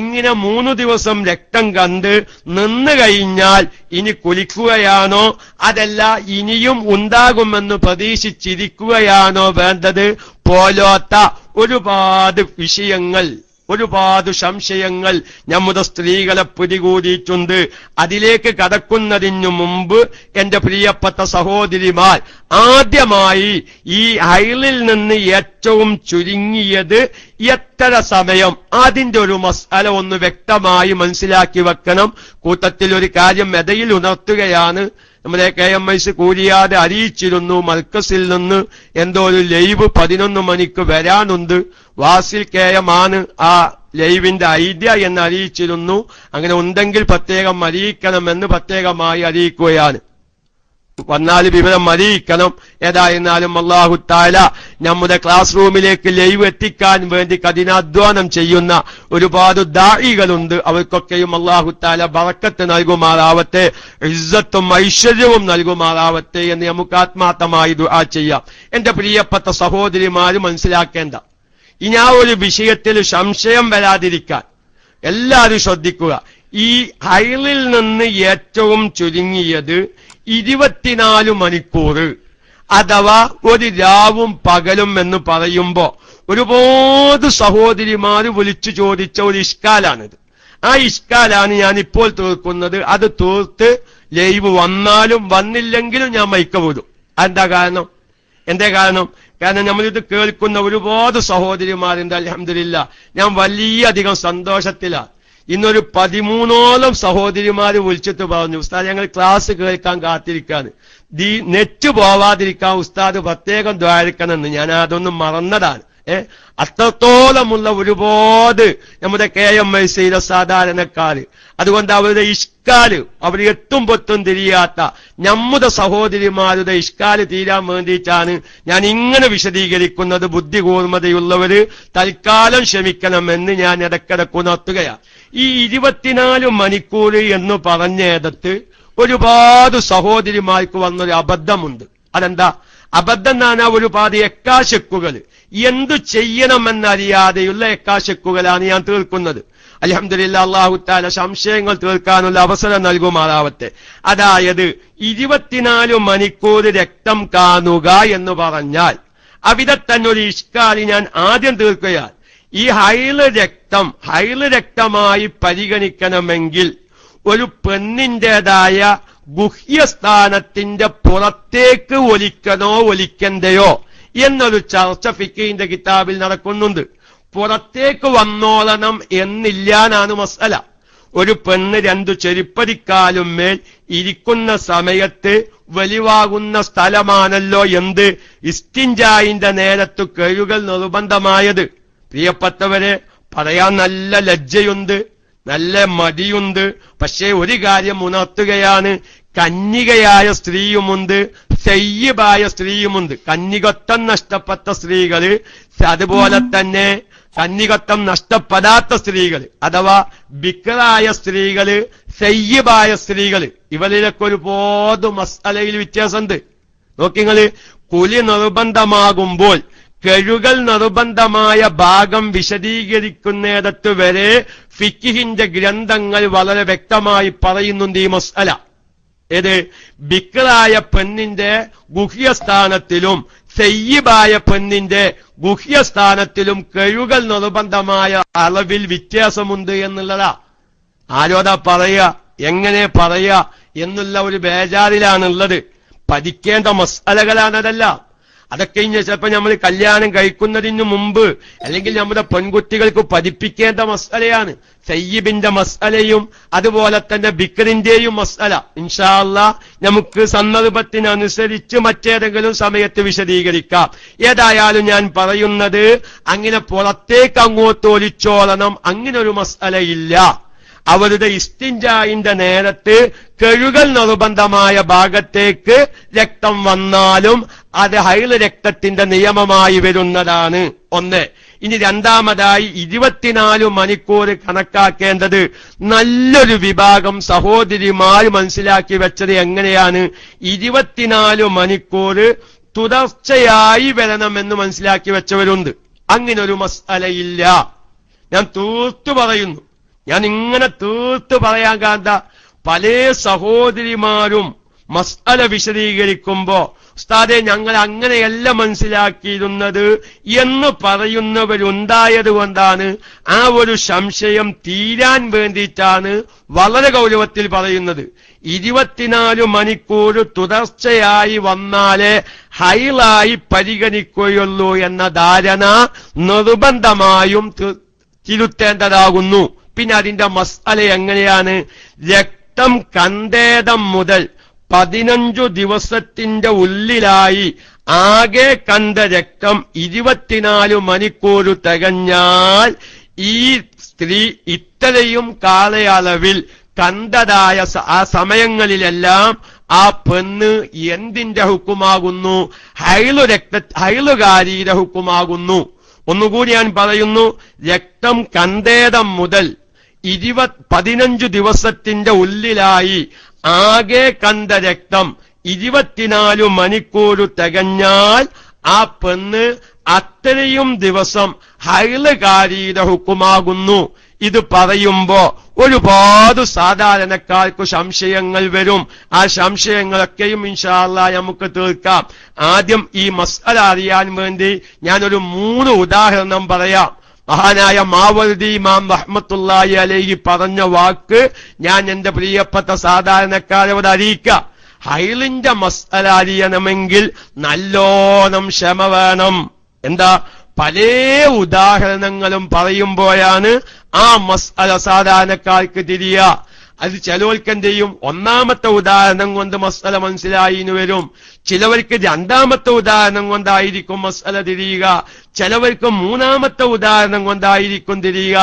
ഇങ്ങനെ 3 ദിവസം രക്തം കണ്ട് നിന്ന് കഴിഞ്ഞാൽ ഇനി കുളിക്കുകയാണോ, അതല്ല ഇനിയും ഉണ്ടാകുമെന്ന് പ്രതീക്ഷിച്ചിരിക്കുകയാണോ വേണ്ടത് പോലോത്ത ഒരുപാട് വിഷയങ്ങൾ, ഒരുപാട് സംശയങ്ങൾ നമ്മുടെ സ്ത്രീകളെ പിടികൂടിയിട്ടുണ്ട്. അതിലേക്ക് കടക്കുന്നതിനു മുമ്പ് എന്റെ പ്രിയപ്പെട്ട സഹോദരിമാർ, ആദ്യമായി ഈ ഹൈലിൽ നിന്ന് ഏറ്റവും ചുരുങ്ങിയത് എത്ര സമയം, അതിന്റെ ഒരു മസ്അല ഒന്ന് വ്യക്തമായി മനസ്സിലാക്കി വെക്കണം. കൂട്ടത്തിൽ ഒരു കാര്യം ഇടയിൽ ഉണർത്തുകയാണ്. നമ്മുടെ KMIC കൂരിയാതെ അറിയിച്ചിരുന്നു, മർക്കസിൽ നിന്ന് എന്തോ ഒരു ലൈവ് 11 മണിക്ക് വരാനുണ്ട്. വാസിൽ KM-ആണ് ആ ലൈവിന്റെ ഐഡിയ എന്ന് അറിയിച്ചിരുന്നു. അങ്ങനെ ഉണ്ടെങ്കിൽ പ്രത്യേകം അറിയിക്കണമെന്ന് പ്രത്യേകമായി അറിയിക്കുകയാണ്. വന്നാൽ വിവരം അറിയിക്കണം. ഏതായിരുന്നാലും അല്ലാഹു തആല നമ്മുടെ ക്ലാസ് റൂമിലേക്ക് ലൈവ് എത്തിക്കാൻ വേണ്ടി കഠിനാധ്വാനം ചെയ്യുന്ന ഒരുപാട് ദാഇകളുണ്ട്. അവർക്കൊക്കെയും അല്ലാഹു തആല ബറക്കത്ത് നൽകുമാറാവട്ടെ, ഇസ്സത്തും ഐശ്വര്യവും നൽകുമാറാവട്ടെ എന്ന് നമുക്ക് ആത്മാർത്ഥമായി ദുആ ചെയ്യാം. എന്റെ പ്രിയപ്പെട്ട സഹോദരിമാര് മനസ്സിലാക്കേണ്ട, ഇനി ആ ഒരു വിഷയത്തിൽ സംശയം വരാതിരിക്കാൻ എല്ലാവരും ശ്രദ്ധിക്കുക. ഈ ഹൈലിൽ നിന്ന് ഏറ്റവും ചുരുങ്ങിയത് 24 മണിക്കൂർ അഥവാ ഒരു രാവും പകലും എന്ന് പറയുമ്പോ ഒരുപാട് സഹോദരിമാര് വിളിച്ചു ചോദിച്ച ഒരു ഇഷ്കാലാണിത്. ആ ഇഷ്കാലാണ് ഞാൻ ഇപ്പോൾ തീർക്കുന്നത്. അത് തീർത്ത് ലൈവ് വന്നാലും വന്നില്ലെങ്കിലും ഞാൻ മൈക്ക വിടും. എന്താ കാരണം? കാരണം നമ്മളിത് കേൾക്കുന്ന ഒരുപാട് സഹോദരിമാരുണ്ട്. അൽഹംദുലില്ലാ, ഞാൻ വലിയധികം സന്തോഷത്തിലാണ്. ഇന്നൊരു 13ഓളം സഹോദരിമാര് വിളിച്ചിട്ട് പറഞ്ഞു, ഉസ്താദ് ഞങ്ങൾ ക്ലാസ് കേൾക്കാൻ കാത്തിരിക്കാണ്, നെറ്റ് പോവാതിരിക്കാൻ ഉസ്താദ് പ്രത്യേകം ദ്വാരക്കണമെന്ന്. ഞാൻ അതൊന്നും മറന്നതാണ്. അത്രത്തോളമുള്ള ഒരുപാട് നമ്മുടെ KMICയിലെ സാധാരണക്കാര്. അതുകൊണ്ട് അവരുടെ ഇഷ്കാല്, അവർ എത്തും പൊത്തും തിരിയാത്ത നമ്മുടെ സഹോദരിമാരുടെ ഇഷ്കാല് തീരാൻ വേണ്ടിയിട്ടാണ് ഞാൻ ഇങ്ങനെ വിശദീകരിക്കുന്നത്. ബുദ്ധി കൂർമ്മതയുള്ളവര് തൽക്കാലം ക്ഷമിക്കണമെന്ന് ഞാൻ ഇടയ്ക്കിടയ്ക്ക് ഉണർത്തുകയാണ്. ഈ 24 മണിക്കൂർ എന്ന് പറഞ്ഞിടത്ത് ഒരുപാട് സഹോദരിമാർക്ക് വന്നൊരു അബദ്ധമുണ്ട്. അതെന്താ അബദ്ധം? എന്നാണ് ഒരുപാട് എക്കാശക്കുകൾ, എന്തു ചെയ്യണമെന്നറിയാതെയുള്ള എക്കാശക്കുകളാണ് ഞാൻ തീർക്കുന്നത്. അൽഹംദുലില്ലാ, അല്ലാഹു തആല സംശയങ്ങൾ തീർക്കാനുള്ള അവസരം നൽകുമാറാവട്ടെ. അതായത് 24 മണിക്കൂർ രക്തം കാണുക എന്ന് പറഞ്ഞാൽ അവിടെ തന്നെ ഒരു ഇഷ്കാലി ഞാൻ ആദ്യം തീർക്കുകയാണ്. ഈ ഹൈല് രക്തമായി പരിഗണിക്കണമെങ്കിൽ ഒരു പെണ്ണിന്റേതായ ഗുഹ്യസ്ഥാനത്തിന്റെ പുറത്തേക്ക് ഒലിക്കണോ ഒലിക്കണ്ടയോ എന്നൊരു ചർച്ച ഫിഖിന്റെ കിതാബിൽ നടക്കുന്നുണ്ട്. പുറത്തേക്ക് വന്നോളണം എന്നില്ലാനാണ് മസ്അല. ഒരു പെണ്ണ് 2 ചെരുപ്പടിക്കാലും മേൽ ഇരിക്കുന്ന സമയത്ത് വെളിവാകുന്ന സ്ഥലമാണല്ലോ എന്ത് ഇസ്തിൻജായിന്റെ നേരത്ത് കഴുകൽ നിർബന്ധമായത്. പ്രിയപ്പെട്ടവരെ, പറയാൻ നല്ല ലജ്ജയുണ്ട്. നല്ല മടിയുണ്ട്. പക്ഷേ ഒരു കാര്യം ഉണർത്തുകയാണ്, കന്യകയായ സ്ത്രീയുമുണ്ട്, സയ്യിബായ സ്ത്രീയുമുണ്ട്. കന്യകത്വം നഷ്ടപ്പെട്ട സ്ത്രീകള്, അതുപോലെ തന്നെ കന്യകത്വം നഷ്ടപ്പെടാത്ത സ്ത്രീകൾ, അഥവാ ബിക്റായ സ്ത്രീകള്, സയ്യിബായ സ്ത്രീകള്, ഇവരിലൊക്കെ ഒരുപാട് മസ്അലയിൽ വ്യത്യാസമുണ്ട്. നോക്കിങ്ങള്, കുലി നിർബന്ധമാകുമ്പോൾ കഴുകൽ നിർബന്ധമായ ഭാഗം വിശദീകരിക്കുന്നിടത്ത് വരെ ഫിഖ്ഹിന്റെ ഗ്രന്ഥങ്ങൾ വളരെ വ്യക്തമായി പറയുന്നുണ്ട് ഈ മസ്അല. ഏത്? ബിക്റായ പെണ്ണിന്റെ ഗുഹ്യസ്ഥാനത്തിലും സയ്യിബായ പെണ്ണിന്റെ ഗുഹ്യസ്ഥാനത്തിലും കഴുകൽ നിർബന്ധമായ അളവിൽ വ്യത്യാസമുണ്ട് എന്നുള്ളതാ. ആരോടാ പറയുക, എങ്ങനെ പറയുക എന്നുള്ള ഒരു ബേജാറിലാണുള്ളത്. പഠിക്കേണ്ട മസ്അലകളാണതല്ല. അതൊക്കെ ഇനി ചിലപ്പോ നമ്മൾ കല്യാണം കഴിക്കുന്നതിന് മുമ്പ് അല്ലെങ്കിൽ നമ്മുടെ പെൺകുട്ടികൾക്ക് പഠിപ്പിക്കേണ്ട മസ്അലയാണ്. സയ്യിബിന്റെ മസ്അലയും അതുപോലെ തന്നെ ബിക്റിന്റെയും മസ്അല ഇൻഷാ അല്ലാഹ് നമുക്ക് സന്ദർഭത്തിനനുസരിച്ച് മറ്റേതെങ്കിലും സമയത്ത് വിശദീകരിക്കാം. ഏതായാലും ഞാൻ പറയുന്നത്, അങ്ങനെ പുറത്തേക്ക് അങ്ങോട്ട് ഒലിച്ചോളണം, അങ്ങനെ ഒരു മസ്അലയില്ല. അവരുടെ ഇസ്തിൻജായിന്റെ നേരത്ത് കഴുകൽ നിർബന്ധമായ ഭാഗത്തേക്ക് രക്തം വന്നാലും അത് ഹൈള് രക്തത്തിന്റെ നിയമമായി വരുന്നതാണ്. ഒന്ന്. ഇനി രണ്ടാമതായി 24 മണിക്കൂർ കണക്കാക്കേണ്ടത് നല്ലൊരു വിഭാഗം സഹോദരിമാർ മനസ്സിലാക്കി വെച്ചത് എങ്ങനെയാണ്? 24 മണിക്കൂർ തുടർച്ചയായി വരണമെന്ന് മനസ്സിലാക്കി വെച്ചവരുണ്ട്. അങ്ങനെ ഒരു മസ്അലയില്ല. ഞാൻ തീർത്തു പറയുന്നു. ഞാൻ ഇങ്ങനെ തീർത്ത് പറയാൻ കാരണം, പല സഹോദരിമാരും മസ്അല വിശദീകരിക്കുമ്പോ ഉസ്താദെ ഞങ്ങൾ അങ്ങനെയല്ല മനസ്സിലാക്കിയിരുന്നത് എന്ന് പറയുന്നവരുണ്ടായത് കൊണ്ടാണ് ആ ഒരു സംശയം തീരാൻ വേണ്ടിയിട്ടാണ് വളരെ ഗൗരവത്തിൽ പറയുന്നത്. 24 മണിക്കൂർ തുടർച്ചയായി വന്നാലേ ഹൈളായി പരിഗണിക്കുകയുള്ളൂ എന്ന ധാരണ നിർബന്ധമായും തിരുത്തേണ്ടതാകുന്നു. പിന്നെ അതിന്റെ മസ്അല എങ്ങനെയാണ്? രക്തം കണ്ടേടം മുതൽ 15 ദിവസത്തിന്റെ ഉള്ളിലായി ആകെ കണ്ട രക്തം 24 മണിക്കൂർ തികഞ്ഞാൽ ഈ സ്ത്രീ ഇത്രയും കാലയളവിൽ കണ്ടതായ ആ സമയങ്ങളിലെല്ലാം ആ പെണ്ണ് എന്തിന്റെ ഹുക്കുമാകുന്നു? ഹൈളുകാരിയുടെ ഹുക്കുമാകുന്നു. ഒന്നുകൂടി ഞാൻ പറയുന്നു, രക്തം കണ്ടേടം മുതൽ 15 ദിവസത്തിന്റെ ഉള്ളിലായി ആകെ കണ്ട രക്തം 24 മണിക്കൂർ തികഞ്ഞാൽ ആ പെണ്ണ് അത്രയും ദിവസം ഹൈളുകാരിയുടെ ഹുക്കുമാകുന്നു. ഇത് പറയുമ്പോ ഒരുപാട് സാധാരണക്കാർക്ക് സംശയങ്ങൾ വരും. ആ സംശയങ്ങളൊക്കെയും ഇൻഷാ അല്ലാഹ് നമുക്ക് തീർക്കാം. ആദ്യം ഈ മസ്അല അറിയാൻ വേണ്ടി ഞാനൊരു 3 ഉദാഹരണം പറയാം. മഹാനായ മാവർദി ഇമാം റഹ്മത്തുള്ളാഹി അലൈഹി പറഞ്ഞ വാക്ക് ഞാൻ എന്റെ പ്രിയപ്പെട്ട സാധാരണക്കാരോട് അറിയിക്കാം. ഹൈളിന്റെ മസ്അല അറിയണമെങ്കിൽ നല്ലോണം ക്ഷമ വേണം. എന്താ? പല ഉദാഹരണങ്ങളും പറയുമ്പോഴാണ് ആ മസ്അല സാധാരണക്കാർക്ക് തിരിയുക. അത് ചിലവർക്ക് എന്ത് ചെയ്യും? ഒന്നാമത്തെ ഉദാഹരണം കൊണ്ട് മസ്അല മനസ്സിലായിന്ന് വരും. ചിലവർക്ക് രണ്ടാമത്തെ ഉദാഹരണം കൊണ്ടായിരിക്കും മസ്അല തിരിയുക. ചിലവർക്ക് മൂന്നാമത്തെ ഉദാഹരണം കൊണ്ടായിരിക്കും തിരിയുക.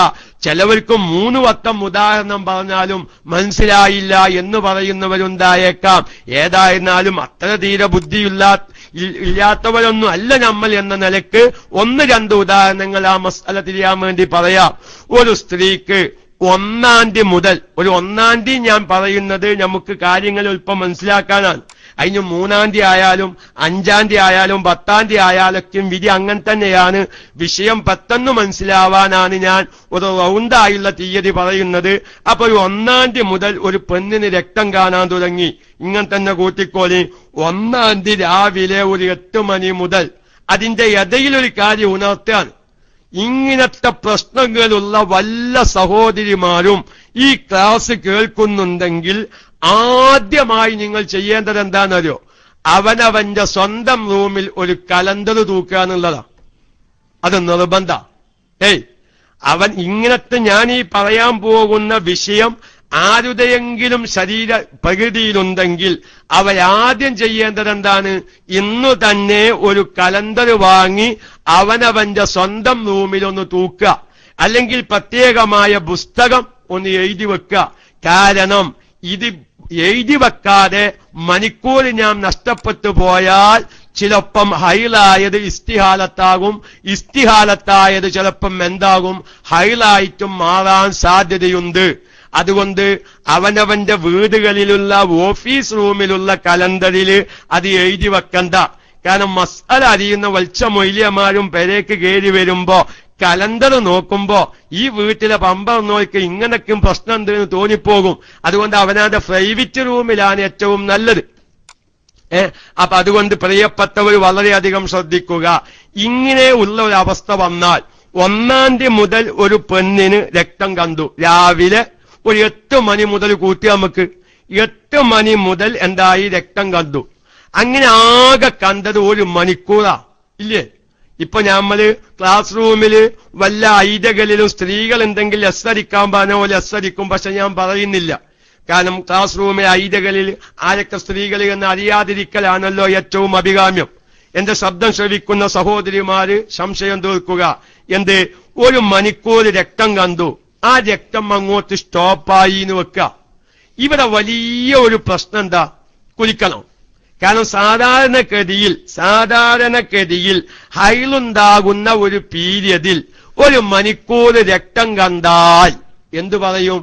ചിലവർക്ക് 3 വട്ടം ഉദാഹരണം പറഞ്ഞാലും മനസ്സിലായില്ല എന്ന് പറയുന്നവരുണ്ടായേക്കാം. ഏതായിരുന്നാലും അത്ര തീരെ ഇല്ലാത്തവരൊന്നും അല്ല നമ്മൾ എന്ന നിലക്ക് 1-2 ഉദാഹരണങ്ങൾ ആ മസ്അല തിരിയാൻ വേണ്ടി പറയാം. ഒരു സ്ത്രീക്ക് 1-ാം തീയതി മുതൽ, ഒരു 1-ാം തീയതി ഞാൻ പറയുന്നത് നമുക്ക് കാര്യങ്ങൾ അല്പം മനസ്സിലാക്കാനാണ്. അതിന് 3-ാം തീയതി ആയാലും 5-ാം തീയതി ആയാലും 10-ാം തീയതി ആയാലൊക്കെ വിധി അങ്ങനെ തന്നെയാണ്. വിഷയം പെട്ടെന്ന് മനസ്സിലാവാനാണ് ഞാൻ ഒരു റൗണ്ടായുള്ള തീയതി പറയുന്നത്. അപ്പൊ 1-ാം തീയതി മുതൽ ഒരു പെണ്ണിന് രക്തം കാണാൻ തുടങ്ങി. ഇങ്ങനെ തന്നെ കൂട്ടിക്കോളി. 1-ാം തീയതി രാവിലെ ഒരു 8 മണി മുതൽ അതിന്റെ ഇടയിലൊരു കാര്യം ഉണർത്താൻ. ഇങ്ങനത്തെ പ്രശ്നങ്ങളുള്ള വല്ല സഹോദരിമാരും ഈ ക്ലാസ് കേൾക്കുന്നുണ്ടെങ്കിൽ ആദ്യമായി നിങ്ങൾ ചെയ്യേണ്ടത് എന്താണെന്നറിയോ? അവനവന്റെ സ്വന്തം റൂമിൽ ഒരു കലണ്ടർ തൂക്കുക എന്നുള്ളതാ. അത് നിർബന്ധ. അവൻ ഇങ്ങനത്തെ ഞാൻ ഈ പറയാൻ പോകുന്ന വിഷയം ആരുടെയെങ്കിലും ശരീര പ്രകൃതിയിലുണ്ടെങ്കിൽ അവരാദ്യം ചെയ്യേണ്ടത് എന്താണ്? ഇന്നു തന്നെ ഒരു കലണ്ടർ വാങ്ങി അവനവന്റെ സ്വന്തം റൂമിലൊന്ന് തൂക്കുക. അല്ലെങ്കിൽ പ്രത്യേകമായ പുസ്തകം ഒന്ന് എഴുതി വെക്കുക. കാരണം ഇത് എഴുതി വെക്കാതെ മണിക്കൂർ ഞാൻ നഷ്ടപ്പെട്ടു പോയാൽ ചിലപ്പം ഹൈലായത് ഇസ്തിഹാലത്താകും, ഇസ്തിഹാലത്തായത് ചിലപ്പം എന്താകും, ഹൈലായിട്ടും മാറാൻ സാധ്യതയുണ്ട്. അതുകൊണ്ട് അവനവന്റെ വീടുകളിലുള്ള ഓഫീസ് റൂമിലുള്ള കലണ്ടറിൽ അത് എഴുതി വെക്കണ്ട. കാരണം മസ്അല അറിയുന്ന വൽച്ച മൊയ്ലിയമാരും പെരേക്ക് കയറി വരുമ്പോ കലണ്ടർ നോക്കുമ്പോ ഈ വീട്ടിലെ പമ്പർ നോക്കി ഇങ്ങനൊക്കെയും പ്രശ്നം ഉണ്ടെന്ന് തോന്നിപ്പോകും. അതുകൊണ്ട് അവനവന്റെ പ്രൈവറ്റ് റൂമിലാണ് ഏറ്റവും നല്ലത്. അപ്പൊ അതുകൊണ്ട് പ്രിയപ്പെട്ടവർ വളരെയധികം ശ്രദ്ധിക്കുക. ഇങ്ങനെ ഉള്ള ഒരു അവസ്ഥ വന്നാൽ 1-ാം തീയതി മുതൽ ഒരു പെണ്ണിന് രക്തം കണ്ടു. രാവിലെ ഒരു 8 മണി മുതൽ കൂട്ടി നമുക്ക് 8 മണി മുതൽ എന്തായി രക്തം കണ്ടു. അങ്ങനെ ആകെ കണ്ടത് 1 മണിക്കൂറാ ഇല്ലേ? ഇപ്പൊ നമ്മള് ക്ലാസ് റൂമില് വല്ല ഐതകളിലും സ്ത്രീകൾ എന്തെങ്കിലും എസ്സരിക്കാൻ പറഞ്ഞ പോലെ എസ്സരിക്കും. പക്ഷെ ഞാൻ പറയുന്നില്ല. കാരണം ക്ലാസ് റൂമിലെ ഐതകളിൽ ആരൊക്കെ സ്ത്രീകൾ എന്ന് അറിയാതിരിക്കലാണല്ലോ ഏറ്റവും അഭികാമ്യം. എന്റെ ശബ്ദം ശ്രവിക്കുന്ന സഹോദരിമാര് സംശയം തീർക്കുക. 1 മണിക്കൂർ രക്തം കണ്ടു. ആ രക്തം അങ്ങോട്ട് സ്റ്റോപ്പായി എന്ന് വെക്കുക. ഇവിടെ വലിയ ഒരു പ്രശ്നം എന്താ? കുളിക്കണം. കാരണം സാധാരണഗതിയിൽ ഹൈലുണ്ടാകുന്ന ഒരു പീരിയഡിൽ 1 മണിക്കൂർ രക്തം കണ്ടാൽ എന്തു പറയും?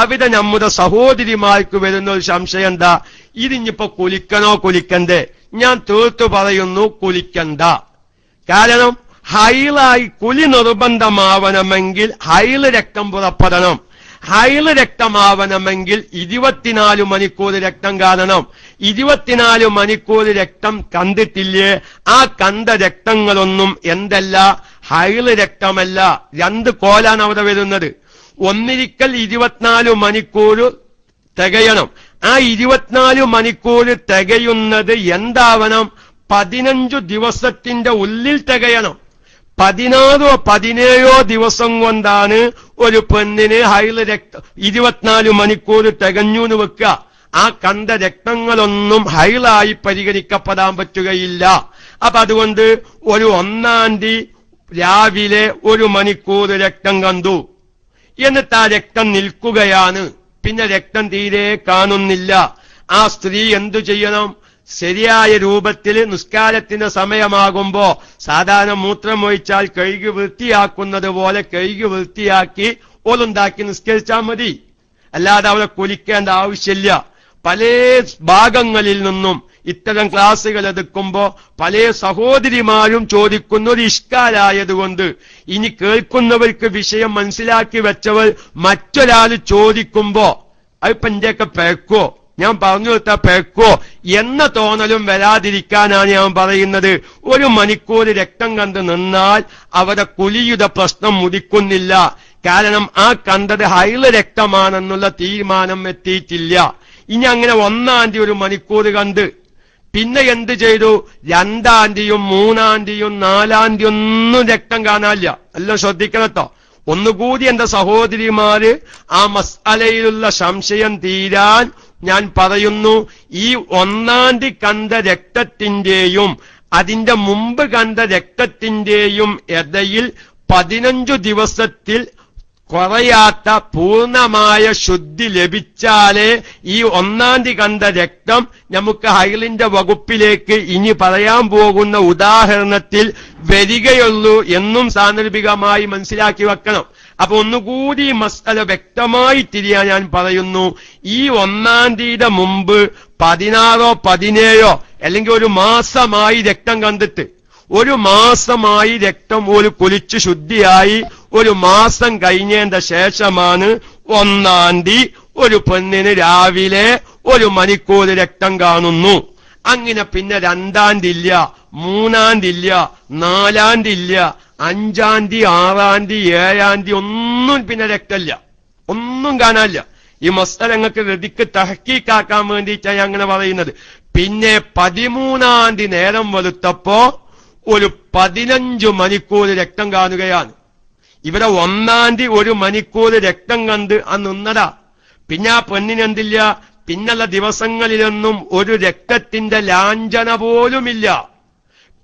അവിടെ നമ്മുടെ സഹോദരിമാർക്ക് വരുന്ന ഒരു സംശയം എന്താ? ഇതിഞ്ഞിപ്പോ കുളിക്കണോ കുളിക്കണ്ടേ? ഞാൻ തീർത്തു പറയുന്നു, കുളിക്കണ്ട. കാരണം ഹൈലായി കുലി നിർബന്ധമാവണമെങ്കിൽ ഹൈല് രക്തം പുറപ്പെടണം. ഹൈല് രക്തമാവണമെങ്കിൽ 24 മണിക്കൂർ രക്തം കാണണം. 24 മണിക്കൂർ രക്തം കണ്ടിട്ടില്ലേ? ആ കണ്ട രക്തങ്ങളൊന്നും എന്തല്ല, ഹൈല് രക്തമല്ല. 2 കോലാണ് അവിടെ വരുന്നത്. ഒന്നിരിക്കൽ 24 മണിക്കൂർ തികയണം. ആ 24 മണിക്കൂർ തികയുന്നത് എന്താവണം? 15 ദിവസത്തിന്റെ ഉള്ളിൽ തികയണം. 16 17 ദിവസം കൊണ്ടാണ് ഒരു പെണ്ണിന് ഹൈല് രക്തം 24 മണിക്കൂർ തികഞ്ഞു എന്ന് വെക്കുക. ആ കണ്ട രക്തങ്ങളൊന്നും ഹൈലായി പരിഗണിക്കപ്പെടാൻ പറ്റുകയില്ല. അപ്പൊ അതുകൊണ്ട് ഒരു 1-ാം തീയതി രാവിലെ 1 മണിക്കൂർ രക്തം കണ്ടു. എന്നിട്ട് ആ രക്തം നിൽക്കുകയാണ്. പിന്നെ രക്തം തീരെ കാണുന്നില്ല. ആ സ്ത്രീ എന്തു ചെയ്യണം? ശരിയായ രൂപത്തിൽ നിസ്കാരത്തിന്റെ സമയമാകുമ്പോ സാധാരണ മൂത്രമൊഴിച്ചാൽ കഴുകി വൃത്തിയാക്കുന്നത് പോലെ കഴുകി വൃത്തിയാക്കി ഓലുണ്ടാക്കി നിസ്കരിച്ചാൽ മതി. അല്ലാതെ അവിടെ കുലിക്കേണ്ട ആവശ്യമില്ല. പല ഭാഗങ്ങളിൽ നിന്നും ഇത്തരം ക്ലാസുകൾ എടുക്കുമ്പോ പല സഹോദരിമാരും ചോദിക്കുന്ന ഒരു ഇഷ്കാലായതുകൊണ്ട് ഇനി കേൾക്കുന്നവർക്ക് വിഷയം മനസ്സിലാക്കി വെച്ചവർ മറ്റൊരാൾ ചോദിക്കുമ്പോ അതിപ്പോ എന്റെയൊക്കെ പേക്കോ, ഞാൻ പറഞ്ഞു കൊടുത്ത പേക്കോ എന്ന തോന്നലും വരാതിരിക്കാനാണ് ഞാൻ പറയുന്നത്. 1 മണിക്കൂർ രക്തം കണ്ട് നിന്നാൽ അവിടെ കുലിയുടെ പ്രശ്നം മുടിക്കുന്നില്ല. കാരണം ആ കണ്ടത് ഹൈല് രക്തമാണെന്നുള്ള തീരുമാനം എത്തിയിട്ടില്ല. ഇനി അങ്ങനെ 1-ാം തീയതി 1 മണിക്കൂർ കണ്ട് പിന്നെ എന്ത് ചെയ്തു? 2-ാം തീയതിയും 3-ാം തീയതിയും 4-ാം തീയതി ഒന്നും രക്തം കാണാനില്ല. എല്ലാം ശ്രദ്ധിക്കണട്ടോ. ഒന്നുകൂടി എന്റെ സഹോദരിമാര് ആ മസ്അലയിലുള്ള സംശയം തീരാൻ ഞാൻ പറയുന്നു. ഈ 1-ാം തീയതി കണ്ട രക്തത്തിന്റെയും അതിന്റെ മുമ്പ് കണ്ട രക്തത്തിന്റെയും ഇടയിൽ 15 ദിവസത്തിൽ കുറയാത്ത പൂർണ്ണമായ ശുദ്ധി ലഭിച്ചാലേ ഈ 1-ാം തീയതി കണ്ട രക്തം നമുക്ക് ഹൈലിന്റെ വകുപ്പിലേക്ക് ഇനി പറയാൻ പോകുന്ന ഉദാഹരണത്തിൽ വരികയുള്ളൂ എന്നും സാന്ദർഭികമായി മനസ്സിലാക്കി വെക്കണം. അപ്പൊ ഒന്നുകൂടി മസ്അല വ്യക്തമായി തിരിയാൻ ഞാൻ പറയുന്നു. ഈ 1-ാം തീയതിയുടെ മുമ്പ് 16 17 അല്ലെങ്കിൽ 1 മാസമായി രക്തം കണ്ടിട്ട് 1 മാസമായി രക്തം ഒരു കുലിച്ച് ശുദ്ധിയായി 1 മാസം കഴിഞ്ഞതിന്റെ ശേഷമാണ് 1-ാം തീയതി ഒരു പെണ്ണിന് രാവിലെ 1 മണിക്കൂർ രക്തം കാണുന്നു. അങ്ങനെ പിന്നെ 2-ാം തീയതി ഇല്ല, 3-ാം തീയതി ഇല്ല, 4-ാം തീയതി ഇല്ല, 5-ാം തീയതി 6-ാം തീയതി 7-ാം തീയതി ഒന്നും പിന്നെ രക്തമില്ല, ഒന്നും കാണാനില്ല. ഈ മസ്അലങ്ങൾക്ക് റെഡിക്ക് തഹ്ഖീഖാക്കാൻ വേണ്ടിയിട്ടാണ് അങ്ങനെ പറയുന്നത്. പിന്നെ 13-ാം തീയതി നേരം വെളുത്തപ്പോ ഒരു 15 മണിക്കൂർ രക്തം കാണുകയാണ്. ഇവിടെ 1-ാം തീയതി 1 മണിക്കൂർ രക്തം കണ്ട് നിന്നതാ. പിന്നെ ആ പെണ്ണിനെന്തില്ല, പിന്നുള്ള ദിവസങ്ങളിലൊന്നും ഒരു രക്തത്തിന്റെ ലാഞ്ചന പോലുമില്ല.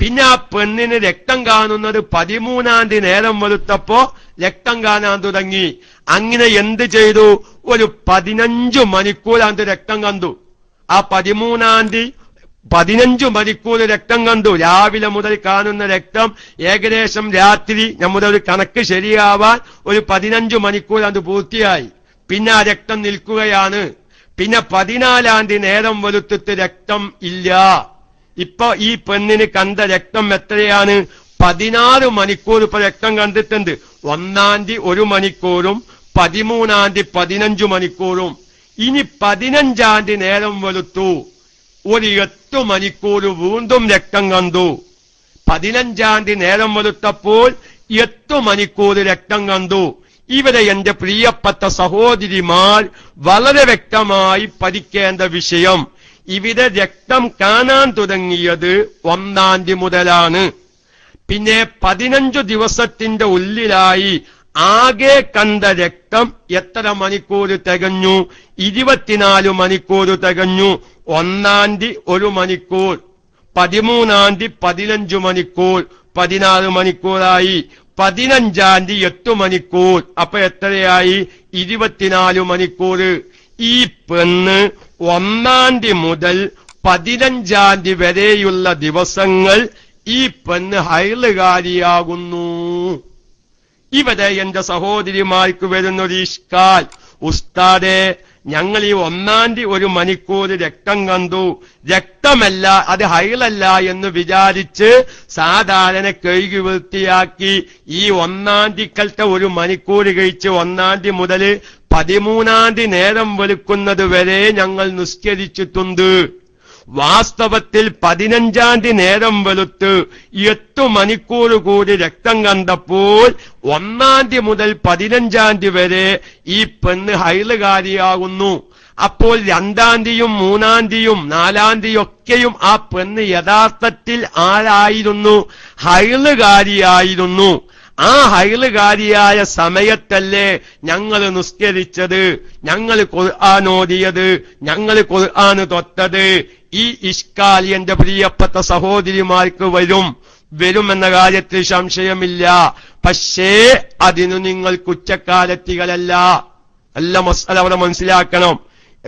പിന്നെ ആ പെണ്ണിന് രക്തം കാണുന്നത് 13-ാം തീയതി നേരം വെളുത്തപ്പോ രക്തം കാണാൻ തുടങ്ങി. അങ്ങനെ എന്ത് ചെയ്തു? ഒരു 15 മണിക്കൂർ അത് രക്തം കണ്ടു. ആ 13-ാം തീയതി 15 മണിക്കൂർ രക്തം കണ്ടു. രാവിലെ മുതൽ കാണുന്ന രക്തം ഏകദേശം രാത്രി നമ്മുടെ ഒരു കണക്ക് ശരിയാവാൻ ഒരു 15 മണിക്കൂർ അത് പൂർത്തിയായി. പിന്നെ ആ രക്തം നിൽക്കുകയാണ്. പിന്നെ 14-ാം തീയതി നേരം വെളുത്തിട്ട് രക്തം ഇല്ല. ഇപ്പൊ ഈ പെണ്ണിന് കണ്ട രക്തം എത്രയാണ്? 16 മണിക്കൂർ ഇപ്പൊ രക്തം കണ്ടിട്ടുണ്ട്. 1-ാം തീയതി 1 മണിക്കൂറും 13-ാം തീയതി 15 മണിക്കൂറും. ഇനി 15-ാം തീയതി നേരം വെളുത്തു, ഒരു 8 മണിക്കൂർ വീണ്ടും രക്തം കണ്ടു. 15-ാം തീയതി നേരം വെളുത്തപ്പോൾ 8 മണിക്കൂർ രക്തം കണ്ടു. ഇവിടെ എന്റെ പ്രിയപ്പെട്ട സഹോദരിമാർ വളരെ വ്യക്തമായി പഠിക്കേണ്ട വിഷയം, ഇവിടെ രക്തം കാണാൻ തുടങ്ങിയത് 1-ാം തീയതി മുതലാണ്. പിന്നെ 15 ദിവസത്തിന്റെ ഉള്ളിലായി ആകെ കണ്ട രക്തം എത്ര മണിക്കൂർ തികഞ്ഞു? 24 മണിക്കൂർ തികഞ്ഞു. 1-ാം തീയതി 1 മണിക്കൂർ, 13-ാം തീയതി 15 മണിക്കൂർ, 16 മണിക്കൂറായി. 15-ാം തീയതി 8 മണിക്കൂർ, അപ്പൊ എത്രയായി? 24 മണിക്കൂർ. ഈ പെണ്ണ് 1-ാം തീയതി മുതൽ 15-ാം തീയതി വരെയുള്ള ദിവസങ്ങൾ ഈ പെണ്ണ് ഹൈലുകാരിയാകുന്നു. ഇവിടെ എന്റെ സഹോദരിമാർക്ക് വരുന്നൊരു ഇഷ്കാൽ, ഉസ്താദേ ഞങ്ങൾ ഈ 1-ാം തീയതി 1 മണിക്കൂർ രക്തം കണ്ടു, രക്തമല്ല അത് ഹൈലല്ല എന്ന് വിചാരിച്ച് സാധാരണ കഴുകി വൃത്തിയാക്കി ഈ 1-ാം തീയതിക്കലത്തെ 1 മണിക്കൂർ കഴിച്ച് 1-ാം തീയതി മുതൽ 13-ാം തീയതി നേരം വെളുക്കുന്നത് വരെ ഞങ്ങൾ നിസ്കരിച്ചിട്ടുണ്ട്. വാസ്തവത്തിൽ 15-ാം തീയതി നേരം വെളുത്ത് 8 മണിക്കൂർ കൂടി രക്തം കണ്ടപ്പോൾ 1-ാം തീയതി മുതൽ 15-ാം തീയതി വരെ ഈ പെണ്ണ് ഹൈലുകാരിയാകുന്നു. അപ്പോൾ 2-ാം തീയതിയും 3-ാം തീയതിയും 4-ാം തീയതി ഒക്കെയും ആ പെണ്ണ് യഥാർത്ഥത്തിൽ ആരായിരുന്നു? ഹൈലുകാരിയായിരുന്നു. ആ ഹൈലുകാരിയായ സമയത്തല്ലേ ഞങ്ങൾ നിസ്കരിച്ചത്, ഞങ്ങൾ ഖുർആൻ ഓതിയത്, ഞങ്ങൾ ഖുർആൻ തൊട്ടത്. ഈ ഇഷ്കാൽ എന്റെ പ്രിയപ്പെട്ട സഹോദരിമാർക്ക് വരുമെന്ന കാര്യത്തിൽ സംശയമില്ല. പക്ഷേ അതിനു നിങ്ങൾ കുറ്റക്കാരത്തികളല്ല. നല്ല മസ്അല അവിടെ മനസ്സിലാക്കണം.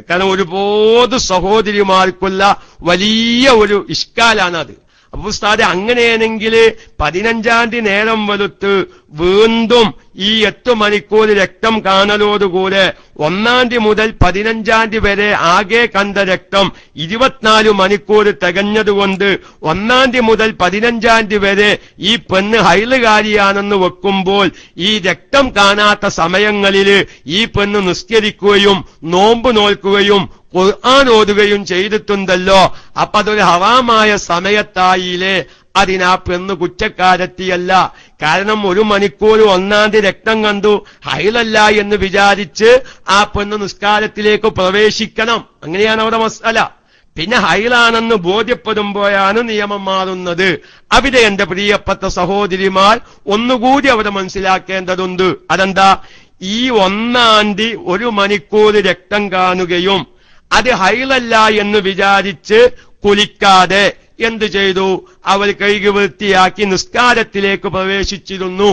കാരണം ഒരുപാട് സഹോദരിമാർക്കുള്ള വലിയ ഒരു ഇഷ്കാലാണത്. അപ്പൊ ഉസ്താദെ അങ്ങനെയാണെങ്കിൽ 15-ാം തീയതി നേരം വെളുത്ത് വീണ്ടും ഈ 8 മണിക്കൂർ രക്തം കാണലോടുകൂടെ 1-ാം തീയതി മുതൽ 15-ാം തീയതി വരെ ആകെ കണ്ട രക്തം 24 മണിക്കൂർ തികഞ്ഞതുകൊണ്ട് 1-ാം തീയതി മുതൽ 15-ാം തീയതി വരെ ഈ പെണ്ണ് ഹൈലുകാരിയാണെന്ന് വെക്കുമ്പോൾ ഈ രക്തം കാണാത്ത സമയങ്ങളിൽ ഈ പെണ്ണ് നിസ്കരിക്കുകയും നോമ്പ് നോൽക്കുകയും ഖുർആൻ ഓതുകയും ചെയ്തിട്ടുണ്ടല്ലോ. അപ്പൊ അതൊരു ഹറാമായ സമയത്തായില്ലേ? അതിനാ പെണ്ണ് കുറ്റക്കാരത്തിയല്ല. കാരണം 1 മണിക്കൂർ 1-ാം തീയതി രക്തം കണ്ടു, ഹൈലല്ല എന്ന് വിചാരിച്ച് ആ പെണ്ണ് നിസ്കാരത്തിലേക്ക് പ്രവേശിക്കണം. അങ്ങനെയാണ് അവിടെ മസ്അല. പിന്നെ ഹൈലാണെന്ന് ബോധ്യപ്പെടുമ്പോഴാണ് നിയമം മാറുന്നത്. അവിടെ എന്റെ പ്രിയപ്പെട്ട സഹോദരിമാർ ഒന്നുകൂടി അവിടെ മനസ്സിലാക്കേണ്ടതുണ്ട്. അതെന്താ? ഈ 1-ാം തീയതി 1 മണിക്കൂർ രക്തം കാണുകയും അത് ഹൈലല്ല എന്ന് വിചാരിച്ച് കുളിക്കാതെ എന്ത് ചെയ്തു? അവർ കഴുകി വൃത്തിയാക്കി നിസ്കാരത്തിലേക്ക് പ്രവേശിച്ചിരുന്നു.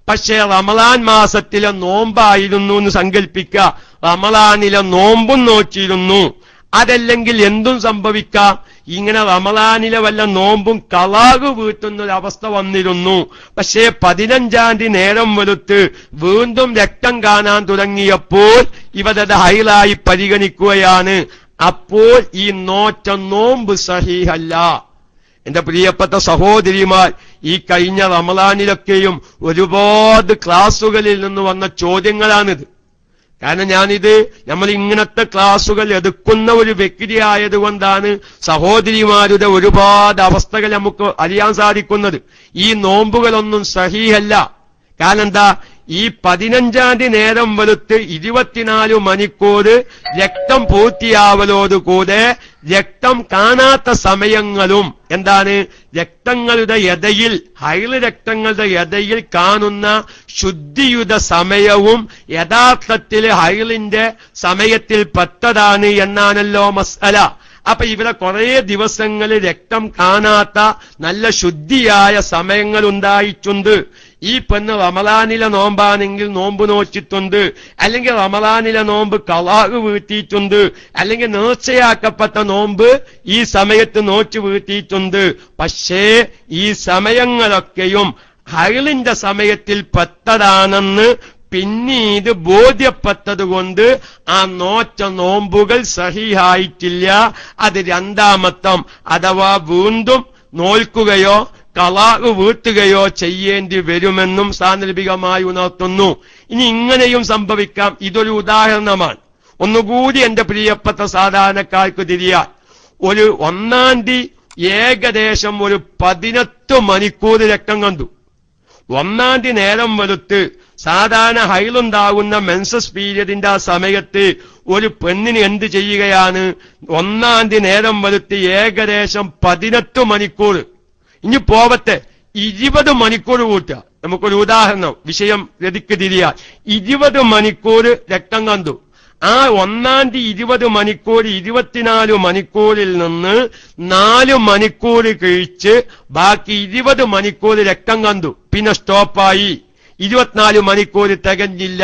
പക്ഷേ റമളാൻ മാസത്തിലെ നോമ്പായിരുന്നു എന്ന് സങ്കല്പിക്കുക. റമളാനിലെ നോമ്പും നോക്കിയിരുന്നു. അതല്ലെങ്കിൽ എന്തും സംഭവിക്കാം. ഇങ്ങനെ റമളാനിലെ വല്ല നോമ്പും കളാകു വീട്ടുന്നൊരവസ്ഥ വന്നിരുന്നു. പക്ഷേ 15-ാം തീയതി നേരം വെളുത്ത് വീണ്ടും രക്തം കാണാൻ തുടങ്ങിയപ്പോൾ ഇവരത് ഹൈലായി പരിഗണിക്കുകയാണ്. അപ്പോൾ ഈ നോറ്റ നോമ്പ് സഹീഹല്ല. എന്റെ പ്രിയപ്പെട്ട സഹോദരിമാർ, ഈ കഴിഞ്ഞ റമളാനിലൊക്കെയും ഒരുപാട് ക്ലാസുകളിൽ നിന്ന് വന്ന ചോദ്യങ്ങളാണിത്. കാരണം നമ്മൾ ഇങ്ങനത്തെ ക്ലാസുകൾ എടുക്കുന്ന ഒരു വ്യക്തി ആയതുകൊണ്ടാണ് സഹോദരിമാരുടെ ഒരുപാട് അവസ്ഥകൾ നമുക്ക് അറിയാൻ സാധിക്കുന്നത്. ഈ നോമ്പുകളൊന്നും സഹീഹല്ല. കാരണം എന്താ? ഈ 15-ാം തീയതി നേരം വെളുത്ത് 24 മണിക്കൂർ രക്തം പൂർത്തിയാവലോടുകൂടെ രക്തം കാണാത്ത സമയങ്ങളും എന്താണ്? രക്തങ്ങളുടെ എടയിൽ, ഹൈല് രക്തങ്ങളുടെ എടയിൽ കാണുന്ന ശുദ്ധിയുടെ സമയവും യഥാർത്ഥത്തിൽ ഹൈലിന്റെ സമയത്തിൽ പെട്ടതാണ് എന്നാണല്ലോ മസ്അല. അപ്പൊ ഇവിടെ കുറെ ദിവസങ്ങൾ രക്തം കാണാത്ത നല്ല ശുദ്ധിയായ സമയങ്ങൾ ഉണ്ടായിട്ടുണ്ട്. ഈ പെണ്ണ് റമളാനിലെ നോമ്പാണെങ്കിൽ നോമ്പ് നോച്ചിട്ടുണ്ട്, അല്ലെങ്കിൽ റമളാനിലെ നോമ്പ് ഖളാഹ് വീട്ടിയിട്ടുണ്ട്, അല്ലെങ്കിൽ നേർച്ചയാക്കപ്പെട്ട നോമ്പ് ഈ സമയത്ത് നോച്ചു വീട്ടിയിട്ടുണ്ട്. പക്ഷേ ഈ സമയങ്ങളൊക്കെയും ഹൈളിന്റെ സമയത്തിൽ പെട്ടതാണെന്ന് പിന്നീട് ബോധ്യപ്പെട്ടതുകൊണ്ട് ആ നോച്ച നോമ്പുകൾ സഹീഹായിട്ടില്ല. അത് രണ്ടാമത്തം അഥവാ വീണ്ടും നോൽക്കുകയോ ഖളാഹ് വീട്ടുകയോ ചെയ്യേണ്ടി വരുമെന്നും സാന്ദർഭികമായി ഉണർത്തുന്നു. ഇനി ഇങ്ങനെയും സംഭവിക്കാം. ഇതൊരു ഉദാഹരണമാണ്. ഒന്നുകൂടി എന്റെ പ്രിയപ്പെട്ട സാധാരണക്കാർക്ക് തിരിയാൻ, ഒരു 1-ാം തീയതി ഏകദേശം ഒരു 18 മണിക്കൂർ രക്തം കണ്ടു. 1-ാം തീയതി നേരം വെളുത്ത് സാധാരണ ഹൈലുണ്ടാകുന്ന മെൻസസ് പീരിയഡിന്റെ ആ സമയത്ത് ഒരു പെണ്ണിന് എന്ത് ചെയ്യുകയാണ്? 1-ാം തീയതി നേരം വെളുത്ത് ഏകദേശം 18 മണിക്കൂർ, ഇനി പോവട്ടെ 20 മണിക്കൂർ കൂട്ടുക. നമുക്കൊരു ഉദാഹരണം, വിഷയം ഗതിക്ക് തിരിയാൻ. 20 മണിക്കൂർ രക്തം കണ്ടു. ആ 1-ാം തീയതി 20 മണിക്കൂർ 24 മണിക്കൂറിൽ നിന്ന് 4 മണിക്കൂർ കഴിച്ച് ബാക്കി 20 മണിക്കൂർ രക്തം കണ്ടു. പിന്നെ സ്റ്റോപ്പായി. 24 മണിക്കൂർ തികഞ്ഞില്ല.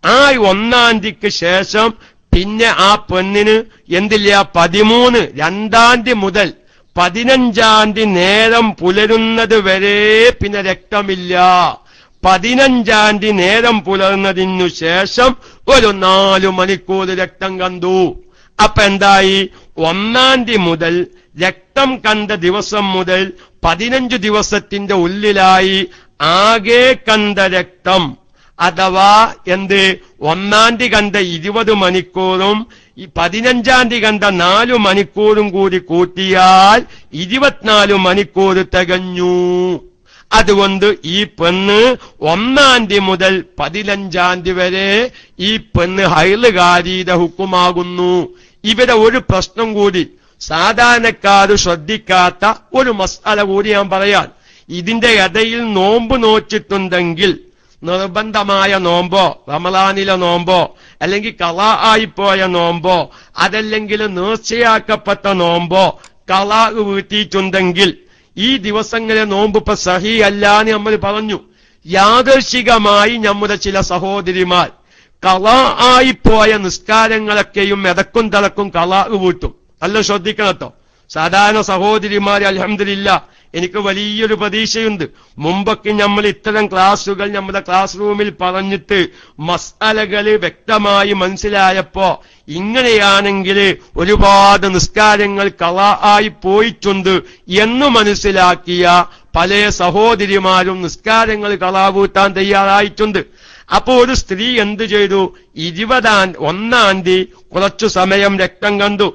ആ 1-ാം തീയതിക്ക് ശേഷം പിന്നെ ആ പെണ്ണിന് എന്തില്ല? 13 2-ാം തീയതി മുതൽ 15-ാം തീയതി നേരം പുലരുന്നത് വരെ പിന്നെ രക്തമില്ല. 15-ാം തീയതി നേരം പുലർന്നതിനു ശേഷം ഒരു 4 മണിക്കൂർ രക്തം കണ്ടു. അപ്പൊ എന്തായി? 1-ാം തീയതി മുതൽ രക്തം കണ്ട ദിവസം മുതൽ 15 ദിവസത്തിന്റെ ഉള്ളിലായി ആകെ കണ്ട രക്തം അഥവാ എന്ത്? 1-ാം തീയതി കണ്ട 20 മണിക്കൂറും 15-ാം തീയതി കണ്ട 4 മണിക്കൂറും കൂടി കൂട്ടിയാൽ 24 മണിക്കൂർ തികഞ്ഞു. അതുകൊണ്ട് ഈ പെണ്ണ് 1-ാം തീയതി മുതൽ 15-ാം തീയതി വരെ ഈ പെണ്ണ് ഹൈലുകാരിയുടെ ഹുക്കുമാകുന്നു. ഇവിടെ ഒരു പ്രശ്നം കൂടി, സാധാരണക്കാർ ശ്രദ്ധിക്കാത്ത ഒരു മസ്അല കൂടി ഞാൻ പറയാൻ. ഇതിന്റെ ഇടയിൽ നോമ്പ് നോച്ചിട്ടുണ്ടെങ്കിൽ, നിർബന്ധമായ നോമ്പോ റമളാനിലെ നോമ്പോ അല്ലെങ്കിൽ ഖളാ ആയിപ്പോയ നോമ്പോ അതല്ലെങ്കിൽ നേർച്ചയാക്കപ്പെട്ട നോമ്പോ ഖളാഹ് വീട്ടിയിട്ടുണ്ടെങ്കിൽ ഈ ദിവസങ്ങളിലെ നോമ്പ് ഇപ്പൊ സഹീഹല്ലാന്ന് നമ്മൾ പറഞ്ഞു. യാദർശികമായി നമ്മുടെ ചില സഹോദരിമാർ ഖളാ ആയിപ്പോയ നിസ്കാരങ്ങളൊക്കെയും എടക്കും തലക്കും ഖളാഹ് വീട്ടും. നല്ല ശ്രദ്ധിക്കണട്ടോ. സാധാരണ സഹോദരിമാർ അൽഹംദുലില്ലാ എനിക്ക് വലിയൊരു പ്രതീക്ഷയുണ്ട്. മുമ്പൊക്കെ നമ്മൾ ഇത്തരം ക്ലാസുകൾ നമ്മുടെ ക്ലാസ് റൂമിൽ പറഞ്ഞിട്ട് മസ്അലകള് വ്യക്തമായി മനസ്സിലായപ്പോ ഇങ്ങനെയാണെങ്കിൽ ഒരുപാട് നിസ്കാരങ്ങൾ ഖളാ ആയി പോയിട്ടുണ്ട് എന്ന് മനസ്സിലാക്കിയ പല സഹോദരിമാരും നിസ്കാരങ്ങൾ ഖളാ വീട്ടാൻ തയ്യാറായിട്ടുണ്ട്. അപ്പോ ഒരു സ്ത്രീ എന്തു ചെയ്തു? 1-ാം തീയതി കുറച്ചു സമയം രക്തം കണ്ടു.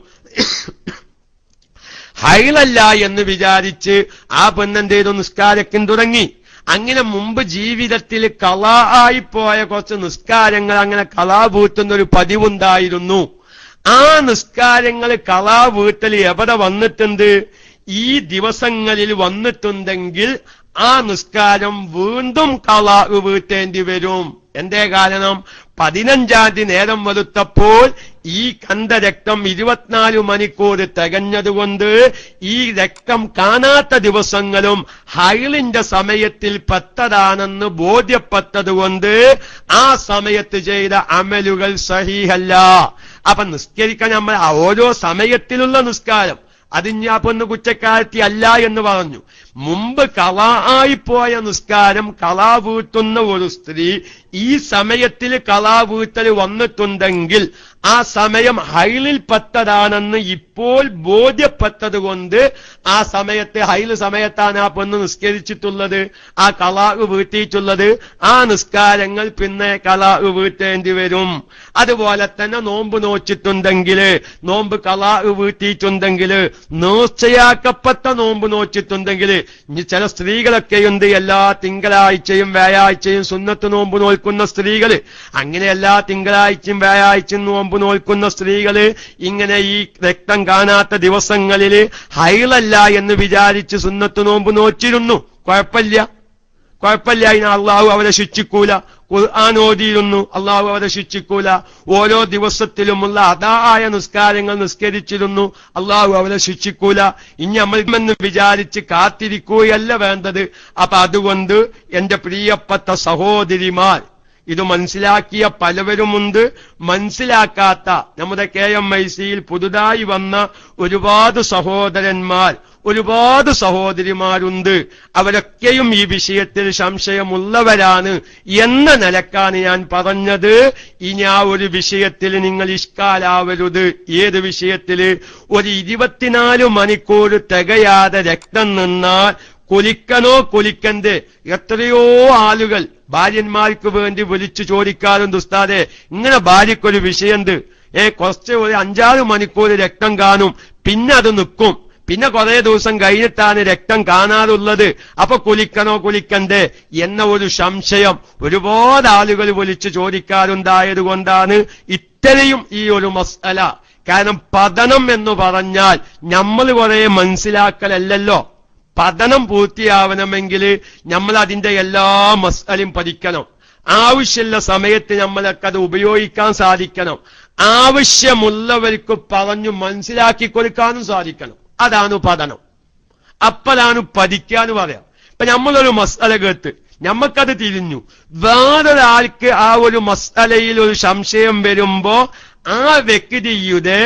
ഹൈലല്ല എന്ന് വിചാരിച്ച് ആ പെണ്ണെന്ത് ചെയ്തു? നിസ്കാരത്തിന് തുടങ്ങി. അങ്ങനെ മുമ്പ് ജീവിതത്തിൽ ഖളാ ആയിപ്പോയ കുറച്ച് നിസ്കാരങ്ങൾ അങ്ങനെ ഖളാ വീട്ടുന്ന ഒരു പതിവുണ്ടായിരുന്നു. ആ നിസ്കാരങ്ങൾ ഖളാ വീട്ടൽ എവിടെ വന്നിട്ടുണ്ട്? ഈ ദിവസങ്ങളിൽ വന്നിട്ടുണ്ടെങ്കിൽ ആ നിസ്കാരം വീണ്ടും ഖളാ വീട്ടേണ്ടി വരും. എന്തേ കാരണം? 15-ാം തീയതി നേരം വെളുത്തപ്പോൾ ഈ കണ്ട രക്തം 24 മണിക്കൂർ തികഞ്ഞതുകൊണ്ട് ഈ രക്തം കാണാത്ത ദിവസങ്ങളും ഹൈളിന്റെ സമയത്തിൽ പെട്ടതാണെന്ന് ബോധ്യപ്പെട്ടതുകൊണ്ട് ആ സമയത്ത് ചെയ്ത അമലുകൾ സഹീഹല്ല. അപ്പൊ നിസ്കരിക്കാൻ നമ്മൾ ഓരോ സമയത്തിലുള്ള നിസ്കാരം അതിഞ്ഞാപ്പൊന്ന് കുറ്റക്കാരത്തി അല്ല എന്ന് പറഞ്ഞു. മുമ്പ് ഖളാ ആയിപ്പോയ നിസ്കാരം ഖളാ വീട്ടുന്ന ഒരു സ്ത്രീ ഈ സമയത്തിൽ ഖളാ വീട്ടൽ വന്നിട്ടുണ്ടെങ്കിൽ ആ സമയം ഹൈലിൽ പെട്ടതാണെന്ന് ഇപ്പോൾ ബോധ്യപ്പെട്ടതുകൊണ്ട് ആ സമയത്ത് ഹൈല് സമയത്താണ് ആ പെണ്ണ് നിസ്കരിച്ചിട്ടുള്ളത്, ആ ഖളാ വീട്ടിയിട്ടുള്ളത്. ആ നിസ്കാരങ്ങൾ പിന്നെ ഖളാ വീട്ടേണ്ടി വരും. അതുപോലെ തന്നെ നോമ്പ് നോച്ചിട്ടുണ്ടെങ്കിൽ, നോമ്പ് ഖളാ വീട്ടിയിട്ടുണ്ടെങ്കിൽ, നേർച്ചയാക്കപ്പെട്ട നോമ്പ് നോച്ചിട്ടുണ്ടെങ്കിൽ, ചില സ്ത്രീകളൊക്കെയുണ്ട് എല്ലാ തിങ്കളാഴ്ചയും വ്യാഴാഴ്ചയും സുന്നത്ത് നോമ്പ് നോൽക്കുന്ന സ്ത്രീകള്. അങ്ങനെ എല്ലാ തിങ്കളാഴ്ചയും വ്യാഴാഴ്ചയും നോമ്പ് നോൽക്കുന്ന സ്ത്രീകള് ഇങ്ങനെ ഈ രക്തം കാണാത്ത ദിവസങ്ങളിൽ ഹൈലല്ല എന്ന് വിചാരിച്ച് സുന്നത്ത് നോമ്പ് നോച്ചിരുന്നു. കുഴപ്പമില്ല, അതിന് അള്ളാഹു അവരെ ശിക്ഷിക്കൂല. ഖുർആൻ ഓതിയിരുന്നു, അള്ളാഹു അവരെ ശിക്ഷിക്കൂല. ഓരോ ദിവസത്തിലുമുള്ള അതായ നിസ്കാരങ്ങൾ നിസ്കരിച്ചിരുന്നു, അള്ളാഹു അവരെ ശിക്ഷിക്കൂല. ഇനി അമൽമെന്ന് വിചാരിച്ച് കാത്തിരിക്കുകയല്ല വേണ്ടത്. അപ്പൊ അതുകൊണ്ട് എന്റെ പ്രിയപ്പെട്ട സഹോദരിമാർ, ഇത് മനസ്സിലാക്കിയ പലവരുമുണ്ട്, മനസ്സിലാക്കാത്ത നമ്മുടെ KMIC-യിൽ പുതുതായി വന്ന ഒരുപാട് സഹോദരന്മാർ, ഒരുപാട് സഹോദരിമാരുണ്ട്. അവരൊക്കെയും ഈ വിഷയത്തിൽ സംശയമുള്ളവരാണ് എന്ന നിലക്കാണ് ഞാൻ പറഞ്ഞത്. ഇനി ആ ഒരു വിഷയത്തിൽ നിങ്ങൾ ഇഷ്കാലാവരുത്. ഏത് വിഷയത്തില്? ഒരു 24 മണിക്കൂർ തികയാതെ രക്തം നിന്നാൽ കൊലിക്കണോ കൊലിക്കണ്ടേ? എത്രയോ ആളുകൾ ഭാര്യന്മാർക്ക് വേണ്ടി വിളിച്ചു ചോദിക്കാറുണ്ട്, ഉസ്താദേ ഇങ്ങനെ ഭാര്യക്കൊരു വിഷയമുണ്ട്, കുറച്ച് ഒരു 5-6 മണിക്കൂർ രക്തം കാണും, പിന്നെ അത് നിൽക്കും, പിന്നെ കുറെ ദിവസം കഴിഞ്ഞിട്ടാണ് രക്തം കാണാറുള്ളത്, അപ്പൊ കുലിക്കണോ കുലിക്കണ്ടേ എന്ന ഒരു സംശയം ഒരുപാട് ആളുകൾ വിളിച്ചു ചോദിക്കാറുണ്ടായത് കൊണ്ടാണ് ഇത്രയും ഈ ഒരു മസ്അല. കാരണം പതനം എന്ന് പറഞ്ഞാൽ നമ്മൾ കുറെ മനസ്സിലാക്കലല്ലോ. പതനം പൂർത്തിയാവണമെങ്കിൽ നമ്മൾ അതിന്റെ എല്ലാ മസ്അലയും പഠിക്കണം. ആവശ്യമുള്ള സമയത്ത് നമ്മളൊക്കെ അത് ഉപയോഗിക്കാൻ സാധിക്കണം. ആവശ്യമുള്ളവർക്ക് പറഞ്ഞു മനസ്സിലാക്കി കൊടുക്കാനും സാധിക്കണം. അതാണ് പതനം. അപ്പോഴാണ് പഠിക്കാന്ന് പറയാം. ഇപ്പൊ നമ്മളൊരു മസ്അല കേട്ട് നമ്മക്കത് തിരിഞ്ഞു, വേറൊരാൾക്ക് ആ ഒരു മസ്അലയിൽ ഒരു സംശയം വരുമ്പോ ആ വ്യക്തിയുടെ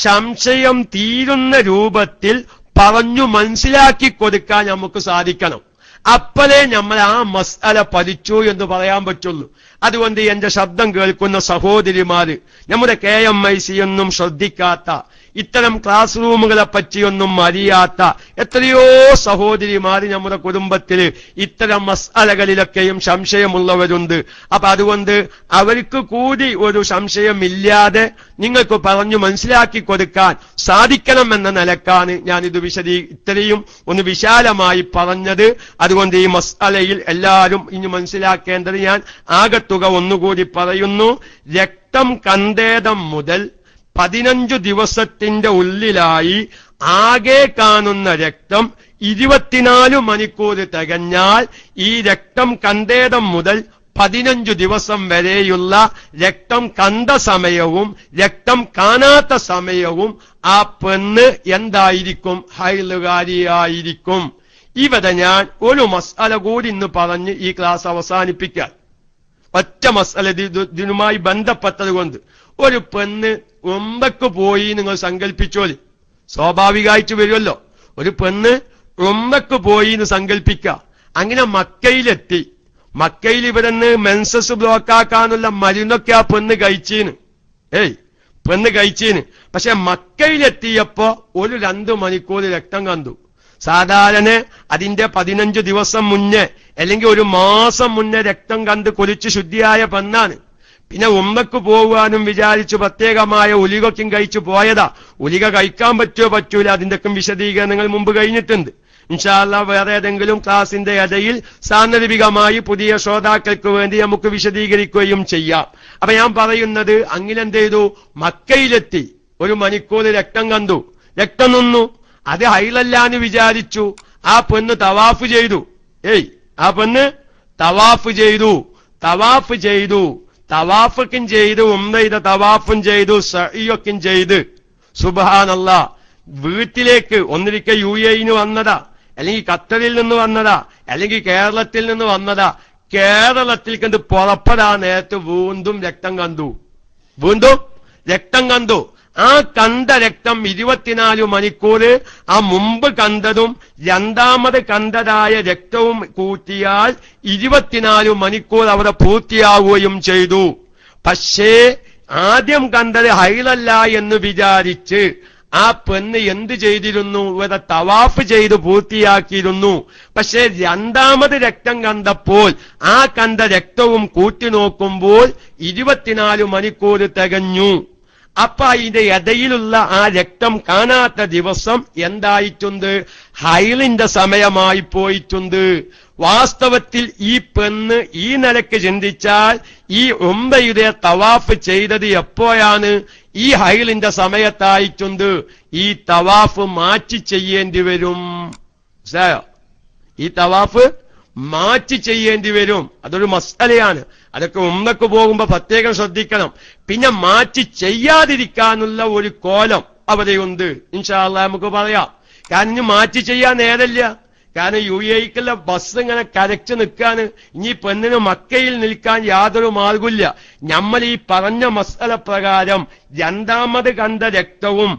സംശയം തീരുന്ന രൂപത്തിൽ പറഞ്ഞു മനസ്സിലാക്കി കൊടുക്കാൻ നമുക്ക് സാധിക്കണം. അപ്പോഴേ നമ്മൾ ആ മസ്അല പഠിച്ചു എന്ന് പറയാൻ പറ്റുള്ളൂ. അതുകൊണ്ട് എന്റെ ശബ്ദം കേൾക്കുന്ന സഹോദരിമാര്, നമ്മുടെ KMIC ഒന്നും ശ്രദ്ധിക്കാത്ത, ഇത്തരം ക്ലാസ് റൂമുകളെ പറ്റിയൊന്നും അറിയാത്ത എത്രയോ സഹോദരിമാര് നമ്മുടെ കുടുംബത്തിൽ ഇത്തരം മസ്അലകളിലൊക്കെയും സംശയമുള്ളവരുണ്ട്. അപ്പൊ അതുകൊണ്ട് അവർക്ക് കൂടി ഒരു സംശയമില്ലാതെ നിങ്ങൾക്ക് പറഞ്ഞു മനസ്സിലാക്കി കൊടുക്കാൻ സാധിക്കണമെന്ന നിലക്കാണ് ഞാനിത് ഇത്രയും ഒന്ന് വിശാലമായി പറഞ്ഞത്. അതുകൊണ്ട് ഈ മസ്അലയിൽ എല്ലാവരും ഇനി മനസ്സിലാക്കേണ്ടത് ഞാൻ ആകത്തുക ഒന്നുകൂടി പറയുന്നു. രക്തം കണ്ടേടം മുതൽ 15 ദിവസത്തിന്റെ ഉള്ളിലായി ആകെ കാണുന്ന രക്തം 24 മണിക്കൂർ തികഞ്ഞാൽ ഈ രക്തം കണ്ടേടം മുതൽ 15 ദിവസം വരെയുള്ള രക്തം കണ്ട സമയവും രക്തം കാണാത്ത സമയവും ആ പെണ്ണ് എന്തായിരിക്കും? ഹൈലുകാരിയായിരിക്കും. ഇവിടെ ഞാൻ ഒരു മസ്അല കൂടി ഇന്ന് പറഞ്ഞ് ഈ ക്ലാസ് അവസാനിപ്പിക്കാൻ. ഒറ്റ മസ്അല ഇതിനുമായി ബന്ധപ്പെട്ടത് കൊണ്ട്. ഒരു പെണ്ണ് ഉംറക്ക് പോയി നിങ്ങൾ സങ്കല്പിച്ചോളി. സ്വാഭാവികമായിട്ട് വരുമല്ലോ. ഒരു പെണ്ണ് ഉംറക്ക് പോയി എന്ന് സങ്കല്പിക്കുക. അങ്ങനെ മക്കയിലെത്തി. മക്കയിൽ ഇവിടുന്ന് മെൻസസ് ബ്ലോക്കാക്കാനുള്ള മരുന്നൊക്കെ ആ പെണ്ണ് കഴിച്ചീന്. പെണ്ണ് കഴിച്ചീന്. പക്ഷെ മക്കയിലെത്തിയപ്പോ ഒരു 2 മണിക്കൂർ രക്തം കണ്ടു. സാധാരണ അതിന്റെ 15 ദിവസം മുന്നേ അല്ലെങ്കിൽ ഒരു മാസം മുന്നേ രക്തം കണ്ട് കൊലിച്ച് ശുദ്ധിയായ പെണ്ണാണ്. പിന്നെ ഉമ്മക്ക് പോകാനും വിചാരിച്ചു പ്രത്യേകമായ ഉലികക്കും കഴിച്ചു പോയതാ. ഉലിക കഴിക്കാൻ പറ്റുമോ പറ്റൂല, അതിന്റെയൊക്കെ വിശദീകരണങ്ങൾ മുമ്പ് കഴിഞ്ഞിട്ടുണ്ട്. ഇൻഷാ അല്ലാഹ് വേറെ ഏതെങ്കിലും ക്ലാസിന്റെ ഇടയിൽ സാന്ദർഭികമായി പുതിയ ശ്രോതാക്കൾക്ക് വേണ്ടി നമുക്ക് വിശദീകരിക്കുകയും ചെയ്യാം. അപ്പൊ ഞാൻ പറയുന്നത്, അങ്ങനെ എന്ത് ചെയ്തു? മക്കയിലെത്തി, 1 മണിക്കൂർ രക്തം കണ്ടു, രക്തം നിന്നു. അത് ഹൈലല്ലാന്ന് വിചാരിച്ചു. ആ പെണ്ണ് തവാഫ് ചെയ്തു. ആ പെണ്ണ് തവാഫ് ചെയ്തു. തവാഫും ചെയ്ത് ഉംറയുടെ തവാഫും ചെയ്തു, സഅയ്യൊക്കെ ചെയ്ത്. സുബ്ഹാനല്ലാഹ്. വീട്ടിലേക്ക് ഒന്നിരിക്കെ UAE വന്നതാ, അല്ലെങ്കിൽ ഖത്തറിൽ നിന്ന് വന്നതാ, അല്ലെങ്കിൽ കേരളത്തിൽ നിന്ന് വന്നതാ. കേരളത്തിൽ കണ്ട് പുറപ്പെടാൻ നേരത്ത് വീണ്ടും രക്തം കണ്ടു. ആ കണ്ട രക്തം 24 മണിക്കൂർ ആ മുമ്പ് കണ്ടതും രണ്ടാമത് കണ്ടതായ രക്തവും കൂട്ടിയാൽ 24 മണിക്കൂർ അവിടെ പൂർത്തിയാവുകയും ചെയ്തു. പക്ഷേ ആദ്യം കണ്ടത് ഹൈലല്ല എന്ന് വിചാരിച്ച് ആ പെണ്ണ് എന്ത് ചെയ്തിരുന്നു? ഇവിടെ തവാഫ് ചെയ്ത് പൂർത്തിയാക്കിയിരുന്നു. പക്ഷേ രണ്ടാമത് രക്തം കണ്ടപ്പോൾ ആ കണ്ട രക്തവും കൂട്ടി നോക്കുമ്പോൾ 24 മണിക്കൂർ തികഞ്ഞു. അപ്പൊ ഇതിന്റെ ഇടയിലുള്ള ആ രക്തം കാണാത്ത ദിവസം എന്തായിട്ടുണ്ട്? ഹൈലിന്റെ സമയമായി പോയിട്ടുണ്ട്. വാസ്തവത്തിൽ ഈ പെണ്ണ് ഈ നിലയ്ക്ക് ചിന്തിച്ചാൽ ഈ ഉംറയുടെ തവാഫ് ചെയ്തത് എപ്പോഴാണ്? ഈ ഹൈലിന്റെ സമയത്തായിട്ടുണ്ട്. ഈ തവാഫ് മാറ്റി ചെയ്യേണ്ടി വരും. ഈ തവാഫ് മാറ്റി ചെയ്യേണ്ടി വരും. അതൊരു മസ്അലയാണ്. അതൊക്കെ ഉംറക്ക് പോകുമ്പോ പ്രത്യേകം ശ്രദ്ധിക്കണം. പിന്നെ മാറ്റി ചെയ്യാതിരിക്കാനുള്ള ഒരു കോലം അവിടെയുണ്ട്. ഇൻഷാ അല്ലാഹ് നമുക്ക് പറയാം. കാരണം ഇനി മാറ്റി ചെയ്യാൻ നേരമില്ല. കാരണം UAEക്കുള്ള ബസ് ഇങ്ങനെ കരച്ചു നിൽക്കാണ്. ഇനി പെണ്ണിന് മക്കയിൽ നിൽക്കാൻ യാതൊരു മാർഗമില്ല. നമ്മൾ ഈ പറഞ്ഞ മസ്അല പ്രകാരം രണ്ടാമത് കണ്ട രക്തവും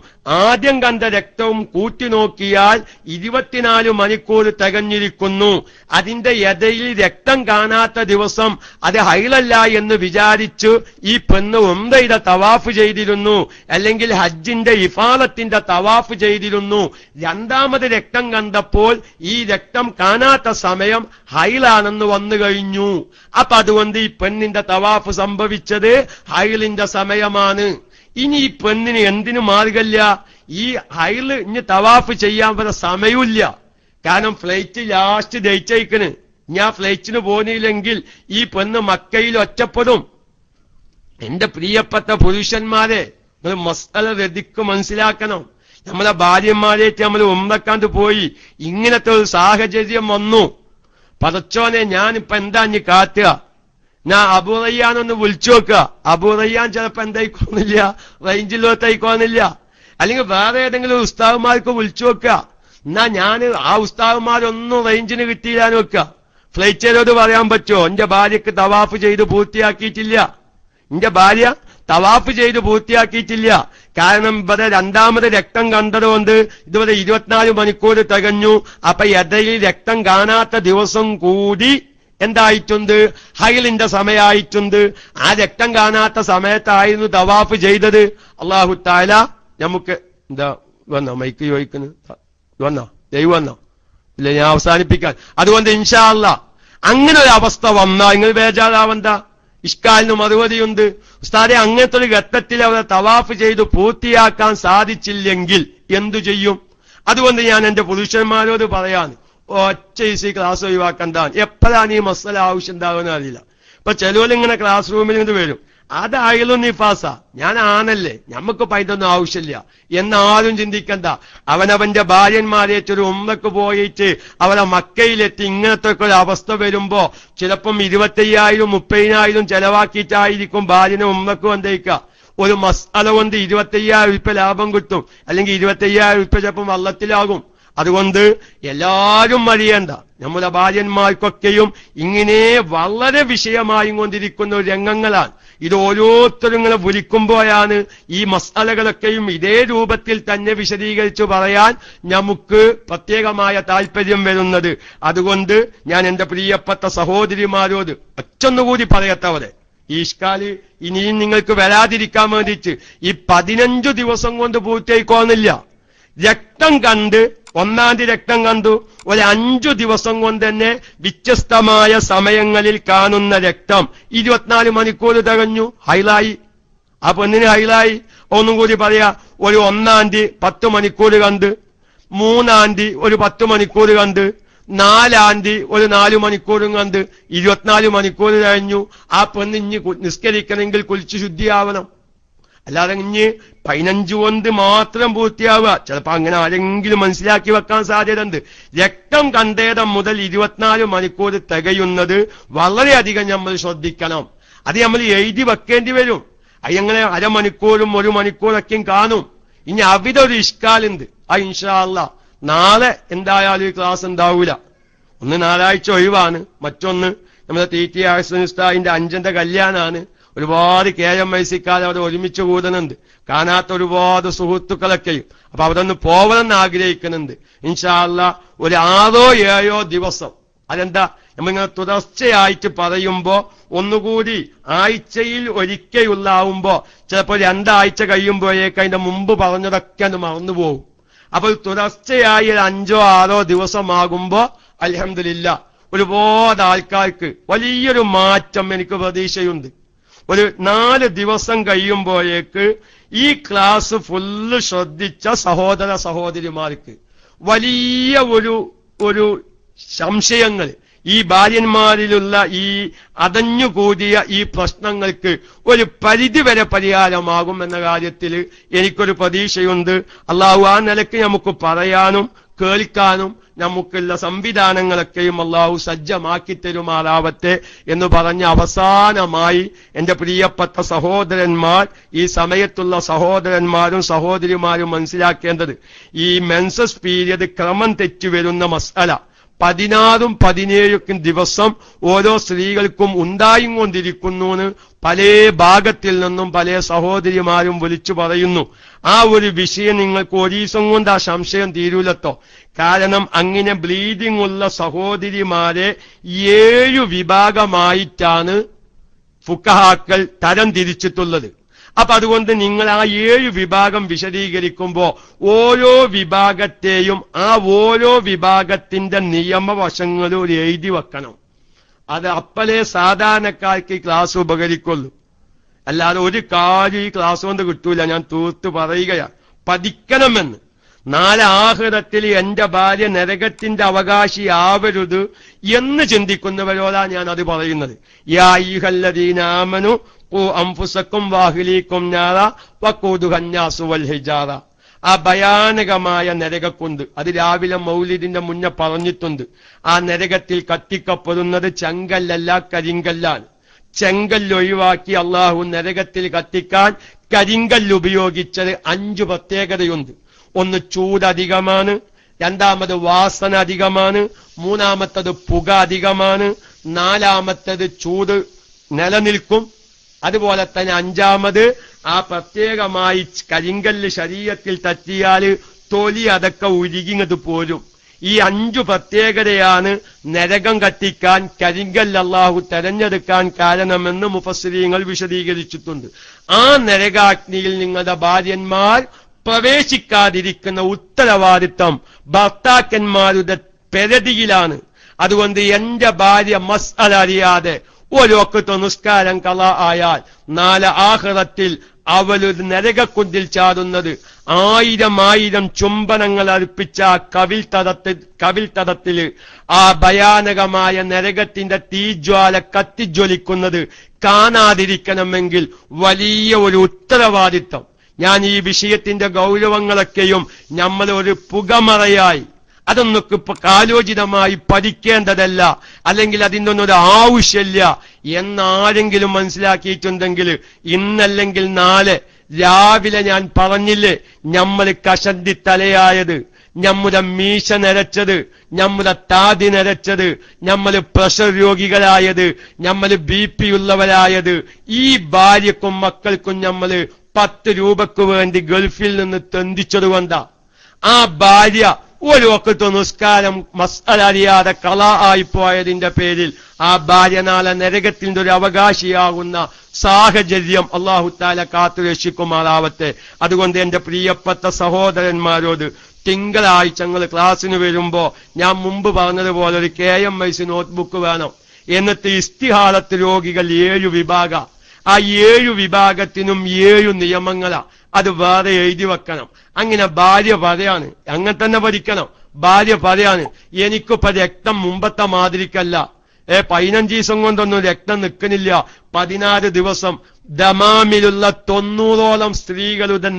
ആദ്യം കണ്ട രക്തവും കൂട്ടി നോക്കിയാൽ 24 മണിക്കൂർ തികഞ്ഞിരിക്കുന്നു. അതിന്റെ ഇടയിൽ രക്തം കാണാത്ത ദിവസം അത് ഹൈലല്ല എന്ന് വിചാരിച്ചു ഈ പെണ്ണ് ഉംറയുടെ തവാഫ് ചെയ്തിരുന്നു, അല്ലെങ്കിൽ ഹജ്ജിന്റെ ഇഫാദത്തിന്റെ തവാഫ് ചെയ്തിരുന്നു. രണ്ടാമത് രക്തം കണ്ടപ്പോൾ ഈ രക്തം കാണാത്ത സമയം ഹൈലാണെന്ന് വന്നു കഴിഞ്ഞു. അപ്പൊ അതുകൊണ്ട് ഈ പെണ്ണിന്റെ തവാഫ് സംഭവിച്ചത് ഹൈലിന്റെ സമയമാണ്. ഇനി ഈ പെണ്ണിന് എന്തിനു മാർഗമില്ല? ഈ ഹൈല് ഇനി തവാഫ് ചെയ്യാൻ വരെ സമയമില്ല. കാരണം ഫ്ലൈറ്റ് ലാസ്റ്റ് ഡേറ്റ് ഞാൻ ഫ്ലൈറ്റിന് പോന്നില്ലെങ്കിൽ ഈ പെണ്ണ് മക്കയിൽ ഒറ്റപ്പെടും. എന്റെ പ്രിയപ്പെട്ട പുരുഷന്മാരെ, നിങ്ങൾ മസ്അല രദിക്ക് മനസ്സിലാക്കണം. നമ്മളെ ഭാര്യമാരേറ്റ് നമ്മൾ ഉംറക്കാണ്ട് പോയി ഇങ്ങനത്തെ ഒരു സാഹചര്യം വന്നു. പടച്ചോനെ ഞാനിപ്പോ എന്താ ഇനി കാട്ടുക? ഞാൻ അബൂ റയ്യാനൊന്ന് വിളിച്ചു നോക്കുക. അബൂ റയ്യാൻ ചിലപ്പോ എന്തായിക്കോന്നില്ല, റേഞ്ചിലോട്ടായിക്കോന്നില്ല. അല്ലെങ്കിൽ വേറെ ഏതെങ്കിലും ഉസ്താദുമാർക്ക് വിളിച്ചു നോക്കുക. എന്നാ ഞാൻ ആ ഉസ്താദുമാരൊന്നും റേഞ്ചിന് കിട്ടിയില്ലാന്ന് വെക്കുക. ഫ്ലൈറ്റിനോട് പറയാൻ പറ്റുമോ എന്റെ ഭാര്യക്ക് തവാഫ് ചെയ്ത് പൂർത്തിയാക്കിയിട്ടില്ല, എന്റെ ഭാര്യ തവാഫ് ചെയ്ത് പൂർത്തിയാക്കിയിട്ടില്ല? കാരണം ഇവിടെ രണ്ടാമത് രക്തം കണ്ടതുകൊണ്ട് ഇതുവരെ 24 മണിക്കൂർ തികഞ്ഞു. അപ്പൊ ഇടയിൽ രക്തം കാണാത്ത ദിവസം കൂടി എന്തായിട്ടുണ്ട്? ഹൈലിന്റെ സമയമായിട്ടുണ്ട്. ആ രക്തം കാണാത്ത സമയത്തായിരുന്നു തവാഫ് ചെയ്തത്. അല്ലാഹു തആല നമുക്ക് എന്താ വന്നോ മൈക്ക് ചോദിക്കുന്നു? വന്നോ? ദൈവം വന്നോ? ഇല്ല, ഞാൻ അവസാനിപ്പിക്കാൻ. അതുകൊണ്ട് ഇൻഷാ അല്ലാഹ് അങ്ങനെ ഒരു അവസ്ഥ വന്നാൽ നിങ്ങൾ ബേജാറാവണ്ട. ഇഷ്കാലിന് മറുപടിയുണ്ട്. ഉസ്താദെ, അങ്ങനത്തെ ഒരു ഘട്ടത്തിൽ അവരെ തവാഫ് ചെയ്ത് പൂർത്തിയാക്കാൻ സാധിച്ചില്ലെങ്കിൽ എന്തു ചെയ്യും? അതുകൊണ്ട് ഞാൻ എന്റെ പുരുഷന്മാരോട് പറയാൻ ഒറ്റ ക്ലാസ് ഒഴിവാക്കണ്ട. എപ്പോഴാണ് ഈ മസല ആവശ്യം ഉണ്ടാകുന്ന അറിയില്ല. ഇപ്പൊ ചിലവരിങ്ങനെ ക്ലാസ് റൂമിൽ നിന്ന് വരും, അതായാലും നിഫാസ, ഞാൻ ആണല്ലേ, ഞമ്മക്ക് പൈതൊന്നും ആവശ്യമില്ല എന്നാരും ചിന്തിക്കണ്ട. അവനവന്റെ ഭാര്യന്മാരേറ്റൊരു ഉംറക്ക് പോയിട്ട് അവരെ മക്കയിലെത്തി ഇങ്ങനത്തെ ഒരു അവസ്ഥ വരുമ്പോ ചിലപ്പം 25,000 30,000 ചെലവാക്കിയിട്ടായിരിക്കും ഭാര്യനെ ഉംറക്ക് വന്നേക്കുക. ഒരു മസ്അല കൊണ്ട് 25,000 രൂപ ലാഭം കിട്ടും, അല്ലെങ്കിൽ 25,000 രൂപ ചിലപ്പം വള്ളത്തിലാകും. അതുകൊണ്ട് എല്ലാരും അറിയേണ്ട, നമ്മുടെ ഭാര്യന്മാർക്കൊക്കെയും ഇങ്ങനെ വളരെ വിഷയമായി കൊണ്ടിരിക്കുന്ന രംഗങ്ങളാണ്. ഇത് ഓരോരുത്തരും ഇങ്ങനെ വിളിക്കുമ്പോഴാണ് ഈ മസ്അലകളൊക്കെയും ഇതേ രൂപത്തിൽ തന്നെ വിശദീകരിച്ചു പറയാൻ നമുക്ക് പ്രത്യേകമായ താല്പര്യം വരുന്നത്. അതുകൊണ്ട് ഞാൻ എന്റെ പ്രിയപ്പെട്ട സഹോദരിമാരോട് ഒറ്റൊന്നുകൂടി പറയത്തവരെ, ഈ ഇഷ്കാല് ഇനിയും നിങ്ങൾക്ക് വരാതിരിക്കാൻ വേണ്ടിയിട്ട് ഈ 15 ദിവസം കൊണ്ട് പൂർത്തിയായിക്കോന്നില്ല. രക്തം കണ്ട് 1-ാം തീയതി രക്തം കണ്ടു, ഒരു 5 ദിവസം കൊണ്ട് തന്നെ വ്യത്യസ്തമായ സമയങ്ങളിൽ കാണുന്ന രക്തം 24 മണിക്കൂർ തികഞ്ഞു, ഹൈലായി. ആ പെണ്ണിന് ഹൈലായി. ഒന്നും കൂടി പറയാ, ഒരു 1-ാം തീയതി 10 മണിക്കൂർ കണ്ട്, 3-ാം തീയതി ഒരു 10 മണിക്കൂർ കണ്ട്, 4-ാം തീയതി ഒരു 4 മണിക്കൂറും കണ്ട് 24 മണിക്കൂർ കഴിഞ്ഞു. ആ പെണ്ണ് ഇഞ്ഞ് നിസ്കരിക്കണമെങ്കിൽ കുളിച്ച് ശുദ്ധിയാവണം. അല്ലാതെ ഇഞ്ഞ് 15 കൊണ്ട് മാത്രം പൂർത്തിയാവുക, ചിലപ്പോ അങ്ങനെ ആരെങ്കിലും മനസ്സിലാക്കി വെക്കാൻ സാധ്യതയുണ്ട്. രക്തം കണ്ടേടം മുതൽ 24 മണിക്കൂർ തികയുന്നത് വളരെയധികം നമ്മൾ ശ്രദ്ധിക്കണം. അത് നമ്മൾ എഴുതി വെക്കേണ്ടി വരും. അയ്യങ്ങനെ അരമണിക്കൂറും 1 മണിക്കൂറൊക്കെയും കാണും. ഇനി അവിടെ ഒരു ഇഷ്കാലുണ്ട്. ആ ഇൻഷാ അല്ലാഹ് നാളെ എന്തായാലും ഈ ക്ലാസ് ഉണ്ടാവൂല. ഒന്ന് ഞായറാഴ്ച ഒഴിവാണ്, മറ്റൊന്ന് നമ്മുടെ TT ഉസ്താദിന്റെ 5ന്റെ കല്യാണാണ്. ഒരുപാട് KMIC-ക്കാർ അവിടെ ഒരുമിച്ച് കൂടുന്നുണ്ട്, കാണാത്ത ഒരുപാട് സുഹൃത്തുക്കളൊക്കെയും. അപ്പൊ അവിടെ ഒന്ന് പോകണമെന്ന് ആഗ്രഹിക്കുന്നുണ്ട്. ഇൻഷാ അല്ലാഹ് ഒരു 6-7 ദിവസം. അതെന്താ നമ്മളിങ്ങനെ തുടർച്ചയായിട്ട് പറയുമ്പോ ഒന്നുകൂടി ആഴ്ചയിൽ ഒരിക്കലുള്ളാവുമ്പോ ചിലപ്പോ 2 ആഴ്ച കഴിയുമ്പോഴേക്ക് അതിന്റെ മുമ്പ് പറഞ്ഞതൊക്കെ ഒന്ന് മറന്നുപോകും. അപ്പൊ തുടർച്ചയായി 5-6 ദിവസമാകുമ്പോ അൽഹംദുലില്ലാഹ് ഒരുപാട് ആൾക്കാർക്ക് വലിയൊരു മാറ്റം എനിക്ക് പ്രതീക്ഷയുണ്ട്. ഒരു 4 ദിവസം കഴിയുമ്പോഴേക്ക് ഈ ക്ലാസ് ഫുള്ള് ശ്രദ്ധിച്ച സഹോദര സഹോദരിമാർക്ക് വലിയ ഒരു സംശയങ്ങൾ, ഈ ഭാര്യന്മാരിലുള്ള ഈ അടഞ്ഞുകൂടിയ ഈ പ്രശ്നങ്ങൾക്ക് ഒരു പരിധിവരെ പരിഹാരമാകും എന്ന കാര്യത്തിൽ എനിക്കൊരു പ്രതീക്ഷയുണ്ട്. അള്ളാഹു ആ നിലയ്ക്ക് നമുക്ക് പറയാനും കേൾക്കാനും നമുക്കുള്ള സംവിധാനങ്ങളൊക്കെയും അള്ളാഹു സജ്ജമാക്കി തരുമാറാവട്ടെ എന്ന് പറഞ്ഞ് അവസാനമായി എന്റെ പ്രിയപ്പെട്ട സഹോദരന്മാർ, ഈ സമയത്തുള്ള സഹോദരന്മാരും സഹോദരിമാരും മനസ്സിലാക്കേണ്ടത്, ഈ മെൻസസ് പീരിയഡ് ക്രമം തെറ്റുവരുന്ന മസ്അല 16ഉം 17ഉം ദിവസം ഓരോ സ്ത്രീകൾക്കും ഉണ്ടായും കൊണ്ടിരിക്കുന്നു പല ഭാഗത്തിൽ നിന്നും പല സഹോദരിമാരും വിളിച്ചു പറയുന്നു. ആ ഒരു വിഷയം നിങ്ങൾക്ക് ഒരീസം കൊണ്ട് ആ സംശയം തീരൂലട്ടോ. കാരണം അങ്ങനെ ബ്ലീഡിംഗ് ഉള്ള സഹോദരിമാരെ 7 വിഭാഗമായിട്ടാണ് ഫുഖഹാക്കൾ തരം തിരിച്ചിട്ടുള്ളത്. അപ്പൊ അതുകൊണ്ട് നിങ്ങൾ ആ 7 വിഭാഗം വിശദീകരിക്കുമ്പോ ഓരോ വിഭാഗത്തെയും ആ ഓരോ വിഭാഗത്തിന്റെ നിയമവശങ്ങളും എഴുതി വെക്കണം. അത് അപ്പലേ സാധാരണക്കാർക്ക് ഈ ക്ലാസ് ഉപകരിക്കുള്ളൂ. അല്ലാതെ ഒരു കാര്യം ഈ ക്ലാസ് കൊണ്ട് കിട്ടൂല. ഞാൻ തീർത്ത് പറയുകയാണ്, പഠിക്കണമെന്ന്. നാളെ ആഖിറത്തിൽ എന്റെ ഭാര്യ നരകത്തിന്റെ അവകാശിയാവരുത് എന്ന് ചിന്തിക്കുന്നവരോടാ ഞാൻ അത് പറയുന്നത്. യാ അയ്യുഹല്ലദീന ആമനു ഖൂ അൻഫുസക്കും വഅഹ്ലീകും നാറ വഖൂദുഹ അന്നാസു വൽ ഹിജാറ. ആ ഭയാനകമായ നരകക്കുണ്ട്, അത് രാവിലെ മൗലിദിന്റെ മുന്നേ പറഞ്ഞിട്ടുണ്ട്. ആ നരകത്തിൽ കത്തിക്കപ്പെടുന്നത് ചെങ്കല്ലല്ല, കരിങ്കല്ലാണ്. ചെങ്കല്ല് ഒഴിവാക്കി അള്ളാഹു നരകത്തിൽ കത്തിക്കാൻ കരിങ്കല്ല് ഉപയോഗിച്ചത് 5 പ്രത്യേകതയുണ്ട്. ഒന്ന്, ചൂട് അധികമാണ്. രണ്ടാമത് വാസന അധികമാണ്. മൂന്നാമത്തത് പുക അധികമാണ്. നാലാമത്തത് ചൂട് നിലനിൽക്കും. അതുപോലെ തന്നെ 5-മത് ആ പ്രത്യേകമായി കരിങ്കല്ല് ശരീരത്തിൽ തട്ടിയാൽ തൊലി അതൊക്കെ ഉരുകിങ്ങത് പോരും. ഈ 5 പ്രത്യേകതയാണ് നരകം കത്തിക്കാൻ കരിങ്കല്ല് അല്ലാഹു തെരഞ്ഞെടുക്കാൻ കാരണമെന്ന് മുഫസ്സിരീങ്ങൾ വിശദീകരിച്ചിട്ടുണ്ട്. ആ നരകാഗ്നിയിൽ നിങ്ങളുടെ ഭാര്യന്മാർ പ്രവേശിക്കാതിരിക്കുന്ന ഉത്തരവാദിത്വം ഭർത്താക്കന്മാരുടെ പെരടിയിലാണ്. അതുകൊണ്ട് എന്റെ ഭാര്യ മസ്അല അറിയാതെ ഒരു വഖ്ത് നിസ്കാരം ഖളാ ആയാൽ നാളെ ആഖിറത്തിൽ അവളൊരു നരകക്കുണ്ടിൽ ചാടുന്നത് 1000 ചുംബനങ്ങൾ അർപ്പിച്ച കവിൽത്തടത്തില് ആ ഭയാനകമായ നരകത്തിന്റെ തീജ്വാല കത്തിജ്വലിക്കുന്നത് കാണാതിരിക്കണമെങ്കിൽ വലിയ ഒരു ഉത്തരവാദിത്വം. ഞാൻ ഈ വിഷയത്തിന്റെ ഗൗരവങ്ങളൊക്കെയും നമ്മൾ ഒരു പുകമറയായി അതൊന്നൊക്കെ ഇപ്പൊ കാലോചിതമായി പഠിക്കേണ്ടതല്ല, അല്ലെങ്കിൽ അതിൻ്റെ ഒന്നും ആവശ്യമില്ല എന്നാരെങ്കിലും മനസ്സിലാക്കിയിട്ടുണ്ടെങ്കിൽ ഇന്നല്ലെങ്കിൽ നാളെ രാവിലെ ഞാൻ പറഞ്ഞില്ലേ, നമ്മൾ കഷണ്ടി തലയായത്, നമ്മുടെ മീശ നരച്ചത്, നമ്മുടെ താടി നരച്ചത്, നമ്മൾ പ്രഷർ രോഗികളായത്, നമ്മൾ BP ഉള്ളവരായത്, ഈ ഭാര്യക്കും മക്കൾക്കും നമ്മൾ 10 രൂപക്ക് വേണ്ടി ഗൾഫിൽ നിന്ന് തെണ്ടിച്ചതുകൊണ്ടാ. ആ ഭാര്യ ഒരു വഖ്ത് നിസ്കാരം മസ്അല അറിയാതെ ഖളാ ആയിപ്പോയതിന്റെ പേരിൽ ആ ഭാര്യ നാളെ നരകത്തിന്റെ ഒരു അവകാശിയാകുന്ന സാഹചര്യം അല്ലാഹു തആല കാത്തു രക്ഷിക്കുമാറാവട്ടെ. അതുകൊണ്ട് എന്റെ പ്രിയപ്പെട്ട സഹോദരന്മാരോട്, തിങ്കളാഴ്ച ഞങ്ങൾ ക്ലാസ്സിന് വരുമ്പോ ഞാൻ മുമ്പ് പറഞ്ഞതുപോലെ ഒരു KMIC നോട്ട്ബുക്ക് വേണം. എന്നിട്ട് ഇസ്തിഹാലത്ത് രോഗികൾ 7 വിഭാഗം, ആ 7 വിഭാഗത്തിനും 7 നിയമങ്ങളാ, അത് വേറെ എഴുതി വെക്കണം. അങ്ങനെ ഭാര്യ പറയാണ്, അങ്ങനെ തന്നെ പഠിക്കണം. ഭാര്യ പറയാണ്, എനിക്കിപ്പോ രക്തം മുമ്പത്തെ മാതിരിക്കല്ല, 15 ദിവസം കൊണ്ടൊന്നും രക്തം നിൽക്കുന്നില്ല, 16 ദിവസം. ദമാമിലുള്ള 90ഓളം സ്ത്രീകളുടെ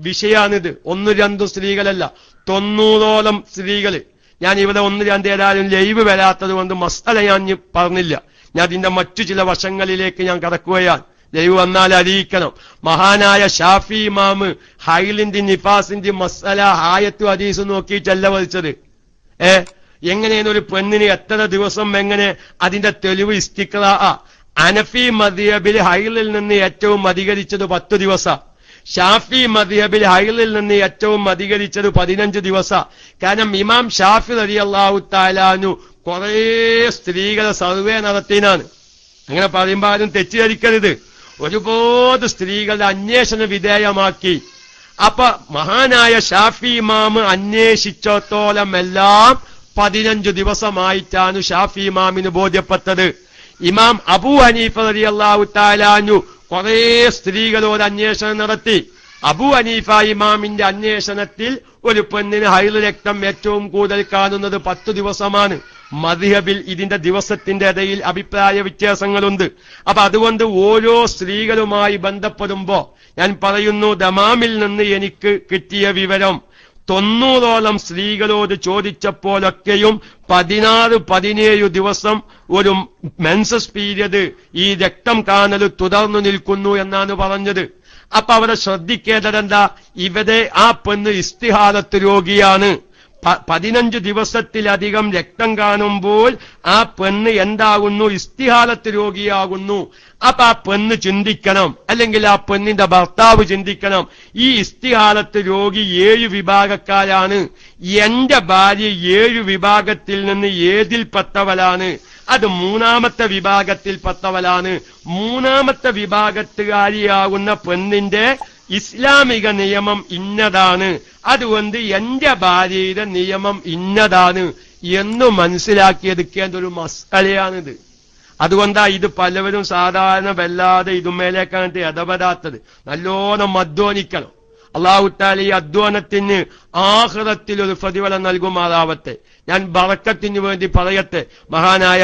വിഷയാണിത്. 1-2 സ്ത്രീകളല്ല, 90ഓളം സ്ത്രീകള്. ഞാൻ ഇവിടെ 1-2 ഏതായാലും ലൈവ് വരാത്തത് കൊണ്ട് മസ്അല ഞാൻ പറഞ്ഞില്ല. ഞാൻ അതിന്റെ മറ്റു ചില വശങ്ങളിലേക്ക് ഞാൻ കടക്കുകയാണ്. ലൈവ് വന്നാൽ അറിയിക്കണം. മഹാനായ ഷാഫി ഇമാമ് ഹൈലിന്റെ നിഫാസിന്റെ മസ്അല ആയത്തു ഹദീസ് നോക്കിയിട്ടല്ല വലിച്ചത്. എങ്ങനെയാണ് ഒരു പെണ്ണിന് എത്ര ദിവസം, എങ്ങനെ അതിന്റെ തെളിവ് ഇസ്തിഖ്റാ. അനഫി മദ്ഹബിൽ ഹൈലിൽ നിന്ന് ഏറ്റവും അധികരിച്ചത് 10 ദിവസം. ഷാഫി മദ്ഹബിൽ ഹൈലിൽ നിന്ന് ഏറ്റവും അധികരിച്ചത് 15 ദിവസം. കാരണം ഇമാം ഷാഫി റളിയല്ലാഹു തആല അൻഹു കുറെ സ്ത്രീകളെ സർവേ നടത്തിനാണ്. അങ്ങനെ പറയുമ്പോൾ ആരും തെറ്റിദ്ധരിക്കരുത്. ഒരുപാട് സ്ത്രീകളുടെ അന്വേഷണ വിധേയമാക്കി. അപ്പൊ മഹാനായ ഷാഫി ഇമാമ് അന്വേഷിച്ചോത്തോളം എല്ലാം 15 ദിവസമായിട്ടാണ് ഷാഫി ഇമാമിന് ബോധ്യപ്പെട്ടത്. ഇമാം അബൂ ഹനീഫ റളിയല്ലാഹു തആല അൻഹു കുറെ സ്ത്രീകളോട് അന്വേഷണം നടത്തി. അബൂ ഹനീഫ ഇമാമിന്റെ അന്വേഷണത്തിൽ ഒരു പെണ്ണിന് ഹൈൽ രക്തം ഏറ്റവും കൂടുതൽ കാണുന്നത് 10 ദിവസമാണ്. മദ്ഹബിൽ ഇതിന്റെ ദിവസത്തിന്റെ ഇടയിൽ അഭിപ്രായ വ്യത്യാസങ്ങളുണ്ട്. അപ്പൊ അതുകൊണ്ട് ഓരോ സ്ത്രീകളുമായി ബന്ധപ്പെടുമ്പോ ഞാൻ പറയുന്നു, ദമാമിൽ നിന്ന് എനിക്ക് കിട്ടിയ വിവരം 90ഓളം സ്ത്രീകളോട് ചോദിച്ചപ്പോഴൊക്കെയും 16-17 ദിവസം ഒരു മെൻസസ് പീരിയഡ് ഈ രക്തം കാണൽ തുടർന്നു നിൽക്കുന്നു എന്നാണ് പറഞ്ഞത്. അപ്പൊ അവരെ ശ്രദ്ധിക്കേണ്ടതെന്താ, ഇവരെ ആ പെണ്ണ് ഇസ്തിഹാലത്ത് രോഗിയാണ്. 15 ദിവസത്തിലധികം രക്തം കാണുമ്പോൾ ആ പെണ്ണ് എന്താകുന്നു, ഇസ്തിഹാലത്ത് രോഗിയാകുന്നു. അപ്പൊ ആ പെണ്ണ് ചിന്തിക്കണം, അല്ലെങ്കിൽ ആ പെണ്ണിന്റെ ഭർത്താവ് ചിന്തിക്കണം, ഈ ഇസ്തിഹാലത്ത് രോഗി 7 വിഭാഗക്കാരാണ്, എന്റെ ഭാര്യ 7 വിഭാഗത്തിൽ നിന്ന് ഏതിൽപ്പെട്ടവളാണ്? അത് 3ാമത്തെ വിഭാഗത്തിൽപ്പെട്ടവളാണ്. 3ാമത്തെ വിഭാഗത്തുകാരിയാകുന്ന പെണ്ണിന്റെ ഇസ്ലാമിക നിയമം ഇന്നതാണ്, അതുകൊണ്ട് എന്റെ ഭാര്യയുടെ നിയമം ഇന്നതാണ് എന്ന് മനസ്സിലാക്കിയെടുക്കേണ്ട ഒരു മസലയാണിത്. അതുകൊണ്ടാ ഇത് പലവരും സാധാരണ വല്ലാതെ ഇതുമേലേക്കാണ് ഇടപെടാത്തത്. നല്ലോണം അധ്വാനിക്കണം. അല്ലാഹു തആല ഈ അധ്വാനത്തിന് ആഖിറത്തിൽ ഒരു പ്രതിഫലം നൽകുമാറാവട്ടെ. ഞാൻ ബറക്കത്തിന് വേണ്ടി പറയട്ടെ, മഹാനായ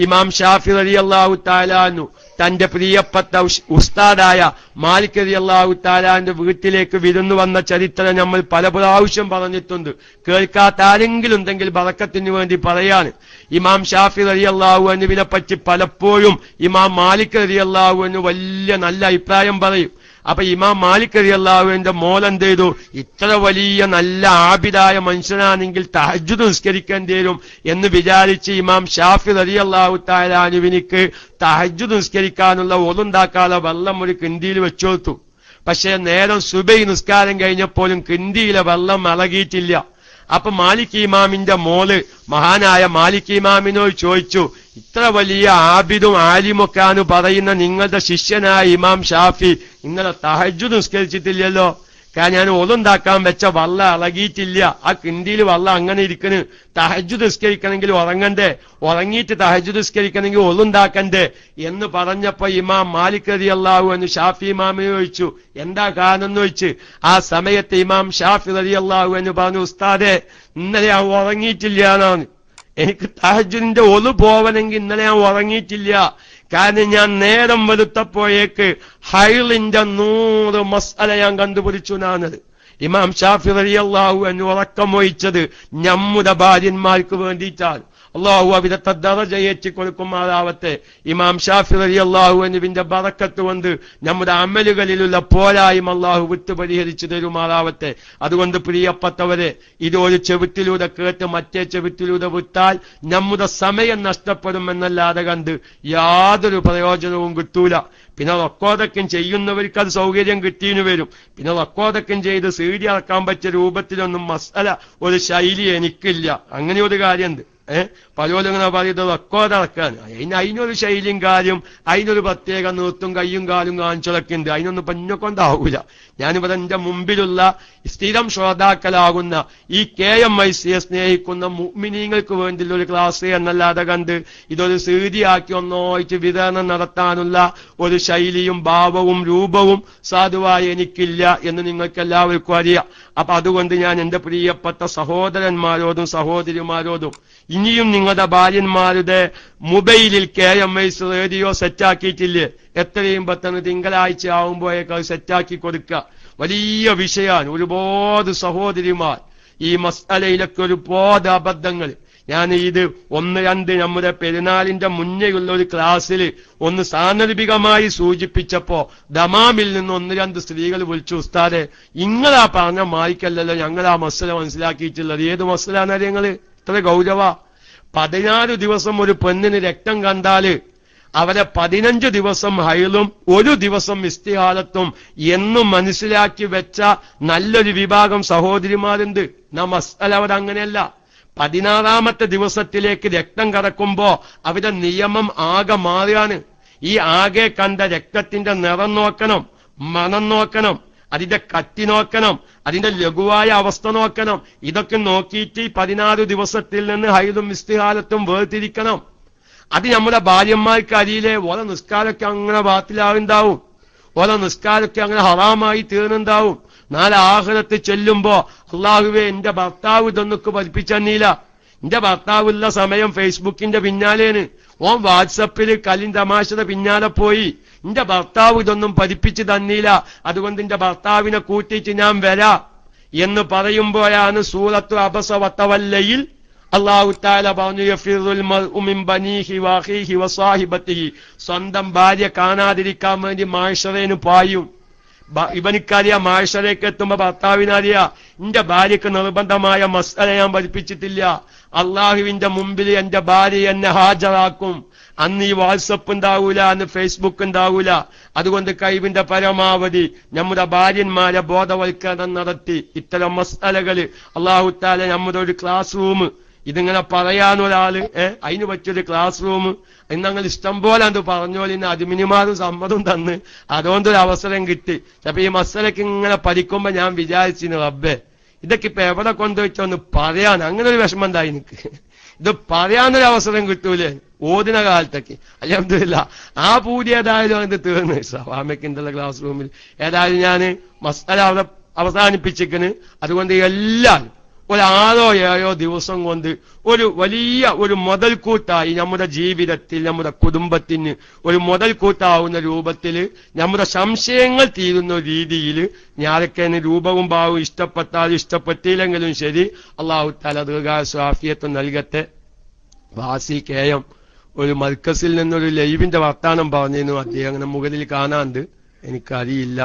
ഇമാം ഷാഫി റളിയല്ലാഹു തആല അൻഹു തന്റെ പ്രിയപ്പെട്ട ഉസ്താദായ മാലിക് റളിയല്ലാഹു തആലാന്റെ വീട്ടിലേക്ക് വിരുന്നു വന്ന ചരിത്രം നമ്മൾ പല പ്രാവശ്യം പറഞ്ഞിട്ടുണ്ട്. കേൾക്കാത്ത ആരെങ്കിലും ഉണ്ടെങ്കിൽ ബറക്കത്തിന് വേണ്ടി പറയാണ്. ഇമാം ഷാഫി റളിയല്ലാഹു അൻഹുവിനെ പറ്റി പലപ്പോഴും ഇമാം മാലിക് റളിയല്ലാഹു അൻഹു വലിയ നല്ല അഭിപ്രായം പറയും. അപ്പൊ ഇമാം മാലിക് റളിയല്ലാഹുവിന്റെ മോലെന്ത് ചെയ്തു, ഇത്ര വലിയ നല്ല ആബിദായ മനുഷ്യനാണെങ്കിൽ തഹജ്ജുദ് നിസ്കരിക്കേണ്ടി വരും എന്ന് വിചാരിച്ച് ഇമാം ഷാഫി റളിയല്ലാഹു തആല അൻഹുവിനിക്ക് തഹജ്ജുദ് നിസ്കരിക്കാനുള്ള ഒളുണ്ടാക്കാതെ വെള്ളം ഒരു കിണ്ടിയിൽ വെച്ചുകൊടുത്തു. പക്ഷേ നേരം സുബഹി നിസ്കാരം കഴിഞ്ഞപ്പോഴും കിണ്ടിയിലെ വെള്ളം ഇളകിയിട്ടില്ല. അപ്പൊ മാലിക് ഇമാമിന്റെ മോള് മഹാനായ മാലിക് ഇമാമിനോട് ചോദിച്ചു, ഇത്ര വലിയ ആബിദും ആലിമൊക്കെയാണ് പറയുന്ന നിങ്ങളുടെ ശിഷ്യനായ ഇമാം ഷാഫി ഇന്നലെ തഹജ്ജുദ് നിസ്കരിച്ചിട്ടില്ലല്ലോ, കാരണം ഞാൻ ഒളുണ്ടാക്കാൻ വെച്ച വള്ളം ഇളകിയിട്ടില്ല, ആ കിണ്ടിയിൽ വള്ളം അങ്ങനെ ഇരിക്കണ്, തഹജ്ജുദ് നിസ്കരിക്കണമെങ്കിൽ ഉറങ്ങണ്ടേ, ഉറങ്ങിയിട്ട് തഹജ്ജുദ് നിസ്കരിക്കണമെങ്കിൽ ഒളുണ്ടാക്കണ്ടേ എന്ന് പറഞ്ഞപ്പോ ഇമാം മാലിക് റളിയല്ലാഹു അൻഹു ഷാഫി ഇമാമിനെ ചോദിച്ചു, എന്താ കാരണം എന്ന് ചോദിച്ചു. ആ സമയത്ത് ഇമാം ഷാഫി റളിയല്ലാഹു അൻഹു പറഞ്ഞു, ഉസ്താദെ ഇന്നലെ ഞാൻ ഉറങ്ങിയിട്ടില്ല എന്നാണ്, എനിക്ക് തഹജ്ജുദിന്റെ ഒളു പോവണമെങ്കിൽ ഇന്നലെ ഞാൻ ഉറങ്ങിയിട്ടില്ല, കാരണം ഞാൻ നേരം വെളുത്തപ്പോഴേക്ക് ഹൈളിന്റെ 100 മസ്അല ഞാൻ കണ്ടുപിടിച്ചു എന്നാണത്. ഇമാം ഷാഫി റളിയല്ലാഹു അൻഹു ഉറക്കം ഒഴിച്ചത് നമ്മുടെ ഭാര്യന്മാർക്ക് വേണ്ടിയിട്ടാണ്. അള്ളാഹു അവിടത്തെ ദറജ ഏറ്റിക്കൊടുക്കുമാറാവട്ടെ. ഇമാം ഷാഫി റളിയല്ലാഹു അൻഹുവിന്റെ ബറക്കത്ത് കൊണ്ട് നമ്മുടെ അമലുകളിലുള്ള പോരായ്മ അള്ളാഹു വിട്ടു പരിഹരിച്ചു തരുമാറാവട്ടെ. അതുകൊണ്ട് പ്രിയപ്പെട്ടവരെ, ഇതൊരു ചെവിട്ടിലൂടെ കേട്ട് മറ്റേ ചെവിട്ടിലൂടെ വിട്ടാൽ നമ്മുടെ സമയം നഷ്ടപ്പെടുമെന്നല്ലാതെ കണ്ട് യാതൊരു പ്രയോജനവും കിട്ടൂല. പിന്നെ റെക്കോർഡൊക്കെ ചെയ്യുന്നവർക്ക് അത് സൗകര്യം കിട്ടിയെന്ന് വരും. പിന്നെ റെക്കോർഡൊക്കെ ചെയ്ത് സീഡി ഇറക്കാൻ പറ്റിയ രൂപത്തിലൊന്നും മസാല ഒരു ശൈലി എനിക്കില്ല. അങ്ങനെ ഒരു കാര്യമുണ്ട്. പലരും ഇങ്ങനെ പറയുന്നത് റെക്കോർഡ് ഇറക്കാൻ, അതിനൊരു ശൈലിയും കാര്യം, അതിനൊരു പ്രത്യേക നിർത്തും കയ്യും കാലും കാണിച്ചൊക്കെ ഉണ്ട്. അതിനൊന്നും പഞ്ഞ കൊണ്ടാവൂല. ഞാനിവിടെ എന്റെ മുമ്പിലുള്ള സ്ഥിരം ശ്രോതാക്കളാകുന്ന ഈ KMIC സ്നേഹിക്കുന്ന മുഅ്മിനീങ്ങൾക്ക് വേണ്ടിയുള്ള ഒരു ക്ലാസ് എന്നല്ലാതെ കണ്ട് ഇതൊരു സീഡിയാക്കി ഒന്നായിട്ട് വിതരണം നടത്താനുള്ള ഒരു ശൈലിയും ഭാവവും രൂപവും സാധുവായി എനിക്കില്ല എന്ന് നിങ്ങൾക്ക് എല്ലാവർക്കും അറിയാം. അപ്പൊ അതുകൊണ്ട് ഞാൻ എന്റെ പ്രിയപ്പെട്ട സഹോദരന്മാരോടും സഹോദരിമാരോടും, ഇനിയും നിങ്ങളുടെ ഭാര്യന്മാരുടെ മൊബൈലിൽ KMIC റേഡിയോ സെറ്റാക്കിയിട്ടില്ലേ, എത്രയും പെട്ടെന്ന് തിങ്കളാഴ്ച ആവുമ്പോഴേക്ക് സെറ്റാക്കി കൊടുക്കുക. വലിയ വിഷയമാണ്. ഒരുപാട് സഹോദരിമാർ ഈ മസ്അലയിലൊക്കെ ഒരുപാട് അബദ്ധങ്ങൾ. ഞാൻ ഇത് 1-2 നമ്മുടെ പെരുന്നാളിന്റെ മുന്നേയുള്ള ഒരു ക്ലാസ്സിൽ ഒന്ന് സാന്ദർഭികമായി സൂചിപ്പിച്ചപ്പോ ദമാമിൽ നിന്ന് 1-2 സ്ത്രീകൾ വിളിച്ചു, ഉസ്താദെ ഇങ്ങളാ പറഞ്ഞ മായിക്കല്ലല്ലോ ഞങ്ങൾ ആ മസ്അല മനസ്സിലാക്കിയിട്ടുള്ളത്. ഏത് മസ്അലാണ് ഞങ്ങള് ഇത്ര ഗൗരവ? 16 ദിവസം ഒരു പെണ്ണിന് രക്തം കണ്ടാല് അവരെ 15 ദിവസം ഹൈലും 1 ദിവസം ഇസ്തിഹാലത്തും എന്നും മനസ്സിലാക്കി വെച്ച നല്ലൊരു വിഭാഗം സഹോദരിമാരുണ്ട്. മസ്അല അവരങ്ങനെയല്ല. 16ാമത്തെ ദിവസത്തിലേക്ക് രക്തം കടക്കുമ്പോ അവരുടെ നിയമം ആകെ മാറുകയാണ്. ഈ ആകെ കണ്ട രക്തത്തിന്റെ നിറം നോക്കണം, മണം നോക്കണം, അതിന്റെ കട്ടി നോക്കണം, അതിന്റെ ലഘുവായ അവസ്ഥ നോക്കണം. ഇതൊക്കെ നോക്കിയിട്ട് 16 ദിവസത്തിൽ നിന്ന് ഹൈലും ഇസ്തിഹാലത്തും വേർതിരിക്കണം. അത് നമ്മുടെ ഭാര്യന്മാർക്ക് അറിയില്ലേ? ഓരോ നിസ്കാരമൊക്കെ അങ്ങനെ ബാത്തിലാവുണ്ടാവും, ഓരോ നിസ്കാരമൊക്കെ അങ്ങനെ ഹറാമായി തീർന്നുണ്ടാവും. നാളെ ആഖിറത്ത് ചെല്ലുമ്പോ അള്ളാഹുവേ എന്റെ ഭർത്താവ് ഇതൊന്നൊക്കെ പഠിപ്പിച്ചെന്നീല, എന്റെ ഭർത്താവുള്ള സമയം ഫേസ്ബുക്കിന്റെ പിന്നാലേന്, ഓൻ വാട്സപ്പിൽ കലിൻ തമാശയുടെ പിന്നാലെ പോയി, എന്റെ ഭർത്താവ് ഇതൊന്നും പഠിപ്പിച്ചു തന്നീല, അതുകൊണ്ട് എന്റെ ഭർത്താവിനെ കൂട്ടിയിട്ട് ഞാൻ വരാ എന്ന് പറയുമ്പോഴാണ് സൂറത്തു അബസ വതവല്ലയിൽ അല്ലാഹു തആല പറഞ്ഞു യഫിറുൽ മർഉ മിൻ ബനീഹി വഅഖീഹി വസാഹിബതിഹി, സ്വന്തം ഭാര്യ കാണാതിരിക്കാൻ വേണ്ടി മാഴ്ശറേന് പായും. ഇവനിക്കറിയാം മാഴ്ശറേക്ക് എത്തുമ്പോ ഭർത്താവിനറിയാ എന്റെ ഭാര്യക്ക് നിർബന്ധമായ മസ്അല ഞാൻ പഠിപ്പിച്ചിട്ടില്ല, അള്ളാഹുവിന്റെ മുമ്പിൽ എന്റെ ഭാര്യ എന്നെ ഹാജരാക്കും. അന്ന് ഈ വാട്സപ്പ് ഉണ്ടാവൂല, അന്ന് ഫേസ്ബുക്ക് ഉണ്ടാവൂല. അതുകൊണ്ട് കഴിവിന്റെ പരമാവധി നമ്മുടെ ഭാര്യന്മാരെ ബോധവൽക്കരണം നടത്തി ഇത്തരം മസ്അലകള് അല്ലാഹു തആല നമ്മുടെ ഒരു ക്ലാസ് റൂം, ഇതിങ്ങനെ പറയാനൊരാള് അതിന് പറ്റിയൊരു ക്ലാസ് റൂം ഇന്നങ്ങൾ ഇഷ്ടം പോലെ അത് പറഞ്ഞോലിന്ന് അഡ്മിനിമാരും സമ്മതം തന്ന് അതുകൊണ്ടൊരു അവസരം കിട്ടി. അപ്പൊ ഈ മസ്അലക്ക് ഇങ്ങനെ പഠിക്കുമ്പോ ഞാൻ വിചാരിച്ചിരുന്നു, റബ്ബേ ഇതൊക്കെ ഇപ്പൊ എവിടെ കൊണ്ടുവച്ചോന്ന് പറയാൻ അങ്ങനെ ഒരു വിഷമം ഉണ്ടായി എനിക്ക്. ഇത് പറയാനൊരു അവസരം കിട്ടൂലേ ഓദിന കാലത്തൊക്കെ. അൽഹംദുലില്ലാഹ് ആ പൂതി ഏതായാലും അത് തീർന്നു സ്വാമിക്കിന്റെ ക്ലാസ് റൂമിൽ. ഏതായാലും ഞാന് മസ്അല അവസാനിപ്പിച്ചിരിക്കുന്നു. അതുകൊണ്ട് എല്ലാവരും ഒരു 6 or 7 ദിവസം കൊണ്ട് ഒരു വലിയ ഒരു മുതൽക്കൂട്ടായി നമ്മുടെ ജീവിതത്തിൽ നമ്മുടെ കുടുംബത്തിന് ഒരു മുതൽക്കൂട്ടാവുന്ന രൂപത്തിൽ നമ്മുടെ സംശയങ്ങൾ തീരുന്ന രീതിയിൽ ഞാനൊക്കെ രൂപവും ഭാവവും ഇഷ്ടപ്പെട്ടാലും ഇഷ്ടപ്പെട്ടില്ലെങ്കിലും ശരി അല്ലാഹു തആല ദീർഘായുസ്സും ആഫിയത്തും നൽകട്ടെ. വാസി കേയം ഒരു മർക്കസിൽ നിന്നൊരു ലൈവിന്റെ വർത്താനം പറഞ്ഞിരുന്നു, അദ്ദേഹം അങ്ങനെ മുകളിൽ കാണാണ്ട് എനിക്കറിയില്ല.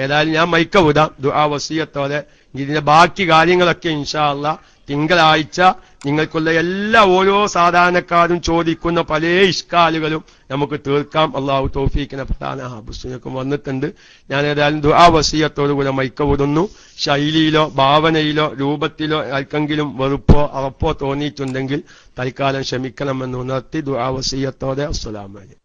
ഏതായാലും ഞാൻ മൈക്ക വിടാം ദുആ വസിയത്തോടെ. ഇതിന്റെ ബാക്കി കാര്യങ്ങളൊക്കെ ഇൻഷാ അല്ലാഹ് തിങ്കളാഴ്ച നിങ്ങൾക്കുള്ള എല്ലാ ഓരോ സാധാരണക്കാരും ചോദിക്കുന്ന പല ഇഷ്കാലുകളും നമുക്ക് തീർക്കാം. അള്ളാഹു തൗഫീഖിനെ പ്രധാന ഹബുസിനൊക്കെ വന്നിട്ടുണ്ട്. ഞാൻ ഏതായാലും ദുആ വസിയത്തോടു കൂടെ മൈക്ക വിടുന്നു. ശൈലിയിലോ ഭാവനയിലോ രൂപത്തിലോ ആർക്കെങ്കിലും വെറുപ്പോ അറപ്പോ തോന്നിയിട്ടുണ്ടെങ്കിൽ തൽക്കാലം ക്ഷമിക്കണമെന്ന് ഉണർത്തി ദുആ വസിയത്തോടെ അസ്സലാമു അലൈക്കും.